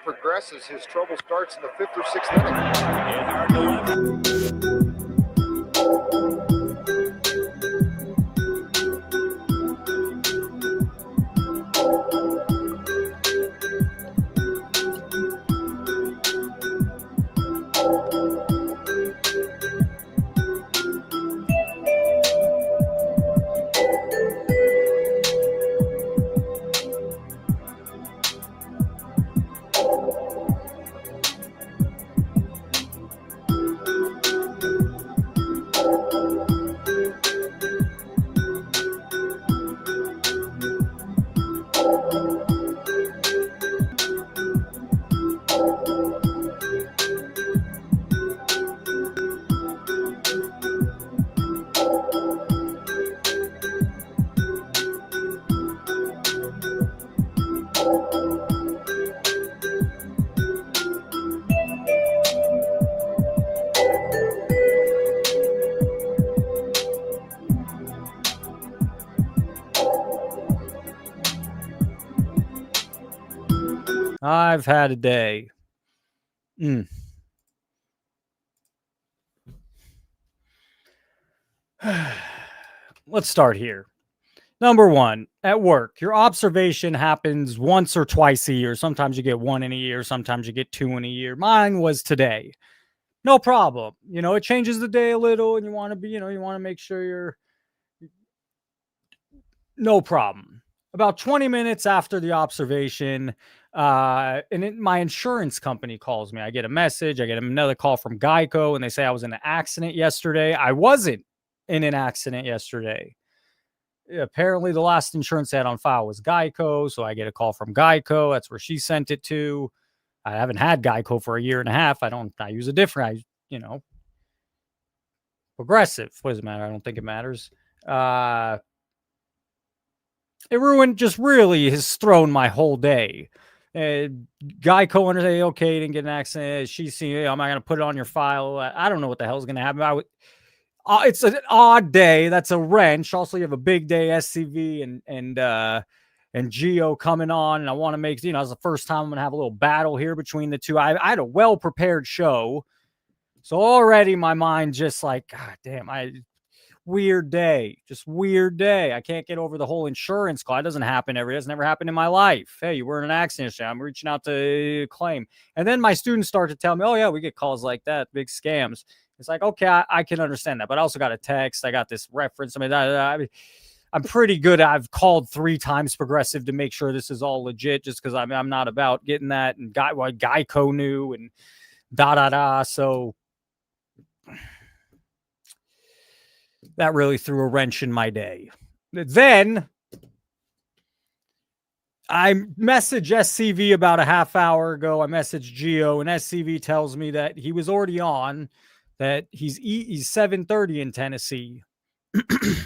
progresses, his trouble starts in the 5th or 6th inning. I've had a day. Let's start here. Number one, at work, your observation happens once or twice a year. Sometimes you get one in a year. Sometimes you get two in a year. Mine was today. No problem. It changes the day a little and you want to be, you want to make sure you're no problem. About 20 minutes after the observation, my insurance company calls me. I get a message. I get another call from Geico, and they say I was in an accident yesterday. I wasn't in an accident yesterday. Apparently, the last insurance I had on file was Geico, so I get a call from Geico. That's where she sent it to. I haven't had Geico for a year and a half. I use a different, Progressive. What does it matter? I don't think it matters. It really has thrown my whole day. Geico under say, okay, didn't get an accident. She's seeing, am I going to put it on your file? I don't know what the hell is going to happen. It's an odd day. That's a wrench. Also, you have a big day, SCV and Geo coming on. And I want to make, it's the first time I'm going to have a little battle here between the two. I had a well-prepared show. So already my mind just like, God damn, weird day. I can't get over the whole insurance call. It doesn't happen it's never happened in my life. Hey, you were in an accident. I'm reaching out to claim. And then my students start to tell me, oh yeah, we get calls like that, big scams. It's like, okay, I can understand that. But I also got a text. I got this reference. I'm pretty good. I've called 3 times Progressive to make sure this is all legit just because I'm not about getting that. And Geico knew and So that really threw a wrench in my day. Then I messaged SCV about a half hour ago. I messaged Geo, and SCV tells me that he was already on, that he's 7:30 in Tennessee.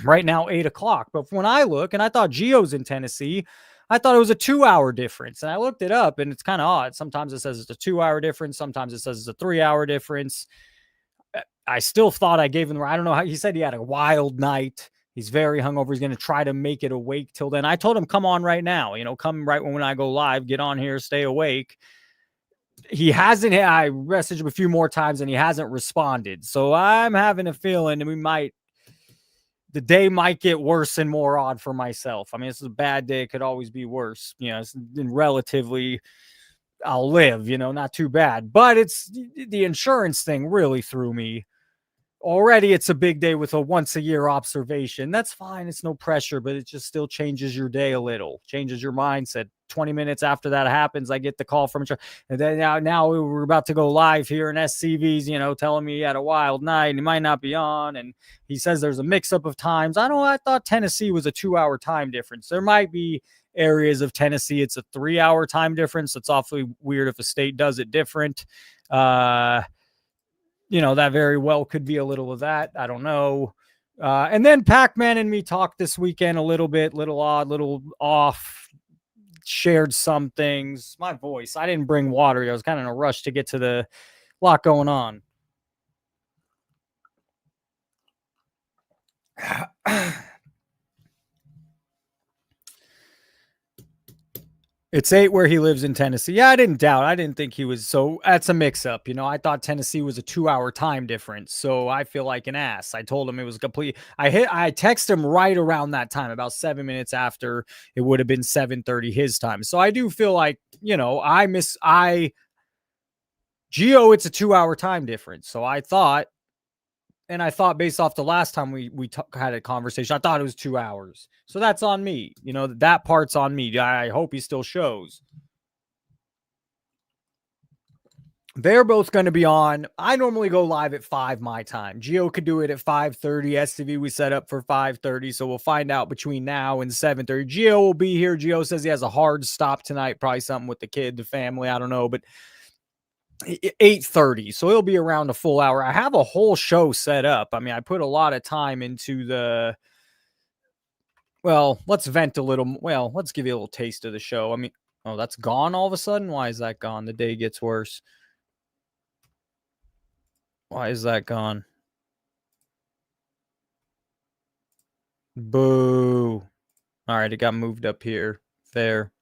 Right now, 8 o'clock. But when I look, and I thought Geo's in Tennessee, I thought it was a 2-hour difference. And I looked it up, and it's kind of odd. Sometimes it says it's a 2-hour difference. Sometimes it says it's a 3-hour difference. I still thought I gave him, I don't know how, he said he had a wild night. He's very hungover. He's going to try to make it awake till then. I told him, come on right now, come right when I go live, get on here, stay awake. He hasn't, I messaged him a few more times and he hasn't responded. So I'm having a feeling the day might get worse and more odd for myself. I mean, this is a bad day. It could always be worse. It's relatively, I'll live, not too bad. But it's the insurance thing really threw me. Already, it's a big day with a once-a-year observation. That's fine. It's no pressure, but it just still changes your day a little, changes your mindset. 20 minutes after that happens, I get the call from insurance. And then now we're about to go live here, and SCV's, telling me he had a wild night and he might not be on. And he says there's a mix-up of times. I thought Tennessee was a 2-hour time difference. There might be areas of Tennessee it's a 3-hour time difference. It's awfully weird if a state does it different. That very well could be a little of that. I don't know. And then Pac-Man and me talked this weekend a little bit, little odd, little off, shared some things. My voice, I didn't bring water. I was kind of in a rush to get to the lot going on. It's 8 where he lives in Tennessee. Yeah, I didn't doubt. I didn't think he was. So that's a mix up. I thought Tennessee was a 2-hour time difference. So I feel like an ass. I told him it was complete. I texted him right around that time, about 7 minutes after it would have been 7:30 his time. So I do feel like, Geo, it's a 2-hour time difference. So I thought based off the last time we had a conversation, I thought it was 2 hours. So that's on me. That part's on me. I hope he still shows. They're both going to be on. I normally go live at 5 my time. Geo could do it at 5:30. SCV we set up for 5:30, so we'll find out between now and 7:30. Geo will be here. Geo says he has a hard stop tonight, probably something with the kid, the family, I don't know, but 8:30, so it'll be around a full hour. I have a whole show set up. I mean, I put a lot of time into let's vent a little. Well, let's give you a little taste of the show. I mean, oh, that's gone all of a sudden. Why is that gone? The day gets worse. Why is that gone? Boo. All right, it got moved up here. There.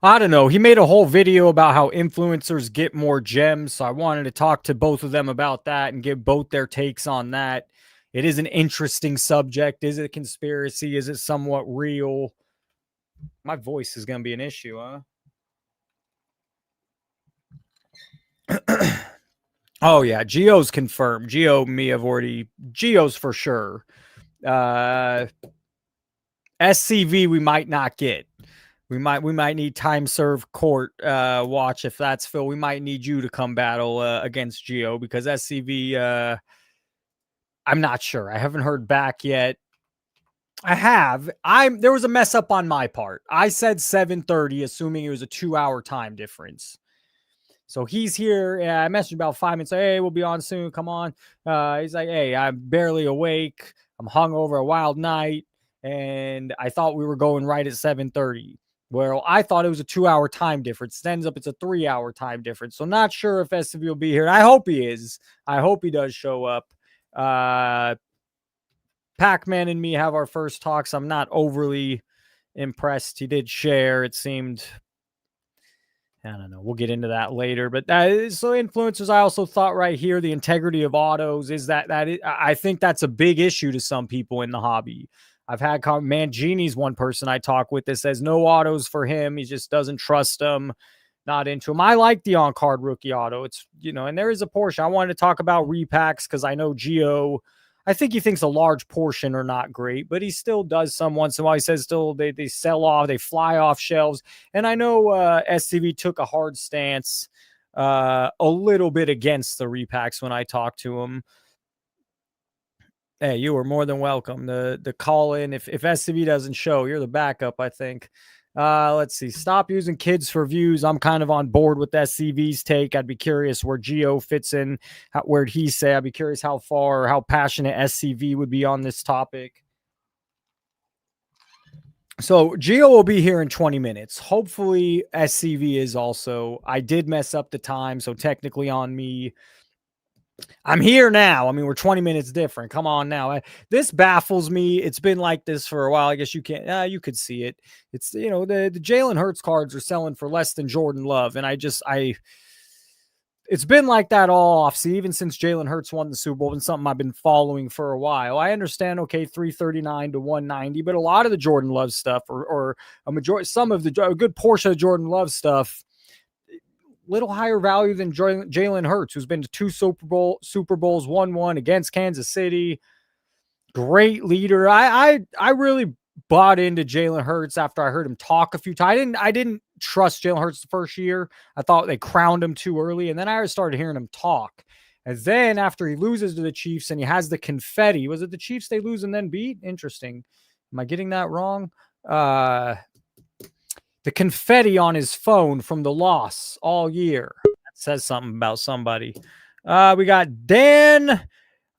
I don't know. He made a whole video about how influencers get more gems. So I wanted to talk to both of them about that and give both their takes on that. It is an interesting subject. Is it a conspiracy? Is it somewhat real? My voice is going to be an issue, huh? Oh, yeah. Geo's confirmed. Geo's for sure. SCV we might not get. We might need time serve court watch if that's Phil. We might need you to come battle against Geo because SCV. I'm not sure. I haven't heard back yet. There was a mess up on my part. I said 7:30, assuming it was a 2-hour time difference. So he's here. I messaged about 5 minutes. Hey, we'll be on soon. Come on. He's like, hey, I'm barely awake. I'm hungover, a wild night, and I thought we were going right at 7:30. Well, I thought it was a 2-hour time difference. It ends up it's a 3-hour time difference. So not sure if SCV will be here. I hope he is. I hope he does show up. Pac-Man and me have our first talks. I'm not overly impressed. He did share. It seemed, I don't know. We'll get into that later. But so influencers, I also thought right here, the integrity of autos is I think that's a big issue to some people in the hobby. I've had Mangini's one person I talk with that says no autos for him. He just doesn't trust them, not into him. I like the on-card rookie auto. It's, and there is a portion. I wanted to talk about repacks because I know Geo, I think he thinks a large portion are not great, but he still does some once in a while. He says still they sell off, they fly off shelves. And I know SCV took a hard stance a little bit against the repacks when I talked to him. Hey, you are more than welcome to call in. If SCV doesn't show, you're the backup, I think. Let's see. Stop using kids for views. I'm kind of on board with SCV's take. I'd be curious where Geo fits in. Where'd he say? I'd be curious how far or how passionate SCV would be on this topic. So Geo will be here in 20 minutes. Hopefully SCV is also. I did mess up the time, so technically on me. I'm here now. I mean, we're 20 minutes different. Come on now. This baffles me. It's been like this for a while. I guess you can't, you could see it. It's, the Jalen Hurts cards are selling for less than Jordan Love. And it's been like that all off. See, even since Jalen Hurts won the Super Bowl, and something I've been following for a while. I understand, okay, 339 to 190, but a lot of the Jordan Love stuff or a good portion of Jordan Love stuff, little higher value than Jalen Hurts, who's been to 2 Super Bowls, won one against Kansas City. Great leader. I really bought into Jalen Hurts after I heard him talk a few times. I didn't trust Jalen Hurts the first year. I thought they crowned him too early, and then I started hearing him talk. And then after he loses to the Chiefs and he has the confetti, was it the Chiefs they lose and then beat? Interesting. Am I getting that wrong? The confetti on his phone from the loss all year. That says something about somebody. We got Dan.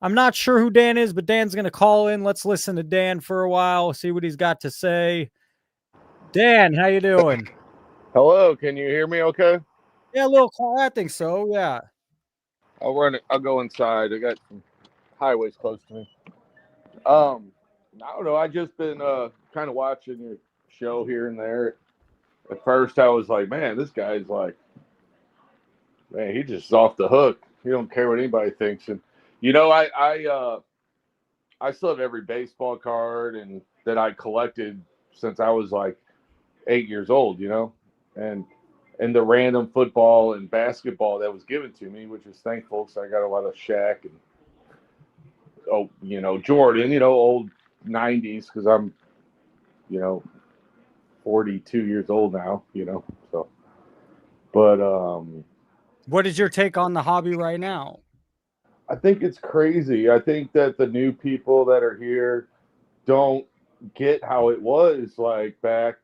I'm not sure who Dan is, but Dan's going to call in. Let's listen to Dan for a while, see what he's got to say. Dan, how you doing? Hello, can you hear me okay? Yeah, a little quiet. I think so, yeah. I'll go inside. I got some highways close to me. I don't know. I just been kind of watching your show here and there. At first, I was like, man, this guy's like, man, he just off the hook. He don't care what anybody thinks. And I still have every baseball card and that I collected since I was like 8 years old, and the random football and basketball that was given to me, which is thankful. So I got a lot of Shaq and Jordan, old 90s, because I'm 42 years old now, so. But What is your take on the hobby right now? I think it's crazy. I think that the new people that are here don't get how it was like back.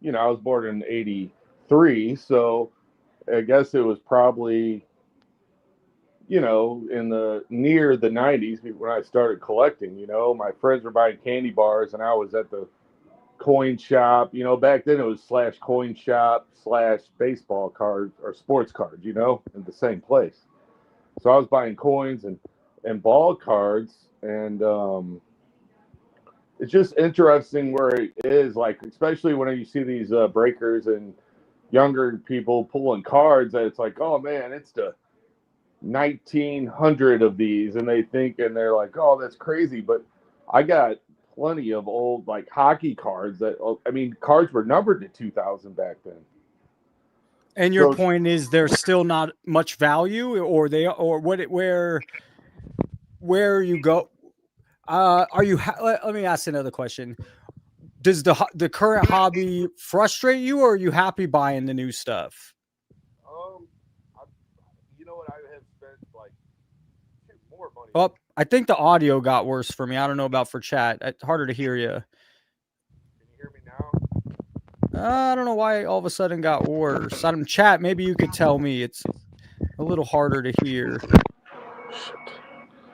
I was born in '83, so I guess it was probably in the near the '90s when I started collecting. My friends were buying candy bars, and I was at the coin shop. Back then it was / coin shop / baseball cards or sports cards. In the same place. So I was buying coins and ball cards, and it's just interesting where it is, like, especially when you see these breakers and younger people pulling cards, that it's like, oh man, it's the 1900 of these, and they're like, oh, that's crazy. But I got plenty of old like hockey cards cards were numbered to 2000 back then. And your point is there's still not much value, or where you go? Are you? Let me ask another question. Does the current hobby frustrate you, or are you happy buying the new stuff? You know what? I have spent like more money. Oh, I think the audio got worse for me. I don't know about for chat. It's harder to hear you. Can you hear me now? I don't know why all of a sudden got worse. On chat, maybe you could tell me. It's a little harder to hear.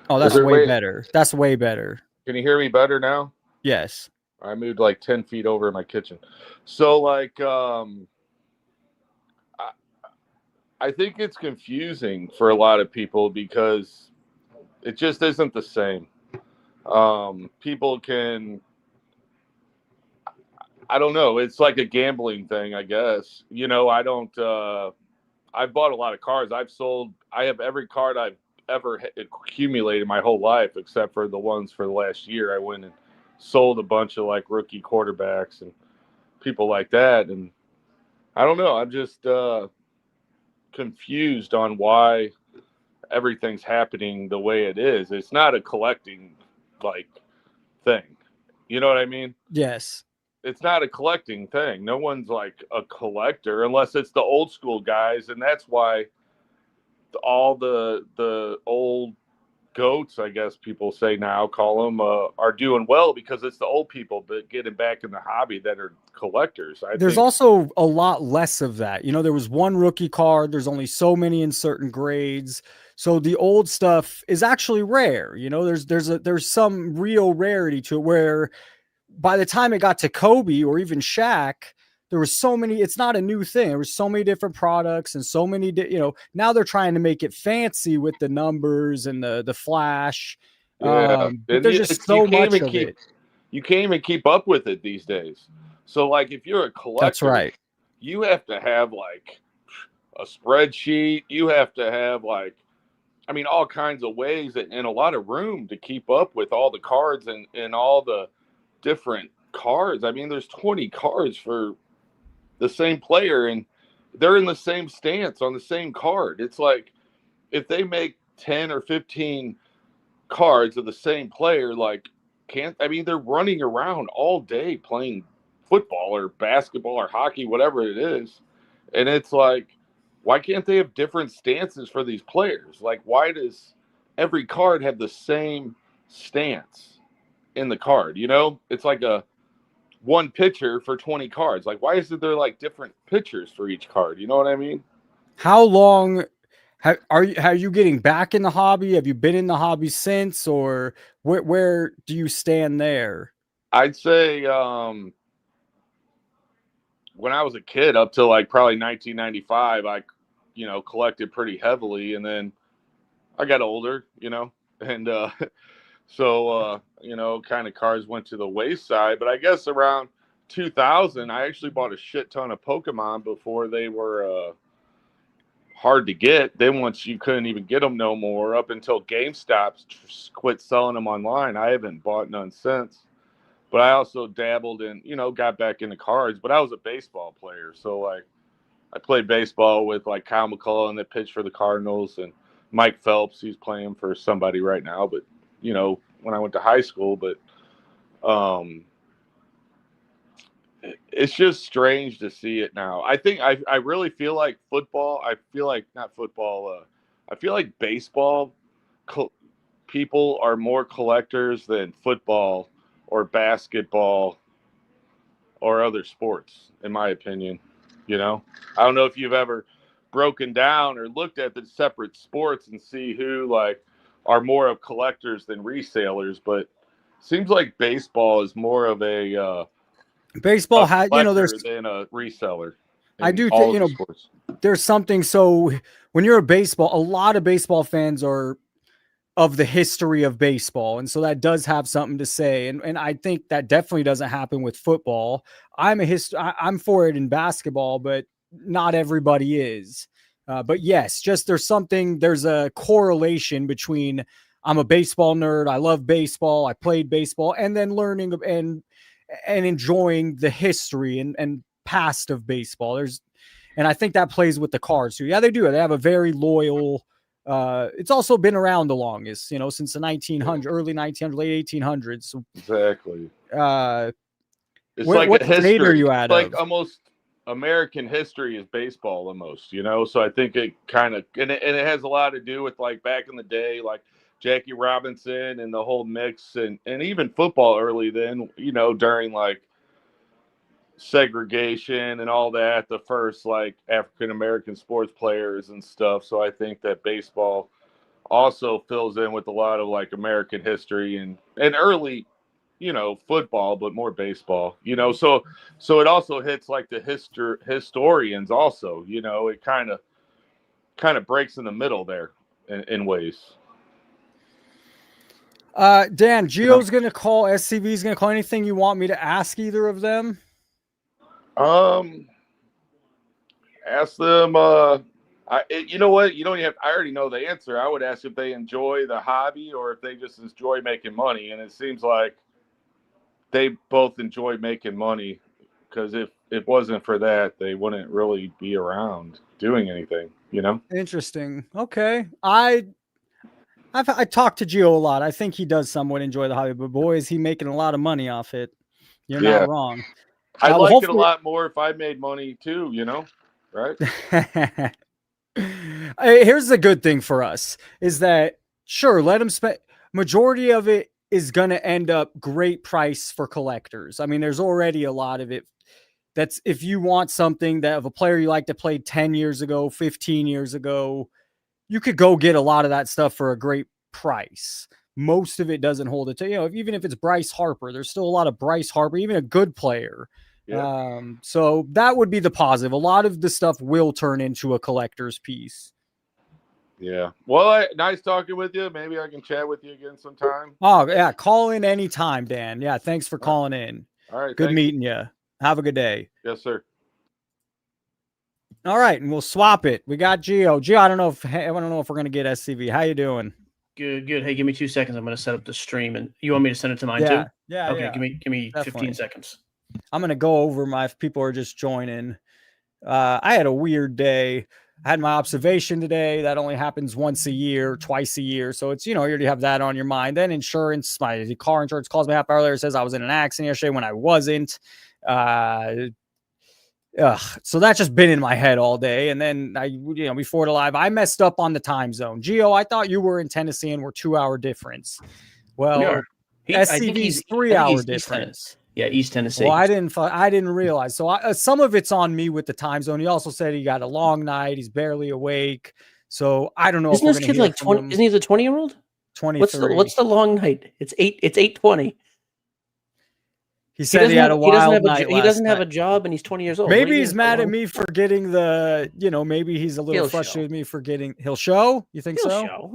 Oh, that's way better. That's way better. Can you hear me better now? Yes. I moved like 10 feet over in my kitchen. So like, I think it's confusing for a lot of people because it just isn't the same. People can, I don't know. It's like a gambling thing, I guess. I've bought a lot of cards. I have every card I've ever accumulated my whole life, except for the ones for the last year. I went and sold a bunch of like rookie quarterbacks and people like that. And I don't know. I'm just confused on why everything's happening the way it is. It's not a collecting like thing. You know what I mean? Yes. It's not a collecting thing. No one's like a collector unless it's the old school guys, and that's why all the old goats, I guess people say now, call them, are doing well because it's the old people that getting back in the hobby that are collectors. There's also a lot less of that. There was one rookie card. There's only so many in certain grades. So the old stuff is actually rare. There's some real rarity to it where by the time it got to Kobe or even Shaq, there was so many, it's not a new thing. There was so many different products and so many, now they're trying to make it fancy with the numbers and the flash. Yeah. But there's just so much of it. You can't even keep up with it these days. So like, if you're a collector, that's right. You have to have like a spreadsheet. You have to have like, all kinds of ways and a lot of room to keep up with all the cards and all the different cards. There's 20 cards for the same player, and they're in the same stance on the same card. It's like if they make 10 or 15 cards of the same player, like they're running around all day playing football or basketball or hockey, whatever it is. And it's like, why can't they have different stances for these players? Like, why does every card have the same stance in the card? It's like a one pitcher for 20 cards. Like, why isn't there like different pitchers for each card? You know what I mean? How long are you getting back in the hobby? Have you been in the hobby since, or where do you stand there? I'd say when I was a kid up to like probably 1995, I collected pretty heavily, and then I got older, and so kind of cards went to the wayside. But I guess around 2000, I actually bought a shit ton of Pokemon before they were hard to get. Then once you couldn't even get them no more, up until GameStop quit selling them online. I haven't bought none since. But I also dabbled in, got back into cards. But I was a baseball player, so like I played baseball with like Kyle McCullough that pitched for the Cardinals, and Mike Phelps. He's playing for somebody right now. But when I went to high school, but it's just strange to see it now. I think I really feel like football. I feel like not football. I feel like baseball people are more collectors than football or basketball or other sports, in my opinion. I don't know if you've ever broken down or looked at the separate sports and see who like are more of collectors than resellers, but it seems like baseball is more of a baseball has, there's than a reseller. I do think, sports. There's something. So when you're a lot of baseball fans are of the history of baseball. And so that does have something to say. And I think that definitely doesn't happen with football. I'm for it in basketball, but not everybody is. But yes, just there's a correlation between I'm a baseball nerd. I love baseball. I played baseball, and then learning and enjoying the history and past of baseball. And I think that plays with the cards too. Yeah, they do. They have a very loyal, it's also been around the longest, since the 1900s, early 1900s, late 1800s. So, exactly. It's what like a history. state are you at? Like almost American history is baseball almost, So I think it kind of, and it has a lot to do with like back in the day, like Jackie Robinson and the whole mix and even football early then, during like segregation and all that, the first like African-American sports players and stuff. So I think that baseball also fills in with a lot of like American history and early, football, but more baseball, so it also hits like the historians also, it kind of breaks in the middle there in ways. Dan, Gio's going to call, SCV's going to call. Anything you want me to ask either of them? Ask them. You know what? You don't even have. I already know the answer. I would ask if they enjoy the hobby or if they just enjoy making money. And it seems like they both enjoy making money, because if it wasn't for that, they wouldn't really be around doing anything. Interesting. Okay. I talked to Gio a lot. I think he does somewhat enjoy the hobby, but boy, is he making a lot of money off it. You're not wrong. I'd like it a lot more if I made money too, right? Here's the good thing for us is that, sure, let them spend. Majority of it is going to end up great price for collectors. I mean, there's already a lot of it. That's if you want something that of a player you like to play 10 years ago, 15 years ago, you could go get a lot of that stuff for a great price. Most of it doesn't hold it to, even if it's Bryce Harper, there's still a lot of Bryce Harper, even a good player. Yeah. So that would be the positive. A lot of the stuff will turn into a collector's piece. Yeah. Well, nice talking with you. Maybe I can chat with you again sometime. Oh, yeah. Call in anytime, Dan. Yeah. Thanks for calling in. All right. Good meeting you. Have a good day. Yes, sir. All right. And we'll swap it. We got Gio. Gio, I don't know if we're going to get SCV. How you doing? Good. Hey, give me 2 seconds. I'm going to set up the stream, and you want me to send it to mine too? Yeah. Okay. Yeah. Give me 15 seconds. I'm going to go over if people are just joining. I had a weird day. I had my observation today. That only happens once a year, twice a year. So it's, you already have that on your mind. Then insurance, my car insurance calls me half hour later, says I was in an accident yesterday when I wasn't. So that's just been in my head all day. And then before the live, I messed up on the time zone. Gio, I thought you were in Tennessee and we're 2 hour difference. Well, SCV's 3 hour difference. Yeah, East Tennessee. Well, I didn't realize. So some of it's on me with the time zone. He also said he got a long night. He's barely awake. So I don't know. Isn't this kid like 20? Isn't he the 20-year-old? 23. What's the long night? It's 8:20. He said he had a wild night. He doesn't have a job and he's 20 years old. Maybe he's mad at me for getting maybe he's a little frustrated with me for getting. He'll show? You think so? Show.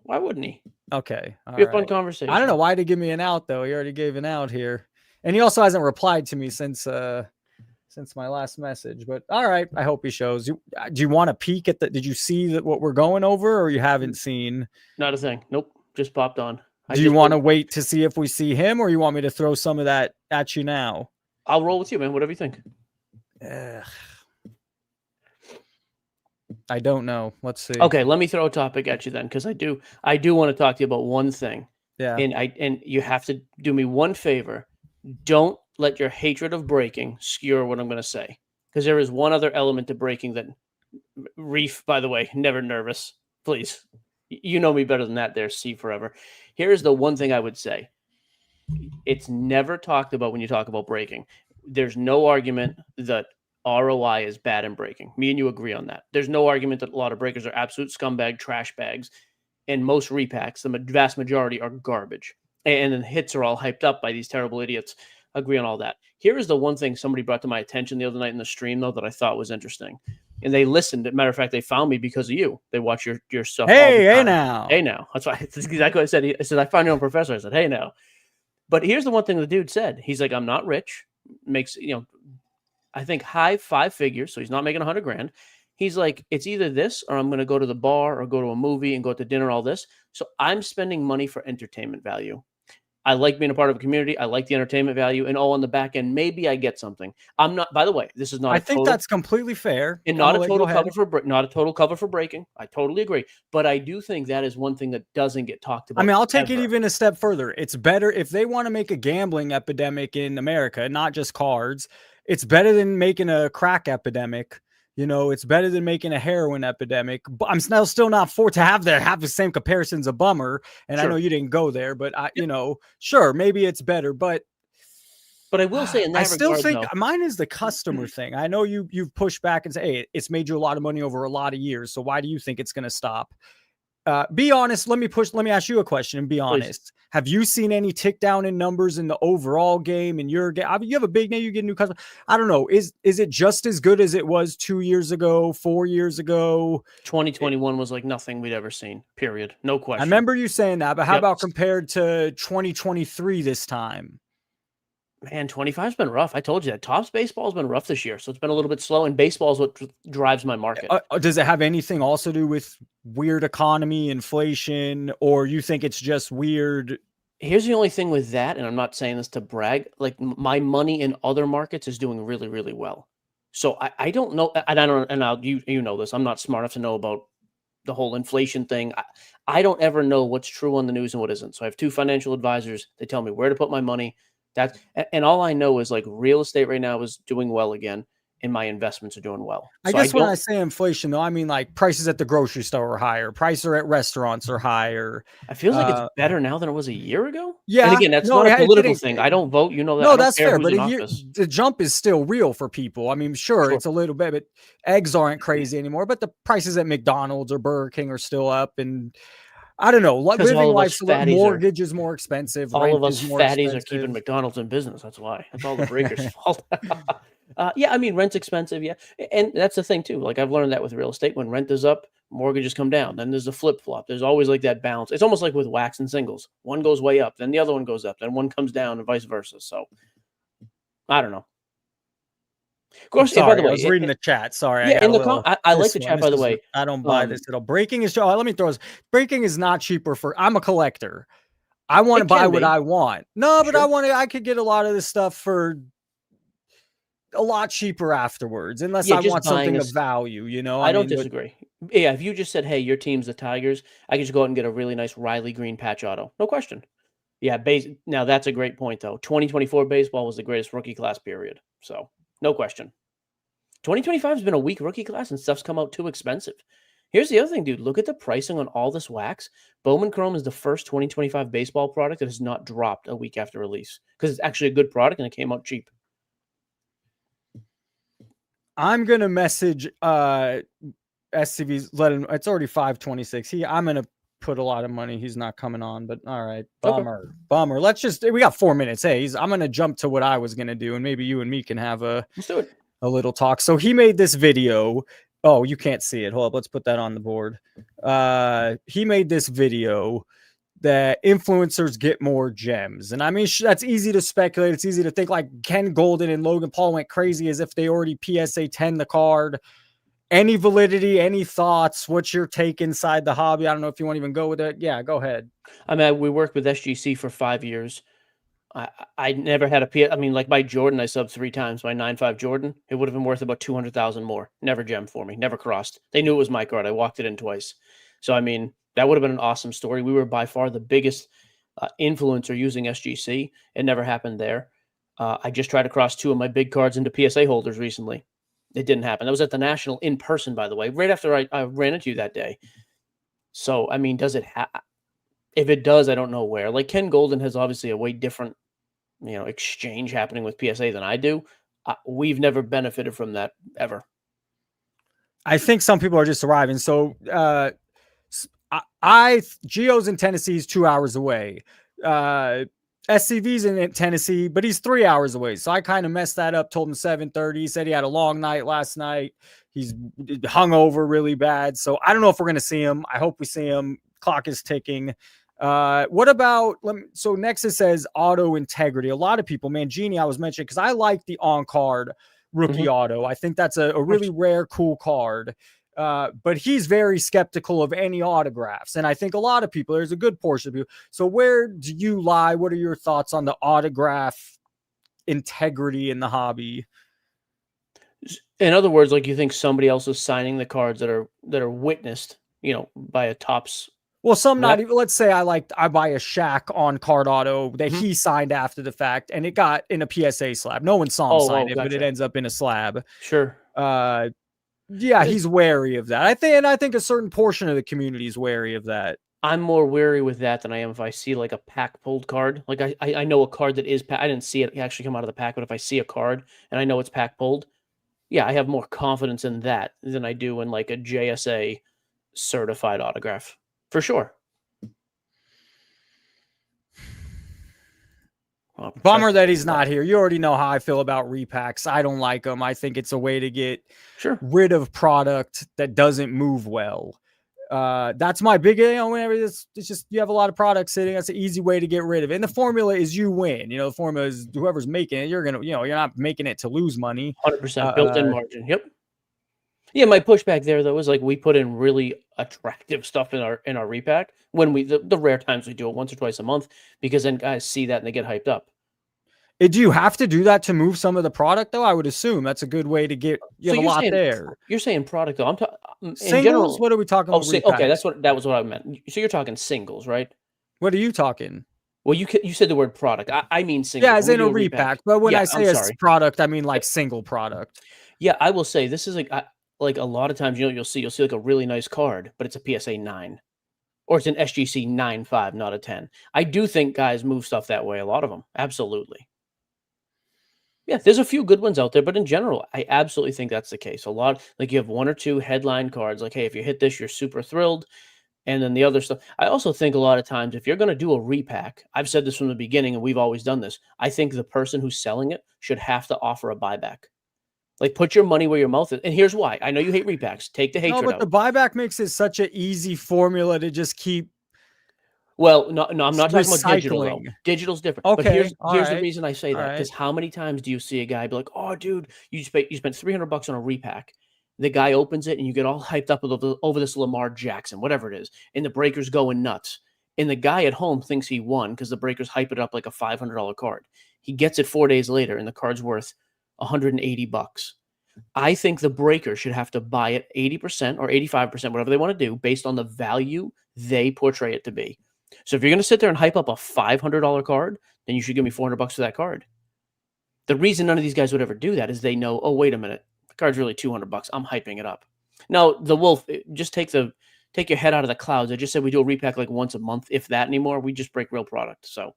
Why wouldn't he? Okay. Be a fun conversation. I don't know why to give me an out though. He already gave an out here. And he also hasn't replied to me since my last message. But all right, I hope he shows. Do you want to peek at the? Did you see what we're going over, or you haven't seen? Not a thing. Nope. Just popped on. Do you want to wait to see if we see him, or you want me to throw some of that at you now? I'll roll with you, man. Whatever you think. I don't know. Let's see. Okay, let me throw a topic at you then, because I do want to talk to you about one thing. Yeah. And you have to do me one favor. Don't let your hatred of breaking skewer what I'm going to say, because there is one other element to breaking that Reef, by the way, never nervous. Please. You know me better than that there, C forever. Here's the one thing I would say. It's never talked about when you talk about breaking. There's no argument that ROI is bad in breaking. Me and you agree on that. There's no argument that a lot of breakers are absolute scumbag trash bags, and most repacks, the vast majority, are garbage. And then hits are all hyped up by these terrible idiots. Agree on all that. Here is the one thing somebody brought to my attention the other night in the stream, though, that I thought was interesting. And they listened. As a matter of fact, they found me because of you. They watch your stuff. Hey now. Hey now. That's exactly what I said. I said, I found your own professor. I said, hey now. But here's the one thing the dude said. He's like, I'm not rich. Makes, I think high 5 figures. So he's not making 100 grand. He's like, it's either this or I'm going to go to the bar or go to a movie and go to dinner, all this. So I'm spending money for entertainment value. I like being a part of a community. I like the entertainment value, and on the back end, maybe I get something. I'm not. By the way, this is not. I think that's completely fair, and not a total cover for breaking. I totally agree, but I do think that is one thing that doesn't get talked about. I mean, I'll take it even a step further. It's better if they want to make a gambling epidemic in America, not just cards. It's better than making a crack epidemic. It's better than making a heroin epidemic. But I'm still not for to have the same comparisons a bummer. And sure. I know you didn't go there, but sure, maybe it's better. But I will say, in that I still regard, think though, mine is the customer thing. I know you've pushed back and say, hey, it's made you a lot of money over a lot of years. So why do you think it's going to stop? Be honest. Let me ask you a question and be honest. Please. Have you seen any tick down in numbers in the overall game in your game? I mean, you have a big name, you get a new customer. I don't know. Is it just as good as it was 2 years ago, 4 years ago? 2021 was like nothing we'd ever seen, period. No question. I remember you saying that, but how about compared to 2023 this time? Man, 25's been rough. I told you that. Topps baseball's been rough this year, so it's been a little bit slow, and baseball is what drives my market. Does it have anything also to do with weird economy, inflation, or you think it's just weird? Here's the only thing with that, and I'm not saying this to brag, like my money in other markets is doing really, really well. So I don't know, and you know this, I'm not smart enough to know about the whole inflation thing. I don't ever know what's true on the news and what isn't. So I have 2 financial advisors. They tell me where to put my money. And all I know is like real estate right now is doing well again, and my investments are doing well. I guess when I say inflation, though, I mean like prices at the grocery store are higher, prices at restaurants are higher. I feel like it's better now than it was a year ago. Yeah, and again, that's not a political thing. I don't vote. You know that. No, that's fair. But the jump is still real for people. I mean, sure, it's a little bit, but eggs aren't crazy anymore. But the prices at McDonald's or Burger King are still up, and I don't know. Living life's mortgage is more expensive. All of us fatties are keeping McDonald's in business. That's why. That's all the breakers' fault. Yeah, I mean, rent's expensive. Yeah. And that's the thing, too. Like, I've learned that with real estate. When rent is up, mortgages come down. Then there's a flip flop. There's always like that balance. It's almost like with wax and singles. One goes way up, then the other one goes up, then one comes down, and vice versa. So, I don't know. Of course, by the way, I was reading the chat. Sorry. Yeah, I like the chat, by the way. I don't buy this at all. Breaking is, let me throw this. Breaking is not cheaper I'm a collector. I want to buy what I want. No, but I could get a lot of this stuff for a lot cheaper afterwards, unless I want something of value, I don't disagree. Yeah, if you just said, hey, your team's the Tigers, I could just go out and get a really nice Riley Green patch auto. No question. Yeah, now that's a great point, though. 2024 baseball was the greatest rookie class period. So, no question. 2025 has been a weak rookie class, and stuff's come out too expensive. Here's the other thing, dude. Look at the pricing on all this wax. Bowman Chrome is the first 2025 baseball product that has not dropped a week after release, because it's actually a good product and it came out cheap. I'm gonna message SCV's. It's already 5:26. I'm gonna put a lot of money. He's not coming on, but all right, bummer. We got 4 minutes. Hey, I'm gonna jump to what I was gonna do, and maybe you and me can have let's do it. A little talk. So he made this video. Oh, you can't see it. Hold up, let's put that on the board. He made this video that influencers get more gems. And I mean, that's easy to speculate. It's easy to think like Ken Golden and Logan Paul went crazy as if they already PSA 10 the card. Any validity, any thoughts? What's your take inside the hobby? I don't know if you want to even go with it. Yeah, go ahead. I mean, we worked with SGC for 5 years. I never had I mean, like my Jordan, I subbed 3 times. My 9.5 Jordan, it would have been worth about 200,000 more. Never gem for me. Never crossed. They knew it was my card. I walked it in twice. So I mean, that would have been an awesome story. We were by far the biggest influencer using SGC. It never happened there. I just tried to cross 2 of my big cards into PSA holders recently. It didn't happen. That was at the National in person, by the way, right after I ran into you that day. So, I mean, does it if it does, I don't know where. Like Ken Golden has obviously a way different, exchange happening with PSA than I do. We've never benefited from that ever. I think some people are just arriving. So, Gio's in Tennessee, he's 2 hours away. SCV's in Tennessee, but he's 3 hours away. So I kind of messed that up, told him 7:30. He said he had a long night last night. He's hungover really bad. So I don't know if we're going to see him. I hope we see him. Clock is ticking. What about, so Nexus says auto integrity. A lot of people, Mangini, I was mentioning, because I like the on-card rookie auto. I think that's a really rare, cool card. But he's very skeptical of any autographs. And I think a lot of people, there's a good portion of you. So where do you lie? What are your thoughts on the autograph integrity in the hobby? In other words, like you think somebody else is signing the cards that are witnessed, by a Topps. Well, some not even. Let's say I buy a Shaq on card auto that he signed after the fact, and it got in a PSA slab. No one saw him sign it, but it ends up in a slab. Sure. Yeah, he's wary of that. I think a certain portion of the community is wary of that. I'm more wary with that than I am if I see like a pack pulled card. Like I know a card that is I didn't see it actually come out of the pack, but if I see a card and I know it's pack pulled, yeah, I have more confidence in that than I do in like a JSA certified autograph. For sure. Bummer that he's not here. You already know how I feel about repacks. I don't like them. I think it's a way to get rid of product that doesn't move well. That's my big, whenever it's just, you have a lot of product sitting, that's an easy way to get rid of it. And the formula is you win. The formula is whoever's making it, you're not making it to lose money. 100% built-in margin. Yep. Yeah, my pushback there though is like we put in really attractive stuff in our repack when the rare times we do it once or twice a month, because then guys see that and they get hyped up. Do you have to do that to move some of the product though? I would assume that's a good way to get have a lot there. You're saying product though. I'm talking singles. In general, what are we talking about? Okay, that was what I meant. So you're talking singles, right? What are you talking? Well, you said the word product. I mean singles. Yeah, as in a repack. But when I say a product, I mean like single product. Yeah, I will say this is like a lot of times, you'll see like a really nice card, but it's a PSA 9 or it's an SGC 9.5, not a 10. I do think guys move stuff that way. A lot of them. Absolutely. Yeah, there's a few good ones out there, but in general, I absolutely think that's the case. A lot, like you have 1 or 2 headline cards, like, hey, if you hit this, you're super thrilled. And then the other stuff. I also think a lot of times, if you're going to do a repack, I've said this from the beginning, and we've always done this. I think the person who's selling it should have to offer a buyback. Like, put your money where your mouth is. And here's why. I know you hate repacks. Take the hatred out. The buyback makes it such an easy formula to just keep. Well, no, I'm not talking about digital, though. Digital's different. Okay, but here's the reason I say that. Because how many times do you see a guy be like, oh, dude, you spent $300 on a repack. The guy opens it, and you get all hyped up over this Lamar Jackson, whatever it is. And the breaker's going nuts. And the guy at home thinks he won because the breaker's hyping it up like a $500 card. He gets it 4 days later, and the card's worth $180. I think the breaker should have to buy it 80% or 85%, whatever they want to do, based on the value they portray it to be. So if you're going to sit there and hype up a $500 card, then you should give me $400 for that card. The reason none of these guys would ever do that is they know, oh, wait a minute, the card's really $200. I'm hyping it up. Now, the Wolf, just take your head out of the clouds. I just said we do a repack like once a month, if that anymore. We just break real product. So,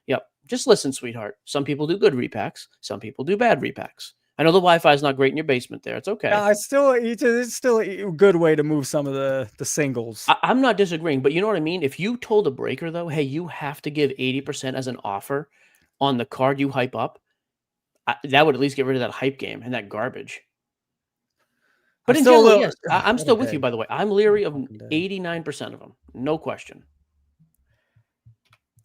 yep, just listen, sweetheart. Some people do good repacks. Some people do bad repacks. I know the Wi-Fi is not great in your basement there. It's okay. It's still a good way to move some of the singles. I'm not disagreeing, but you know what I mean? If you told a breaker, though, hey, you have to give 80% as an offer on the card you hype up, that would at least get rid of that hype game and that garbage. But in general, yes, I'm still with you, by the way. I'm leery of 89% of them. No question.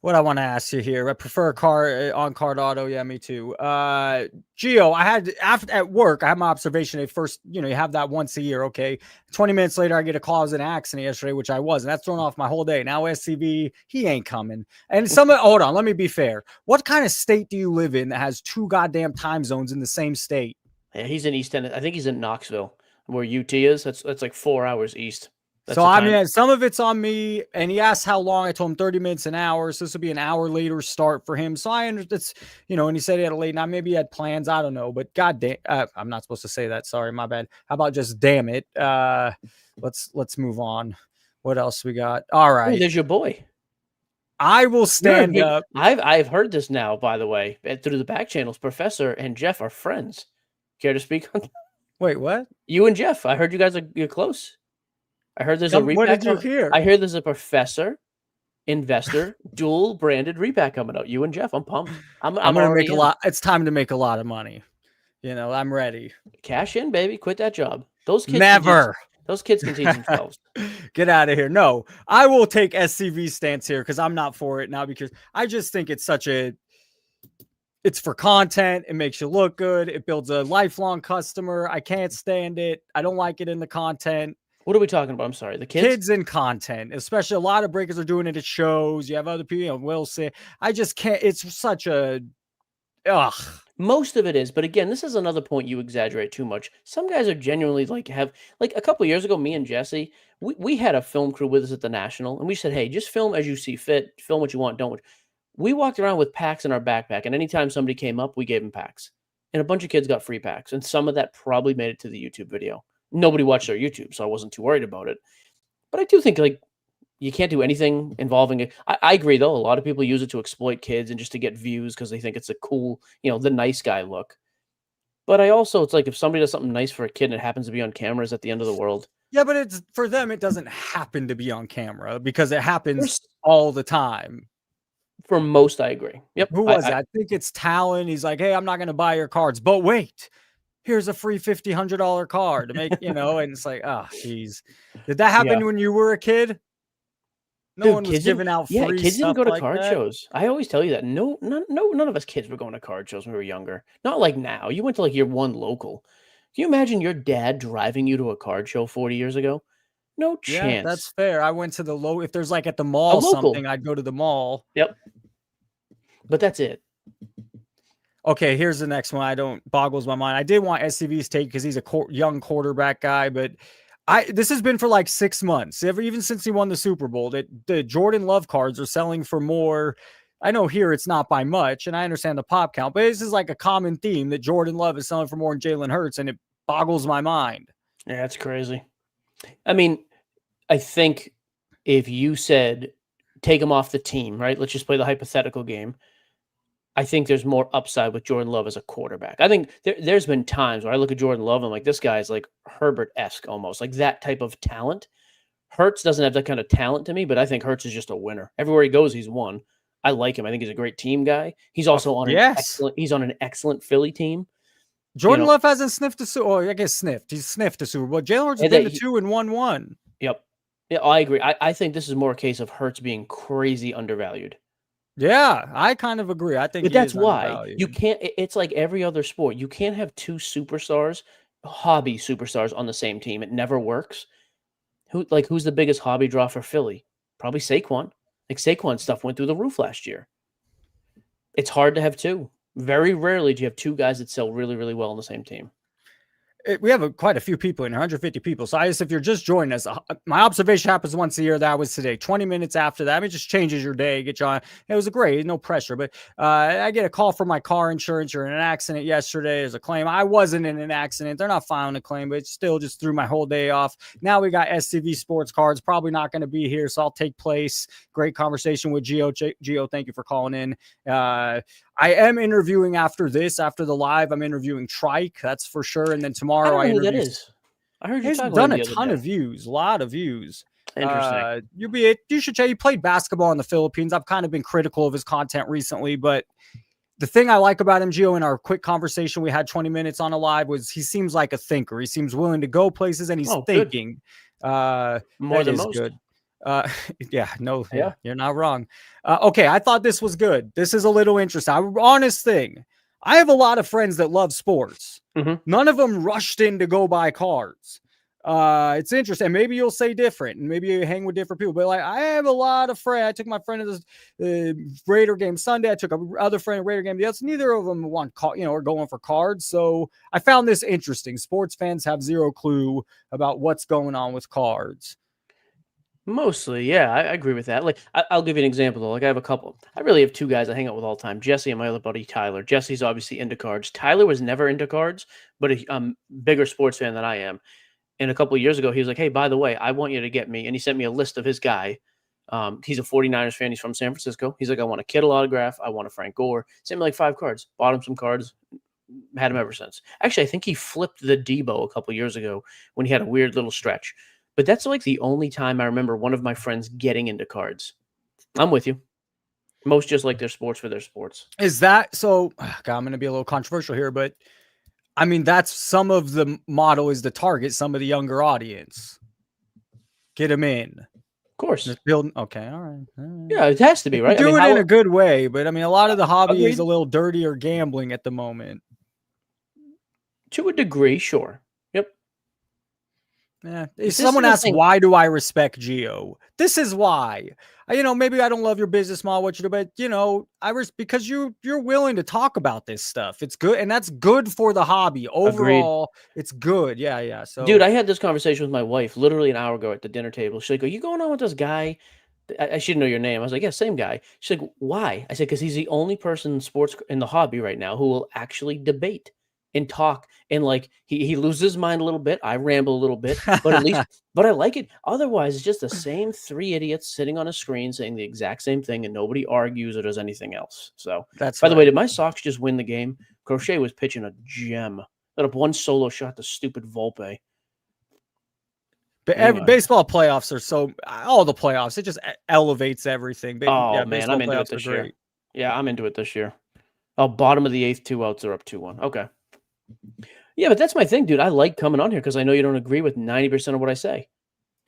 What I want to ask you here. I prefer car on card auto. Yeah, me too. Gio, I had after at work, I had my observation at first, you have that once a year. Okay. 20 minutes later, I get a call. I was in an accident yesterday, which I was, and that's thrown off my whole day. Now SCV, he ain't coming. And hold on, let me be fair. What kind of state do you live in that has 2 goddamn time zones in the same state? Yeah, he's in East Tennessee. I think he's in Knoxville, where UT is. That's like 4 hours east. That's So the I time. mean, some of it's on me, and he asked how long. I told him 30 minutes an hour, so this will be an hour later start for him. So I understand, it's and he said he had a late night. Maybe he had plans. I don't know, but goddamn, I'm not supposed to say that. Sorry, my bad. How about just damn it? Let's move on. What else we got? All Oh, right, there's your boy. I will stand Hey, up. I've heard this now, by the way, through the back channels. Professor and Jeff are friends. Care to speak on Wait, what? you and Jeff? I heard you guys you're close. I heard there's a repack. What did you hear? I hear there's a professor investor dual branded repack coming out. You and Jeff, I'm pumped. I'm gonna make already a lot. It's time to make a lot of money. I'm ready. cash in, baby. Quit that job. Those kids Never. Those kids can teach themselves. Get out of here. No, I will take SCV stance here because I'm not for it now, because I just think it's it's for content. It makes you look good. It builds a lifelong customer. I can't stand it. I don't like it in the content. What are we talking about? I'm sorry. The kids? Kids in content, especially a lot of breakers are doing it at shows. You have other people, Will say, I just can't. It's such a, ugh. Most of it is, but again, this is another point you exaggerate too much. Some guys are genuinely have a couple of years ago, me and Jesse, we had a film crew with us at the National, and we said, hey, just film as you see fit, film what you want, don't. We walked around with packs in our backpack, and anytime somebody came up, we gave them packs. And a bunch of kids got free packs, and some of that probably made it to the YouTube video. Nobody watched our YouTube, so I wasn't too worried about it. But I do think you can't do anything involving it. I agree, though. A lot of people use it to exploit kids and just to get views because they think it's a cool, the nice guy look. But it's like if somebody does something nice for a kid and it happens to be on camera, is at the end of the world. Yeah, but it's for them. It doesn't happen to be on camera because it happens all the time. For most, I agree. Yep. Who was it? I think it's Talon. He's like, hey, I'm not going to buy your cards, but wait. Here's a free $100 card to make, and it's like, oh, geez. Did that happen when you were a kid? No one was giving out free stuff. Yeah, kids didn't go to like card that. shows. I always tell you that. No, none of us kids were going to card shows when we were younger. Not like now. You went to your one local. Can you imagine your dad driving you to a card show 40 years ago? No chance. Yeah, that's fair. I went to the if there's at the mall something, I'd go to the mall. Yep. But that's it. Okay, here's the next one. Boggles my mind. I did want SCV's take because he's a young quarterback guy, but this has been for 6 months, even since he won the Super Bowl, that the Jordan Love cards are selling for more. I know here it's not by much, and I understand the pop count, but this is a common theme that Jordan Love is selling for more than Jalen Hurts, and it boggles my mind. Yeah, that's crazy. I mean, I think if you said take him off the team, right? Let's just play the hypothetical game. I think there's more upside with Jordan Love as a quarterback. I think there's been times where I look at Jordan Love and I'm like, this guy's like Herbert-esque almost, like that type of talent. Hurts doesn't have that kind of talent to me, but I think Hurts is just a winner. Everywhere he goes, he's won. I like him. I think he's a great team guy. He's also on an excellent Philly team. Jordan Love hasn't sniffed a Super Bowl. I guess sniffed. He's sniffed a Super Bowl. Jalen Hurts has been to 2 and 1-1. Yep. Yeah, I agree. I think this is more a case of Hurts being crazy undervalued. Yeah, I kind of agree. I think, but that's why you can't. It's like every other sport. You can't have 2 superstars, hobby superstars, on the same team. It never works. Who's the biggest hobby draw for Philly? Probably Saquon. Saquon's stuff went through the roof last year. It's hard to have 2. Very rarely do you have 2 guys that sell really, really well on the same team. We have quite a few people in 150 people. So if you're just joining us, my observation happens once a year. That was today. 20 minutes after that, it just changes your day. Get you on. It was great, no pressure. But I get a call from my car insurance. You're in an accident yesterday. There's a claim. I wasn't in an accident. They're not filing a claim, but it still just threw my whole day off. Now we got SCV sports cards. Probably not going to be here, so I'll take place. Great conversation with Gio. Gio, thank you for calling in. I am interviewing after the live. I'm interviewing Trike, that's for sure. And then tomorrow I interview. Who that is. I heard he's done a ton of views, a lot of views. Interesting. You should check. He played basketball in the Philippines. I've kind of been critical of his content recently, but the thing I like about him, Gio, in our quick conversation we had 20 minutes on a live, was he seems like a thinker. He seems willing to go places and he's thinking. More than most. Good. Uh, yeah, no, Yeah. yeah, you're not wrong. Okay, I thought this was good. This is a little interesting. Honest thing, I have a lot of friends that love sports. Mhm. None of them rushed in to go buy cards. It's interesting. Maybe you'll say different, and maybe you hang with different people. But like, I have a lot of friends. I took my friend to this Raider game Sunday. I took a other friend to Raider game. Yes, neither of them want are going for cards. So I found this interesting. Sports fans have zero clue about what's going on with cards. Mostly, yeah, I agree with that. Like, I'll give you an example though. Like, I have a couple. I really have two guys I hang out with all the time: Jesse and my other buddy Tyler. Jesse's obviously into cards. Tyler was never into cards, but a bigger sports fan than I am. And a couple of years ago, he was like, "Hey, by the way, I want you to get me," and he sent me a list of his guy. He's a 49ers fan. He's from San Francisco. He's like, "I want a Kittle autograph. I want a Frank Gore." Sent me like 5 cards. Bought him some cards. Had him ever since. Actually, I think he flipped the Debo a couple years ago when he had a weird little stretch. But that's like the only time I remember one of my friends getting into cards. I'm with you. Most just like their sports for their sports. Is that so? God, I'm going to be a little controversial here, but I mean, that's some of the model is to target some of the younger audience. Get them in. Of course. Just build. Okay, all right. Yeah, it has to be, right? Do it in a good way, but I mean, a lot of the hobby Agreed. is a little dirtier gambling at the moment. To a degree, sure. Yep. Yeah. If someone asks, why do I respect Geo? This is why. Maybe I don't love your business model, what you do, but because you're willing to talk about this stuff. It's good, and that's good for the hobby overall. Agreed. It's good. Yeah. So, dude, I had this conversation with my wife literally an hour ago at the dinner table. She's like, "Are you going on with this guy?" I should know your name. I was like, "Yeah, same guy." She's like, "Why?" I said, "Because he's the only person in sports in the hobby right now who will actually debate and talk, and like he loses his mind a little bit. I ramble a little bit, but at least, but I like it. Otherwise, it's just the same 3 idiots sitting on a screen saying the exact same thing, and nobody argues or does anything else." So, that's by the way, did my Sox just win the game? Crochet was pitching a gem. Got up one solo shot to stupid Volpe. But baseball playoffs are all the playoffs. It just elevates everything. Oh man, I'm into it this year. Yeah, I'm into it this year. Oh, bottom of the 8th, 2 outs, they're up 2-1. Okay. Yeah, but that's my thing, dude. I like coming on here because I know you don't agree with 90% of what I say.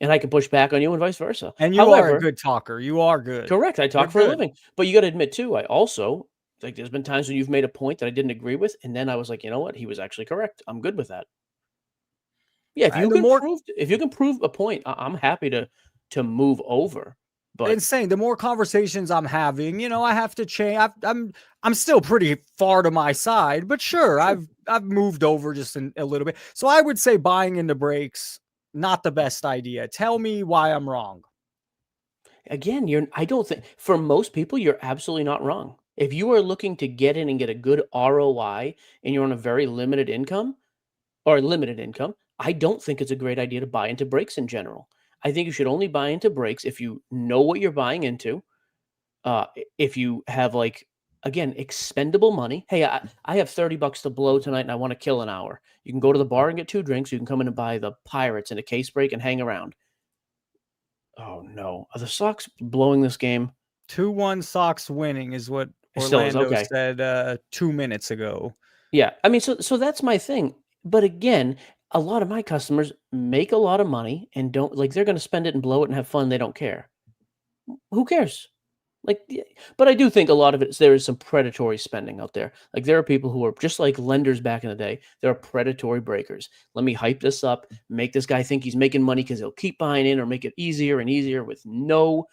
And I can push back on you and vice versa. And you are a good talker. You are good. Correct. I talk for a living. But you got to admit, too, I also, like, there's been times when you've made a point that I didn't agree with. And then I was like, you know what? He was actually correct. I'm good with that. Yeah, if you can prove a point, I'm happy to move over. But insane. The more conversations I'm having, I have to change. I'm still pretty far to my side, but sure, I've moved over just a little bit. So I would say buying into breaks, not the best idea. Tell me why I'm wrong. Again, I don't think for most people you're absolutely not wrong. If you are looking to get in and get a good ROI and you're on a very limited income, I don't think it's a great idea to buy into breaks in general. I think you should only buy into breaks if you know what you're buying into. If you have expendable money. Hey, I have $30 to blow tonight and I want to kill an hour. You can go to the bar and get 2 drinks. You can come in and buy the Pirates in a case break and hang around. Oh no. Are the Sox blowing this game? 2-1 Sox winning is what Orlando said 2 minutes ago. Yeah. I mean, so that's my thing. But again, a lot of my customers make a lot of money and they're going to spend it and blow it and have fun. They don't care. Who cares? But I do think a lot of there is some predatory spending out there. Like there are people who are just like lenders back in the day. There are predatory breakers. Let me hype this up, make this guy think he's making money because he'll keep buying in, or make it easier and easier with no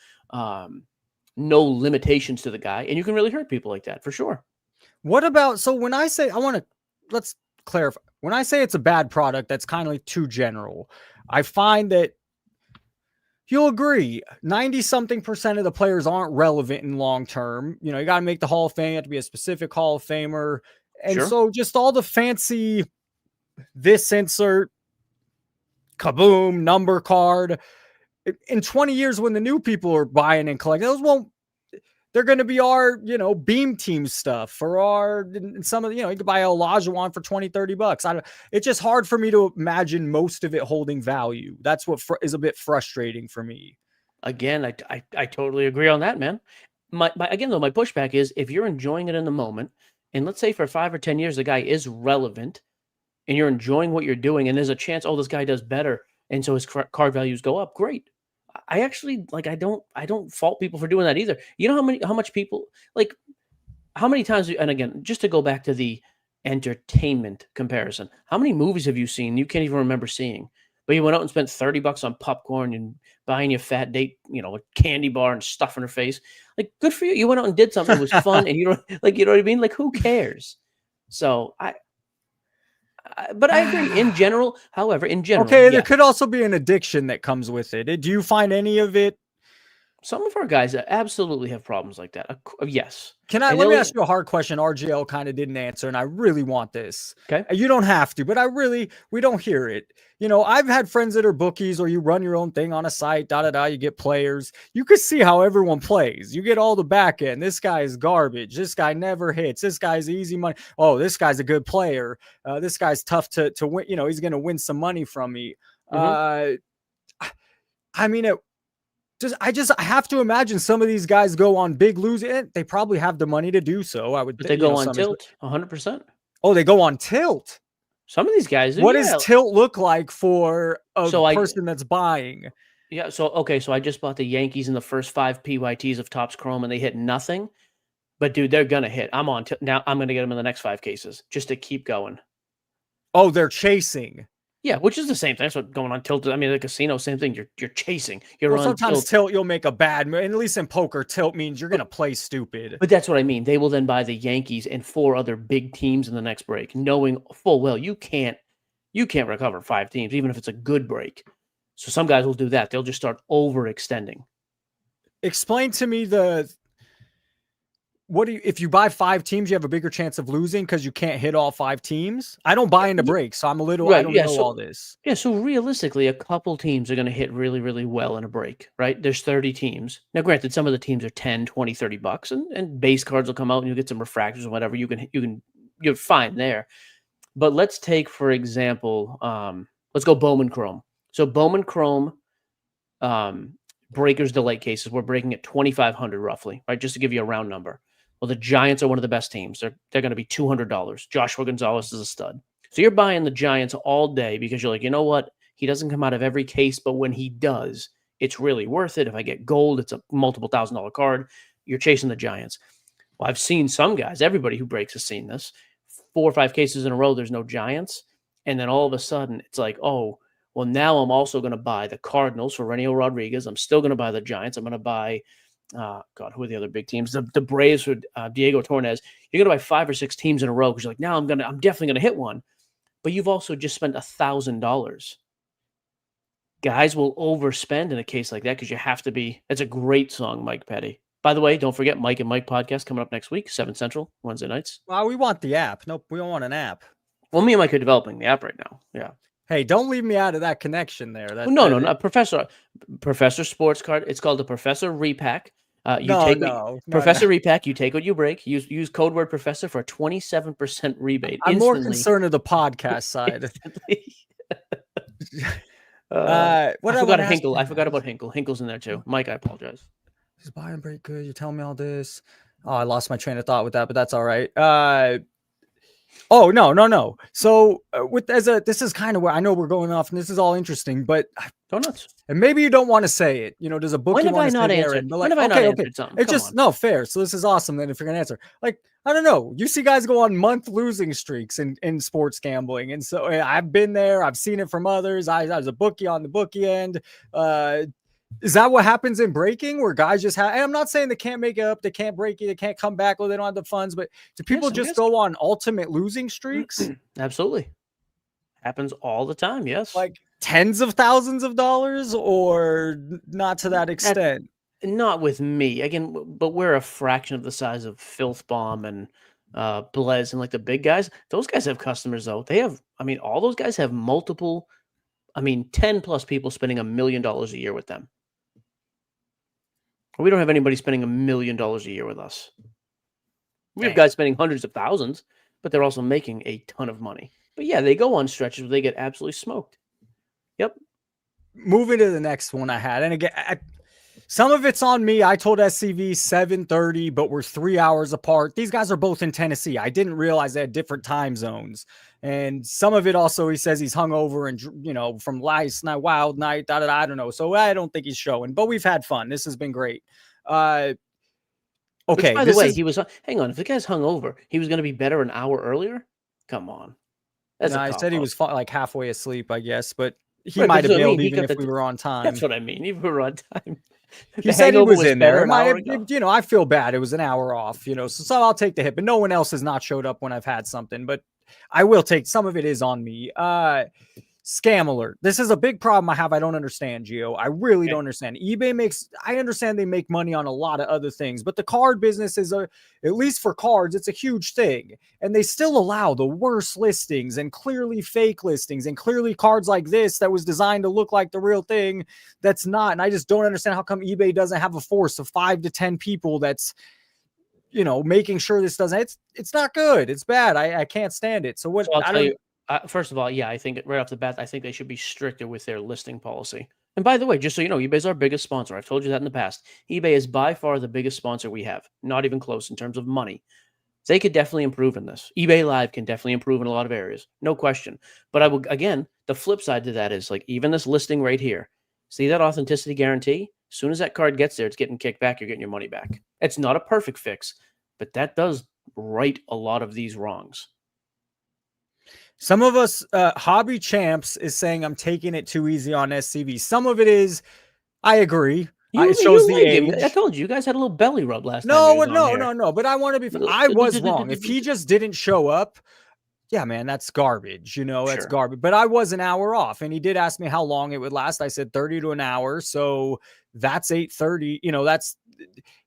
limitations to the guy. And you can really hurt people like that for sure. What about, so when I say, let's clarify. When I say it's a bad product, that's kind of like too general. I find that you'll agree 90-something% of the players aren't relevant in long term. You got to make the Hall of Fame. You have to be a specific Hall of Famer. And so just all the fancy, this insert, kaboom, number card. In 20 years, when the new people are buying and collecting, they're going to be our, beam team stuff or some of the, you could buy a Olajuwon for $20-$30. It's just hard for me to imagine most of it holding value. That's what is a bit frustrating for me. Again, I totally agree on that, man. My pushback is if you're enjoying it in the moment, and let's say for 5 or 10 years, the guy is relevant and you're enjoying what you're doing and there's a chance, this guy does better. And so his card values go up. Great. I actually like I don't fault people for doing that either. You know how much people like how many times and again, just to go back to the entertainment comparison, how many movies have you seen you can't even remember seeing? But you went out and spent $30 on popcorn and buying your fat date, a candy bar and stuff in her face. Like, good for you. You went out and did something that was fun, and you don't like, you know what I mean? Like, who cares? So but I agree in general. However, in general, Okay, there yeah, could also be an addiction that comes with it. Do you find any of it? some of our guys absolutely have problems like that. Yes. Let me ask you a hard question RGL kind of didn't answer, and I really want this. Okay. You don't have to, but we don't hear it. I've had friends that are bookies, or you run your own thing on a site, you get players. You could see how everyone plays. You get all the back end. This guy is garbage. This guy never hits. This guy's easy money. Oh, this guy's a good player. This guy's tough to win. He's going to win some money from me. I mean, I have to imagine some of these guys go on big losing. They probably have the money to do so. I would. But they go on tilt 100%. Oh, they go on tilt. Some of these guys do. What does tilt look like for a person that's buying? Yeah. So I just bought the Yankees in the first 5 PYTs of Topps Chrome, and they hit nothing. But dude, they're gonna hit. I'm on now. I'm gonna get them in the next 5 cases just to keep going. Oh, they're chasing. Yeah, which is the same thing. That's what going on tilt. I mean, the casino, same thing. You're chasing. You're on sometimes tilt. You'll make a bad move. And at least in poker, tilt means you're gonna play stupid. But that's what I mean. They will then buy the Yankees and 4 other big teams in the next break, knowing full well you can't recover 5 teams, even if it's a good break. So some guys will do that. They'll just start overextending. Explain to me if you buy 5 teams, you have a bigger chance of losing because you can't hit all 5 teams. I don't buy into breaks, so I'm a little, I don't know all this. Yeah, so realistically, a couple teams are going to hit really, really well in a break, right? There's 30 teams. Now, granted, some of the teams are 10, 20, $30, and base cards will come out and you'll get some refractors or whatever. You're fine there. But let's take, for example, let's go Bowman Chrome. So Bowman Chrome breakers delay cases, we're breaking at 2,500 roughly, right? Just to give you a round number. Well, the Giants are one of the best teams. They're going to be $200. Joshua Gonzalez is a stud. So you're buying the Giants all day because you're like, you know what? He doesn't come out of every case, but when he does, it's really worth it. If I get gold, it's a multiple $1,000 card. You're chasing the Giants. Well, I've seen some guys, everybody who breaks has seen this. 4 or 5 cases in a row, there's no Giants. And then all of a sudden, it's like, oh, well, now I'm also going to buy the Cardinals for Renio Rodriguez. I'm still going to buy the Giants. I'm going to buy God, who are the other big teams? The Braves with Diego Torres. You're going to buy 5 or 6 teams in a row because you're like, now I'm definitely going to hit one. But you've also just spent $1,000. Guys will overspend in a case like that because you have to be. It's a great song, Mike Petty. By the way, don't forget Mike and Mike podcast coming up next week, 7 Central, Wednesday nights. Well, we want the app. Nope, we don't want an app. Well, me and Mike are developing the app right now. Yeah. Hey, don't leave me out of that connection there. No, Professor Sports Card. It's called the Professor Repack. Professor Repack. You take what you break. Use code word Professor for a 27% rebate. I'm more concerned of the podcast side. I forgot about Hinkle. Hinkle's in there too. Mike, I apologize. He's buying pretty good. You're telling me all this. Oh, I lost my train of thought with that, but that's all right. Oh, no. So this is kind of where I know we're going off, and this is all interesting, but go nuts. And maybe you don't want to say it. Does a book? When have I not answered? When have I not answered something? It's just no fair. So this is awesome. Then if you're gonna answer, like I don't know, you see guys go on month losing streaks in sports gambling, and so I've been there. I've seen it from others. I was a bookie on the bookie end. Is that what happens in breaking where guys just have, and I'm not saying they can't make it up, they can't break it, they can't come back, or they don't have the funds, but do people just go on ultimate losing streaks? Absolutely. Happens all the time. Yes. Like tens of thousands of dollars, or not to that extent? Not with me. Again, but we're a fraction of the size of Filth Bomb and Blez and like the big guys. Those guys have customers though. They have, all those guys have multiple, 10 plus people spending $1 million a year with them. We don't have anybody spending $1 million a year with us. We have guys spending hundreds of thousands, but they're also making a ton of money. But yeah, they go on stretches where they get absolutely smoked. Yep. Moving to the next one I had. And again, some of it's on me. I told SCV 7:30, but we're 3 hours apart. These guys are both in Tennessee. I didn't realize they had different time zones. And some of it also, he says he's hungover and, from last night, wild night, I don't know. So I don't think he's showing, but we've had fun. This has been great. Which, Okay. by the way, he was, hang on, if the guy's hungover, he was going to be better an hour earlier? Come on. That's I said he was like halfway asleep, I guess, but he Right, might but have I mean, bailed he even got if the- we were on time. That's what I mean. Even if we were on time. He The said he hangover was in better there. an hour ago. I feel bad. It was an hour off, so I'll take the hit, but no one else has not showed up when I've had something, but I will take some of it is on me. Scam alert. This is a big problem I have. I don't understand, Gio. I really don't understand. I understand they make money on a lot of other things, but the card business is at least for cards, it's a huge thing. And they still allow the worst listings and clearly fake listings and clearly cards like this that was designed to look like the real thing. That's not. And I just don't understand how come eBay doesn't have a force of 5 to 10 people that's, making sure this doesn't, it's not good. It's bad. I can't stand it. So what, So I'll tell you, first of all, yeah, I think right off the bat, I think they should be stricter with their listing policy. And by the way, just so you know, eBay is our biggest sponsor. I've told you that in the past. eBay is by far the biggest sponsor we have. Not even close in terms of money. They could definitely improve in this. eBay Live can definitely improve in a lot of areas. No question. But I will, again, the flip side to that is like even this listing right here. See that authenticity guarantee? As soon as that card gets there, it's getting kicked back. You're getting your money back. It's not a perfect fix, but that does right a lot of these wrongs. Some of us, Hobby Champs is saying I'm taking it too easy on SCV. Some of it is, I agree. It shows the age. I told you, you guys had a little belly rub last time. No. But I want to be. I was wrong. If he just didn't show up, yeah, man, that's garbage. That's garbage. But I was an hour off, and he did ask me how long it would last. I said 30 to an hour. So that's 8:30. That's.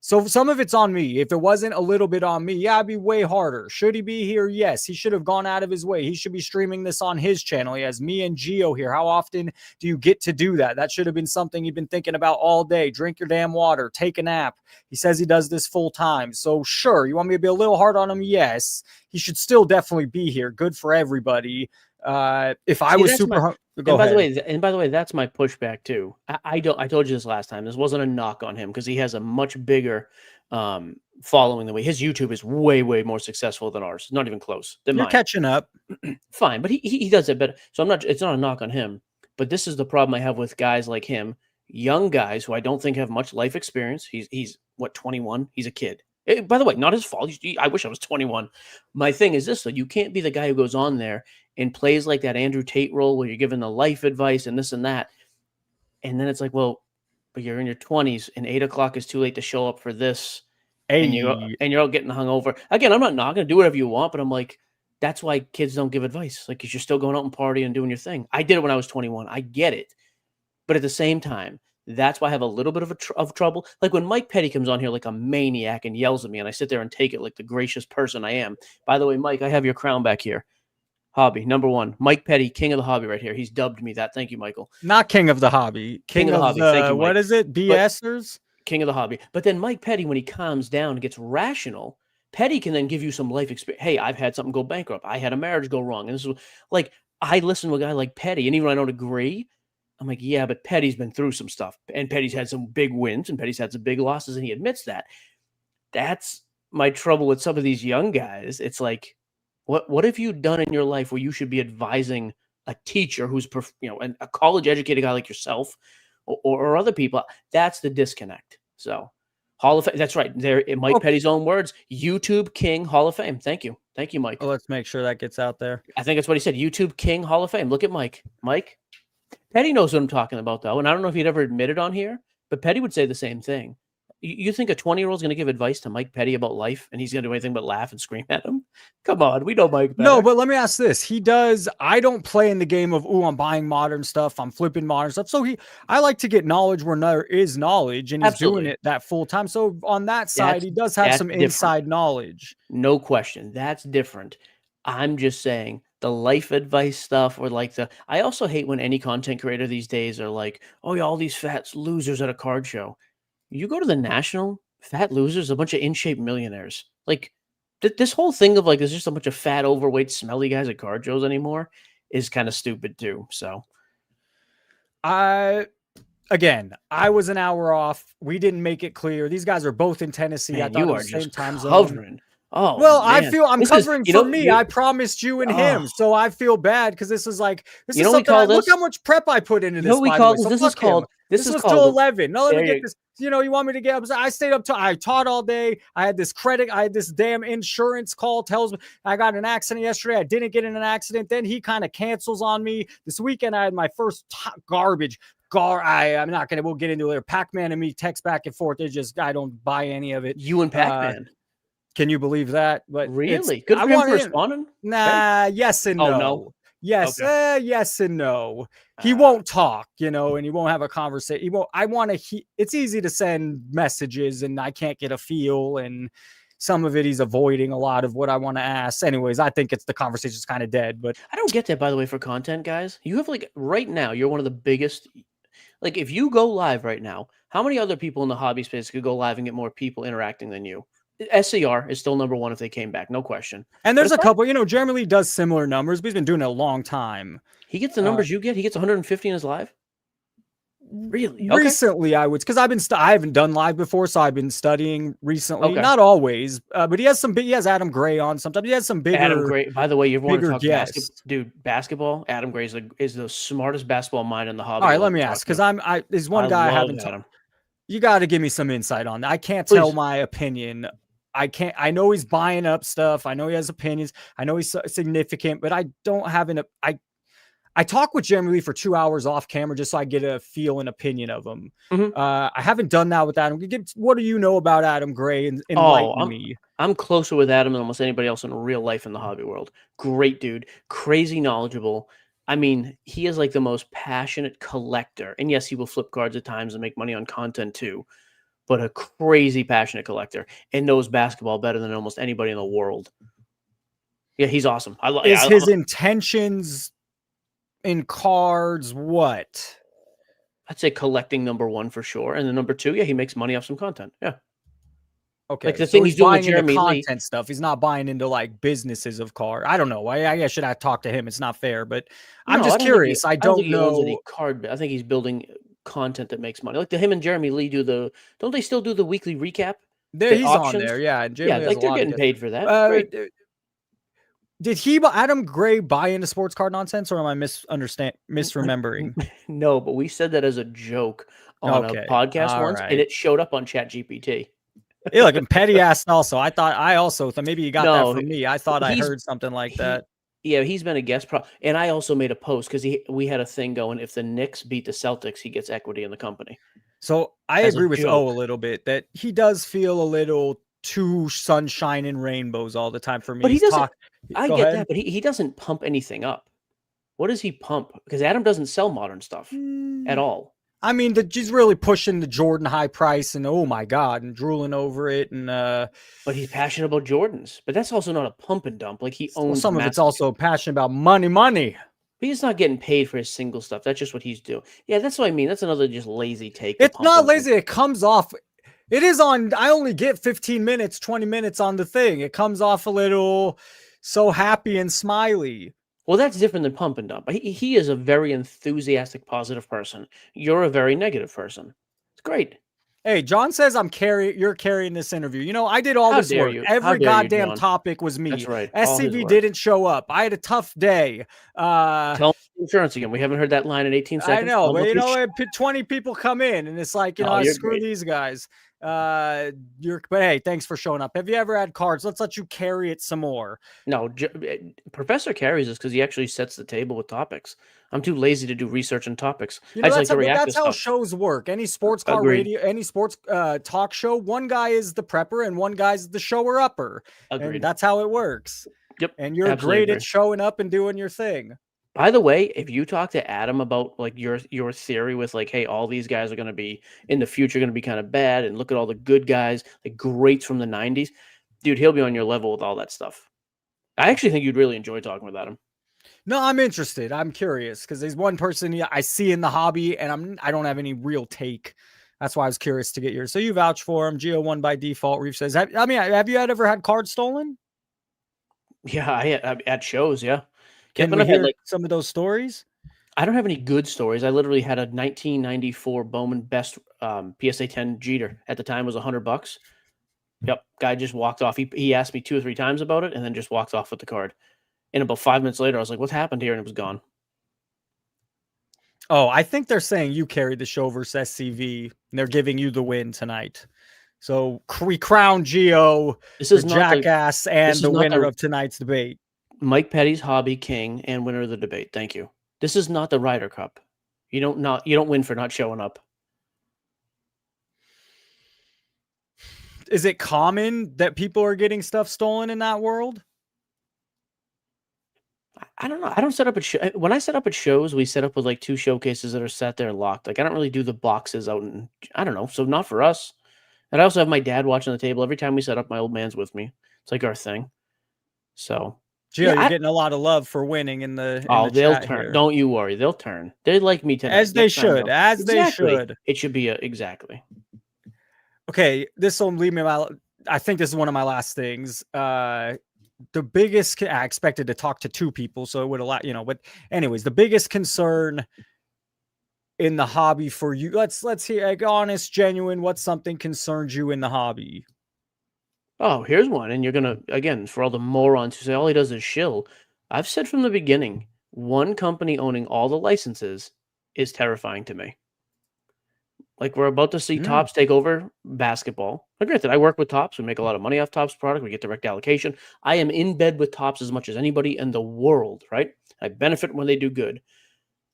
So some of it's on me. If it wasn't a little bit on me, yeah, I'd be way harder. Should he be here? Yes, he should have gone out of his way. He should be streaming this on his channel. He has me and Gio here. How often do you get to do that? That should have been something you've been thinking about all day. Drink your damn water. Take a nap. He says he does this full time. So sure, you want me to be a little hard on him? Yes. He should still definitely be here. Good for everybody. If I was super... And by the way, that's my pushback too. I told you this last time. This wasn't a knock on him because he has a much bigger following than we. His YouTube is way more successful than ours. Not even close. You're catching up. Fine, but he does it better. So it's not a knock on him. But this is the problem I have with guys like him, young guys who I don't think have much life experience. He's what, 21? He's a kid. By the way, not his fault. I wish I was 21. My thing is this, though. You can't be the guy who goes on there and plays like that Andrew Tate role where you're giving the life advice and this and that. And then it's like, well, but you're in your 20s and 8 o'clock is too late to show up for this. And you're all getting hungover. Again, I'm not going to do whatever you want, but I'm like, that's why kids don't give advice. Like, because you're still going out and partying and doing your thing. I did it when I was 21. I get it. But at the same time, that's why I have a little bit of trouble. Like when Mike Petty comes on here like a maniac and yells at me and I sit there and take it like the gracious person I am. By the way, Mike, I have your crown back here. Hobby, number 1. Mike Petty, king of the hobby right here. He's dubbed me that. Thank you, Michael. Not king of the hobby. King of the hobby. Thank you, Mike. What is it? BSers? King of the hobby. But then Mike Petty, when he calms down and gets rational, Petty can then give you some life experience. Hey, I've had something go bankrupt. I had a marriage go wrong. And this is like, I listen to a guy like Petty, and even when I don't agree, I'm like, yeah, but Petty's been through some stuff. And Petty's had some big wins, and Petty's had some big losses, and he admits that. That's my trouble with some of these young guys. It's like, what have you done in your life where you should be advising a teacher who's, a college educated guy like yourself or other people? That's the disconnect. So Hall of Fame. That's right. There, in Mike Petty's own words, YouTube King Hall of Fame. Thank you. Thank you, Mike. Well, let's make sure that gets out there. I think that's what he said. YouTube King Hall of Fame. Look at Mike. Mike, Petty knows what I'm talking about, though. And I don't know if he'd ever admit it on here, but Petty would say the same thing. You think a 20-year-old is going to give advice to Mike Petty about life and he's going to do anything but laugh and scream at him? Come on. We know Mike better. No, but let me ask this. I don't play in the game of, I'm buying modern stuff. I'm flipping modern stuff. So I like to get knowledge where there is knowledge, and he's doing it that full time. So on that side, he does have some inside knowledge. No question. That's different. I'm just saying the life advice stuff or I also hate when any content creator these days are like, oh yeah, all these fat losers at a card show. You go to the National, fat losers, a bunch of in-shape millionaires. Like this whole thing of there's just a bunch of fat, overweight, smelly guys at card shows anymore is kind of stupid too. So I was an hour off. We didn't make it clear. These guys are both in Tennessee. Man, I thought you it are was the same just time covering zone. Oh, Well, I man. feel I'm This is, covering you for know, me. you, I promised you and oh, him, so I feel bad because this is like this you is know what we something. call Look this? how much prep I put into You know this, what we by the way. call this? So fuck him. This This is was called till the, 11. Now let me there get you, this. You want me to get? I stayed up till I taught all day. I had this credit. I had this damn insurance call tells me I got in an accident yesterday. I didn't get in an accident. Then he kind of cancels on me. This weekend I had my first garbage. I'm not gonna. We'll get into it. Pac-Man and me text back and forth. I don't buy any of it. you and Pac-Man. Can you believe that? But Really? Good I for him want for him. responding. Nah, yes and Oh, no. no? Yes, Okay. yes and no. He Uh, won't talk, and he won't have a conversation. He won't. I want to. It's easy to send messages, and I can't get a feel, and some of it he's avoiding a lot of what I want to ask. Anyways, I think the conversation's kind of dead. But I don't get that, by the way, for content, guys. You have like right now, you're one of the biggest. Like, if you go live right now, how many other people in the hobby space could go live and get more people interacting than you? SCR is still number one if they came back, no question. and But there's a aside, couple. Jeremy Lee does similar numbers, but he's been doing it a long time. he gets the numbers you get. He gets 150 in his live. Really? Okay. Recently, I would because I haven't done live before, so I've been studying recently. Okay. Not always, but he has some big. He has Adam Gray on sometimes. He has some bigger. Adam Gray. By the way, you want to bigger talk basketball, guests. dude? Basketball. Adam Gray is the smartest basketball mind in the hobby. All right, world let me to ask talk because to. there's one guy I love haven't. Adam. You got to give me some insight on that. I can't tell Please. my opinion. I can't. I know he's buying up stuff. I know he has opinions. I know he's significant, but I don't have an. I talk with Jeremy Lee for 2 hours off camera just so I get a feel and opinion of him. Mhm. I haven't done that with Adam. What do you know about Adam Gray? And enlighten me. I'm closer with Adam than almost anybody else in real life in the hobby world. Great dude, crazy knowledgeable. I mean, he is like the most passionate collector. And yes, he will flip cards at times and make money on content too, but a crazy passionate collector and knows basketball better than almost anybody in the world. Yeah, he's awesome. Is his intentions in cards what? I'd say collecting number one for sure. And then number two, yeah, he makes money off some content. Yeah. Okay. Like the thing he's doing with Jeremy Lee. Content stuff. He's not buying into like businesses of cars. I don't know. I should have talked to him. It's not fair, but I'm just curious. I don't know. I think he's building content that makes money. Like him and Jeremy Lee don't they still do the weekly recap? He's on there. Yeah. And Jeremy like they're getting paid for that. Great. Did Adam Gray buy into sports card nonsense, or am I misremembering? No, but we said that as a joke on a podcast once, and it showed up on ChatGPT. Yeah, like Petty asked also. I also thought maybe you got that from me. I thought I heard something like that. Yeah, he's been a guest and I also made a post because we had a thing going. If the Knicks beat the Celtics, he gets equity in the company. So I agree with O a little bit that he does feel a little too sunshine and rainbows all the time for me. But he doesn't. I get that, but he doesn't pump anything up. What does he pump? Because Adam doesn't sell modern stuff at all. I mean, he's really pushing the Jordan high price and oh my God, and drooling over it. And but he's passionate about Jordans. But that's also not a pump and dump. Like he owns some of it's also passionate about money. But he's not getting paid for his single stuff. That's just what he's doing. Yeah, that's what I mean. That's another just lazy take. It's not lazy. It comes off. It is on. I only get 15 minutes, 20 minutes on the thing. It comes off a little so happy and smiley. Well, that's different than pump and dump. He is a very enthusiastic, positive person. You're a very negative person. It's great. Hey, John says you're carrying this interview. I did all this work. Every goddamn topic was me. That's right. SCV didn't show up. I had a tough day. Tell me insurance again. We haven't heard that line in 18 seconds. I know, but 20 people come in and it's like, I screw these guys. But hey, thanks for showing up. Have you ever had cards? Let's let you carry it some more. No, Professor carries us because he actually sets the table with topics. I'm too lazy to do research on topics. I just like to react to stuff. That's how shows work. Any sports car radio, any sports talk show, one guy is the prepper and one guy's the shower upper. Agreed. And that's how it works. Yep. And you're great at showing up and doing your thing. By the way, if you talk to Adam about like your theory with like, hey, all these guys are going to be in the future going to be kind of bad, and look at all the good guys, like greats from the 90s, dude, he'll be on your level with all that stuff. I actually think you'd really enjoy talking with Adam. No, I'm interested. I'm curious because there's one person I see in the hobby, and I don't have any real take. That's why I was curious to get yours. So you vouch for him. Geo won by default. Reef says, have you ever had cards stolen? Yeah, I at shows. Yeah. Can we hear some of those stories? I don't have any good stories. I literally had a 1994 Bowman Best PSA 10 Jeter. At the time, it was $100. Yep. Guy just walked off. He asked me 2 or 3 times about it and then just walked off with the card. And about 5 minutes later, I was like, what happened here? And it was gone. Oh, I think they're saying you carried the show versus SCV, and they're giving you the win tonight. So we crown Gio, This the is not jackass, and is the not winner the- of tonight's debate. Mike Petty's hobby king and winner of the debate. Thank you. This is not the Ryder Cup. You don't win for not showing up. Is it common that people are getting stuff stolen in that world? I don't know. I don't set up at when I set up at shows, we set up with like 2 showcases that are sat there locked. Like I don't really do the boxes out and I don't know. So not for us. And I also have my dad watching the table every time we set up. My old man's with me. It's like our thing. So Gio, you're getting a lot of love for winning in the they'll chat turn. here. Don't you worry. They'll turn. They like me tonight. As they should. As Exactly. they should. It should be exactly. Okay, this will leave me. I think this is one of my last things. The biggest, I expected to talk to 2 people, so it would allow, but anyways, the biggest concern in the hobby for you, let's hear, like, honest, genuine, what's something concerns you in the hobby? Oh, here's one. And you're going to, again, for all the morons who say all he does is shill, I've said from the beginning, one company owning all the licenses is terrifying to me. Like we're about to see Topps take over basketball. Now, granted, I work with Topps. We make a lot of money off Topps product. We get direct allocation. I am in bed with Topps as much as anybody in the world, right? I benefit when they do good.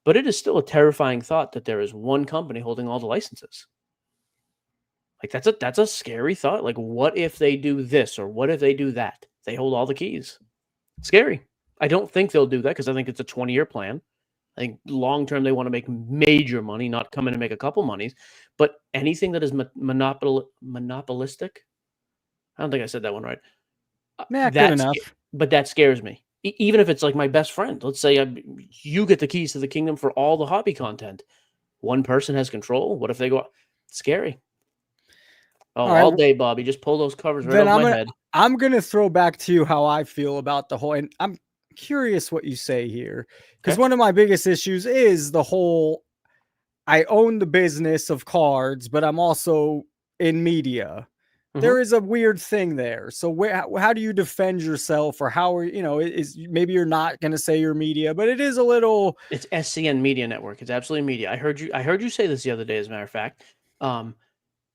But it is still a terrifying thought that there is one company holding all the licenses. Like that's a scary thought. Like what if they do this or what if they do that? They hold all the keys. Scary. I don't think they'll do that because I think it's a 20-year plan. I think long term they want to make major money, not come in and make a couple monies. But anything that is monopolistic, I don't think I said that one right. Good enough. But that scares me. Even if it's like my best friend, let's say you get the keys to the kingdom for all the hobby content. One person has control. What if they go? Scary. Oh, all day, Bobby. Just pull those covers right off my head. I'm gonna throw back to you how I feel about the whole, and I'm curious what you say here, because one of my biggest issues is the whole, I own the business of cards, but I'm also in media. There is a weird thing there. So how do you defend yourself, or how are is maybe you're not going to say you're media, but it is a little. It's SCN Media Network. It's absolutely media. I heard you say this the other day, as a matter of fact.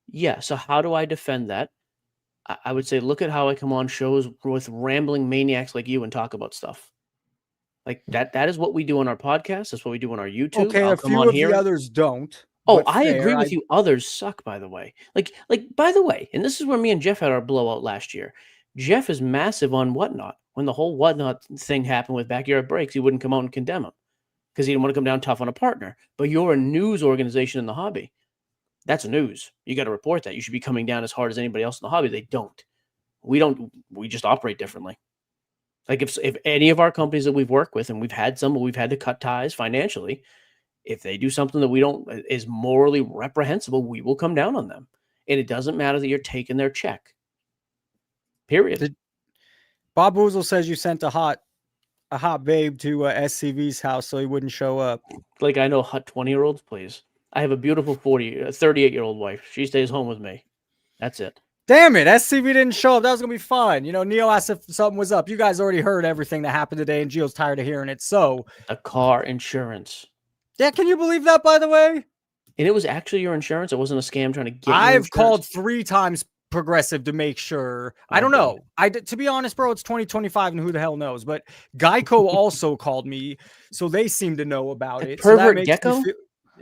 Yeah. So how do I defend that? I would say, look at how I come on shows with rambling maniacs like you and talk about stuff. Like that is what we do on our podcast. That's what we do on our YouTube. Okay, a few of the others don't. Oh, I agree with you. Others suck, by the way. Like, by the way, and this is where me and Jeff had our blowout last year. Jeff is massive on Whatnot. When the whole Whatnot thing happened with Backyard Breaks, he wouldn't come out and condemn him because he didn't want to come down tough on a partner. But you're a news organization in the hobby. That's news. You got to report that. You should be coming down as hard as anybody else in the hobby. They don't. We don't. We just operate differently. Like if any of our companies that we've worked with, and we've had some, but we've had to cut ties financially, if they do something that we don't is morally reprehensible, we will come down on them. And it doesn't matter that you're taking their check. Period. Bob Boozle says you sent a hot babe to SCV's house so he wouldn't show up. Like I know hot 20-year-olds, please. I have a beautiful 38-year-old wife. She stays home with me. That's it. Damn it. SCV didn't show up. That was going to be fun. Neil asked if something was up. You guys already heard everything that happened today, and Gio's tired of hearing it. So the car insurance. Yeah, can you believe that, by the way? And it was actually your insurance. It wasn't a scam trying to get I've called 3 times Progressive to make sure. I don't know. To be honest, bro, it's 2025 and who the hell knows? But Geico also called me, so they seem to know about it. Pervert Gecko?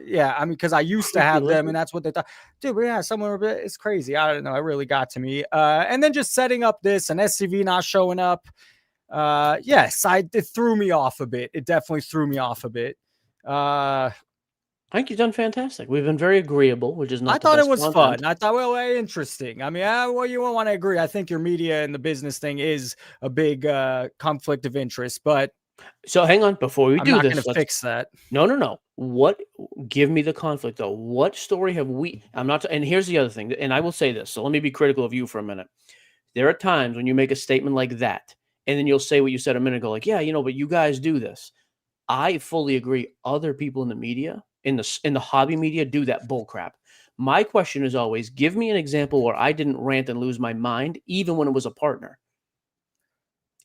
Yeah, I mean, because I used to have them, and that's what they thought. Dude, yeah, somewhere it's crazy. I don't know. It really got to me. And then just setting up this and SCV not showing up. Yes, it threw me off a bit. It definitely threw me off a bit. I think you've done fantastic. We've been very agreeable, which is not. I thought it was fun. I thought, well, interesting. I mean, well, you won't want to agree. I think your media and the business thing is a big conflict of interest. But so hang on before we do this. Let's fix that. No. What? Give me the conflict though. What story have we? I'm not. And here's the other thing. And I will say this. So let me be critical of you for a minute. There are times when you make a statement like that, and then you'll say what you said a minute ago, like, yeah, but you guys do this. I fully agree. Other people in the media, in the hobby media, do that bull crap. My question is always, give me an example where I didn't rant and lose my mind, even when it was a partner.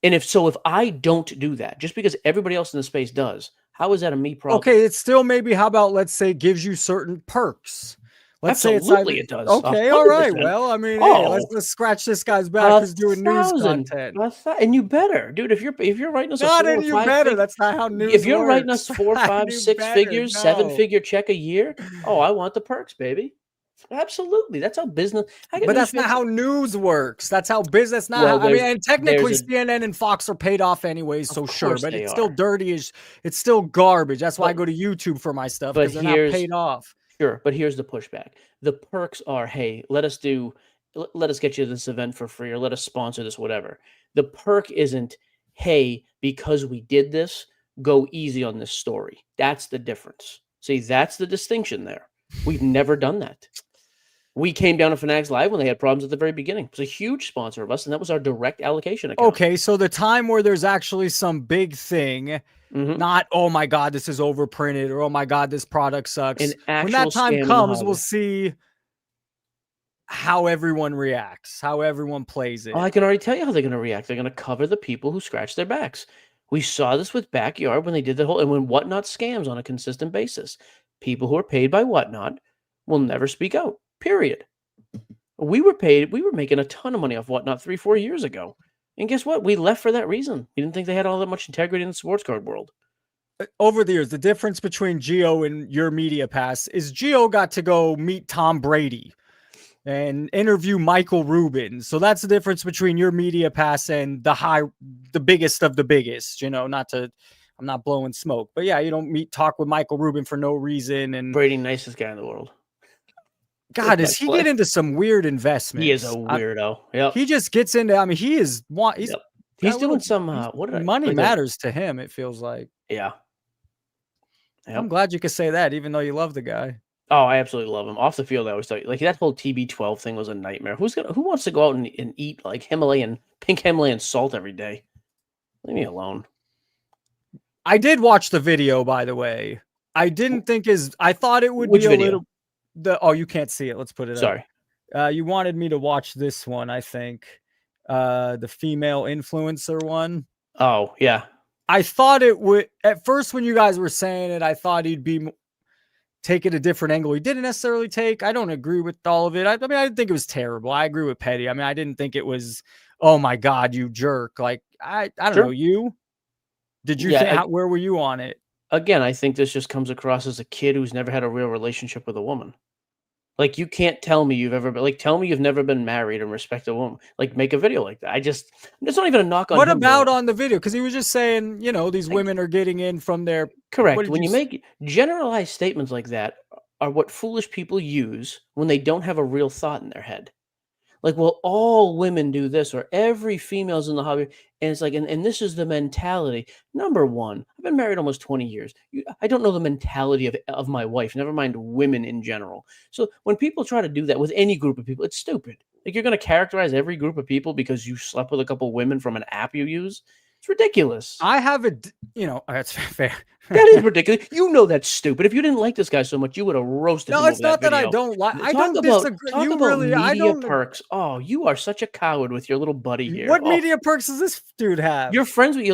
And if I don't do that, just because everybody else in the space does, how is that a me problem? Okay, it's still maybe, how about, let's say, gives you certain perks. Let's say Absolutely, it does. Okay, all right. 100%. Well, I mean, hey, let's scratch this guy's back who's doing news content. And you better, dude. If you're writing us Not a 4 and or you 5 better. That's not how news if you're writing us works. 4, 5, You 6 better, figures, no. 7-figure check a year, I want the perks, baby. Absolutely, that's how business. But that's not how news works. That's how business. Not Well, how, I mean, and technically, there's CNN and Fox are paid off anyway, so sure. course But they it's still are. dirty as. It's still garbage. That's why I But- go to YouTube for my stuff, but because they're not here's- paid off. Sure, but here's the pushback. The perks are, hey, let us get you this event for free, or let us sponsor this, whatever. The perk isn't, hey, because we did this, go easy on this story. That's the difference. See, that's the distinction there. We've never done that. We came down to Fanatics Live when they had problems at the very beginning. It was a huge sponsor of us, and that was our direct allocation account. Okay, so the time where there's actually some big thing, not, oh my God, this is overprinted, or oh my God, this product sucks. When that time comes, we'll see how everyone reacts, how everyone plays it. I can already tell you how they're going to react. They're going to cover the people who scratch their backs. We saw this with Backyard when they did the whole, and when Whatnot scams on a consistent basis. People who are paid by Whatnot will never speak out, period. We were making a ton of money off Whatnot 3-4 years ago. And guess what? We left for that reason. We didn't think they had all that much integrity in the sports card world. Over the years, the difference between Gio and your media pass is Gio got to go meet Tom Brady and interview Michael Rubin. So that's the difference between your media pass and the biggest of the biggest, I'm not blowing smoke, but yeah, you don't talk with Michael Rubin for no reason. And Brady, nicest guy in the world. God, does he get into some weird investments? He is a weirdo. Yep. He just gets into, I mean, he's doing some, money matters to him, it feels like. Yeah. Yep. I'm glad you could say that, even though you love the guy. Oh, I absolutely love him. Off the field, I always thought, like, that whole TB12 thing was a nightmare. Who wants to go out and eat like pink Himalayan salt every day? Leave me alone. I did watch the video, by the way. I didn't think I thought it would Which be a video? little. You can't see it. Let's put it Sorry. up. You wanted me to watch this one, I think. The female influencer one. Oh, yeah. I thought it would, at first when you guys were saying it, I thought he'd be taking a different angle. He didn't necessarily take. I don't agree with all of it. I mean, I didn't think it was terrible. I agree with Petty. I mean, I didn't think it was, oh my God, you jerk. Like, I don't know, you? Did you think, where were you on it? Again, I think this just comes across as a kid who's never had a real relationship with a woman. Like, you can't tell me tell me you've never been married and respect a woman. Like, make a video like that. it's not even a knock on What him, about though. on the video? Because he was just saying, these women are getting in from their... Correct. When you make generalized statements like that are what foolish people use when they don't have a real thought in their head. Like, well, all women do this, or every female's in the hobby. And it's like, and this is the mentality. Number one, I've been married almost 20 years. I don't know the mentality of my wife, never mind women in general. So when people try to do that with any group of people, it's stupid. Like, you're going to characterize every group of people because you slept with a couple women from an app you use. It's ridiculous. I have that's fair. That is ridiculous. You know that's stupid. If you didn't like this guy so much, you would have roasted him. No, it's over not that I video. don't like. I Talk don't about, disagree. Talk You about really, media I don't. perks. Oh, you are such a coward with your little buddy here. What media perks does this dude have? You're friends with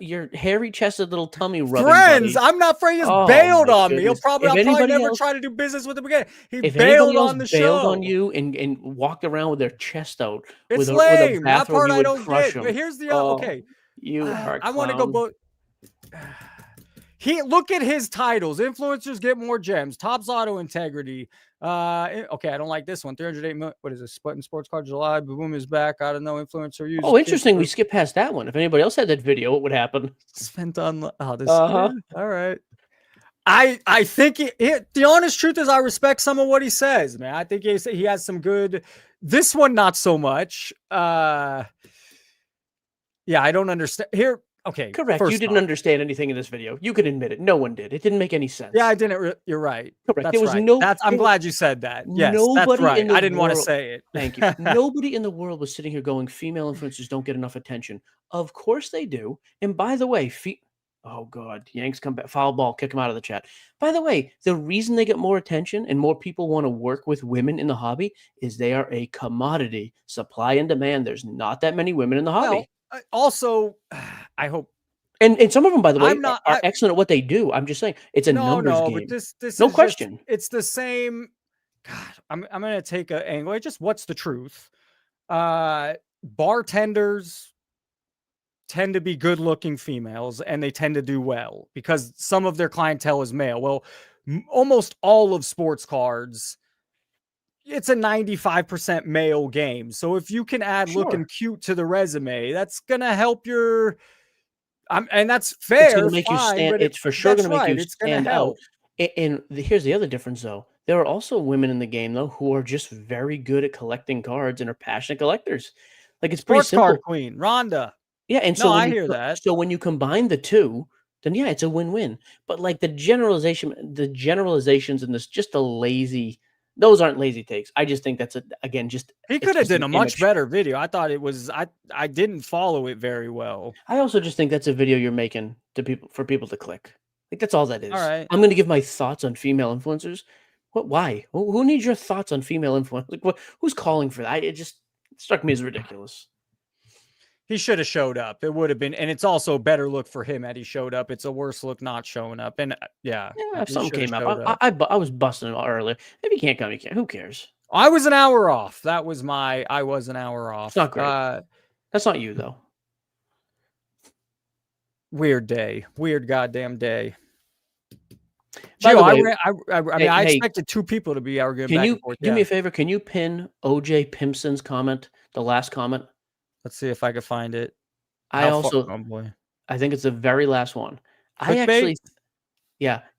your hairy chested little tummy rubbing friends. buddy. I'm not friends. He just bailed on me. He'll probably, I'll probably never try to do business with him again. He bailed on the show. Bailed on you and walked around with their chest out. It's with lame. A That part I don't get. him. But here's the okay. You are. I want to go both. Look at his titles. Influencers get more gems. Topps Auto Integrity. Okay, I don't like this one. 308 million. What is this? Splitting Sports Card July. Boom is back. I don't know. Influencer use. Oh, interesting. We skipped past that one. If anybody else had that video, what would happen? Spent on. This. All right. I think the honest truth is I respect some of what he says, man. I think he has some good. This one, not so much. Yeah, I don't understand here. Okay, correct. You didn't understand anything in this video. You can admit it. No one did. It didn't make any sense. Yeah, I didn't. You're right. Correct. There was right. I'm glad you said that. Yes, that's right. I didn't want to say it. Thank you. Nobody in the world was sitting here going, female influencers don't get enough attention. Of course they do. And by the way, Oh God, Yanks come back, foul ball, kick him out of the chat. By the way, the reason they get more attention and more people want to work with women in the hobby is they are a commodity, supply and demand. There's not that many women in the hobby. Well, also, I hope And some of them, by the way, I'm not. are excellent at what they do. I'm just saying it's a numbers No, game. but this No is question. it's the same. God, I'm gonna take an angle. Just what's the truth? Bartenders tend to be good-looking females, and they tend to do well because some of their clientele is male. Well, almost all of sports cards, it's a 95% male game. So if you can add looking cute to the resume, that's gonna help your. And that's fair. It's going to make you fine, stand. but It's for sure going to make you It's gonna stand out. help. Here's the other difference, though. There are also women in the game, though, who are just very good at collecting cards and are passionate collectors. Like it's pretty Sports simple. card queen, Rhonda. Yeah, and No, so I hear that. So when you combine the two, then yeah, it's a win-win. But like the generalizations and this just a lazy. Those aren't lazy takes. I just think that's again just. He it's could have just an done a much image. better video. I thought it was. I didn't follow it very well. I also just think that's a video you're making to people for people to click. Like that's all that is. All right. I'm going to give my thoughts on female influencers. What? Why? Who needs your thoughts on female influencers? Like what? Who's calling for that? It just struck me as ridiculous. He should have showed up. It would have been, and it's also a better look for him had he showed up. It's a worse look not showing up. And yeah, if something came up, I was busting it earlier. If you can't come, you can't. Who cares? I was an hour off. That was my. I was an hour off. It's not great. That's not you though. Weird day. Weird goddamn day. By the way, I expected two people to be arguing. Can you do me a favor? Can you pin OJ Pimpson's comment, the last comment? Let's see if I can find it. I think it's the very last one. Clickbait?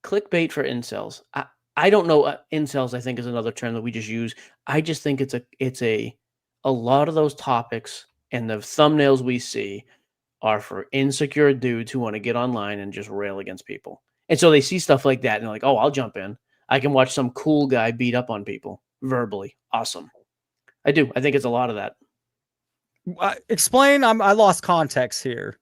Clickbait for incels. I don't know. Incels, I think, is another term that we just use. I just think it's a lot of those topics and the thumbnails we see are for insecure dudes who want to get online and just rail against people. And so they see stuff like that and they're like, oh, I'll jump in. I can watch some cool guy beat up on people verbally. Awesome. I do. I think it's a lot of that. Explain. I lost context here.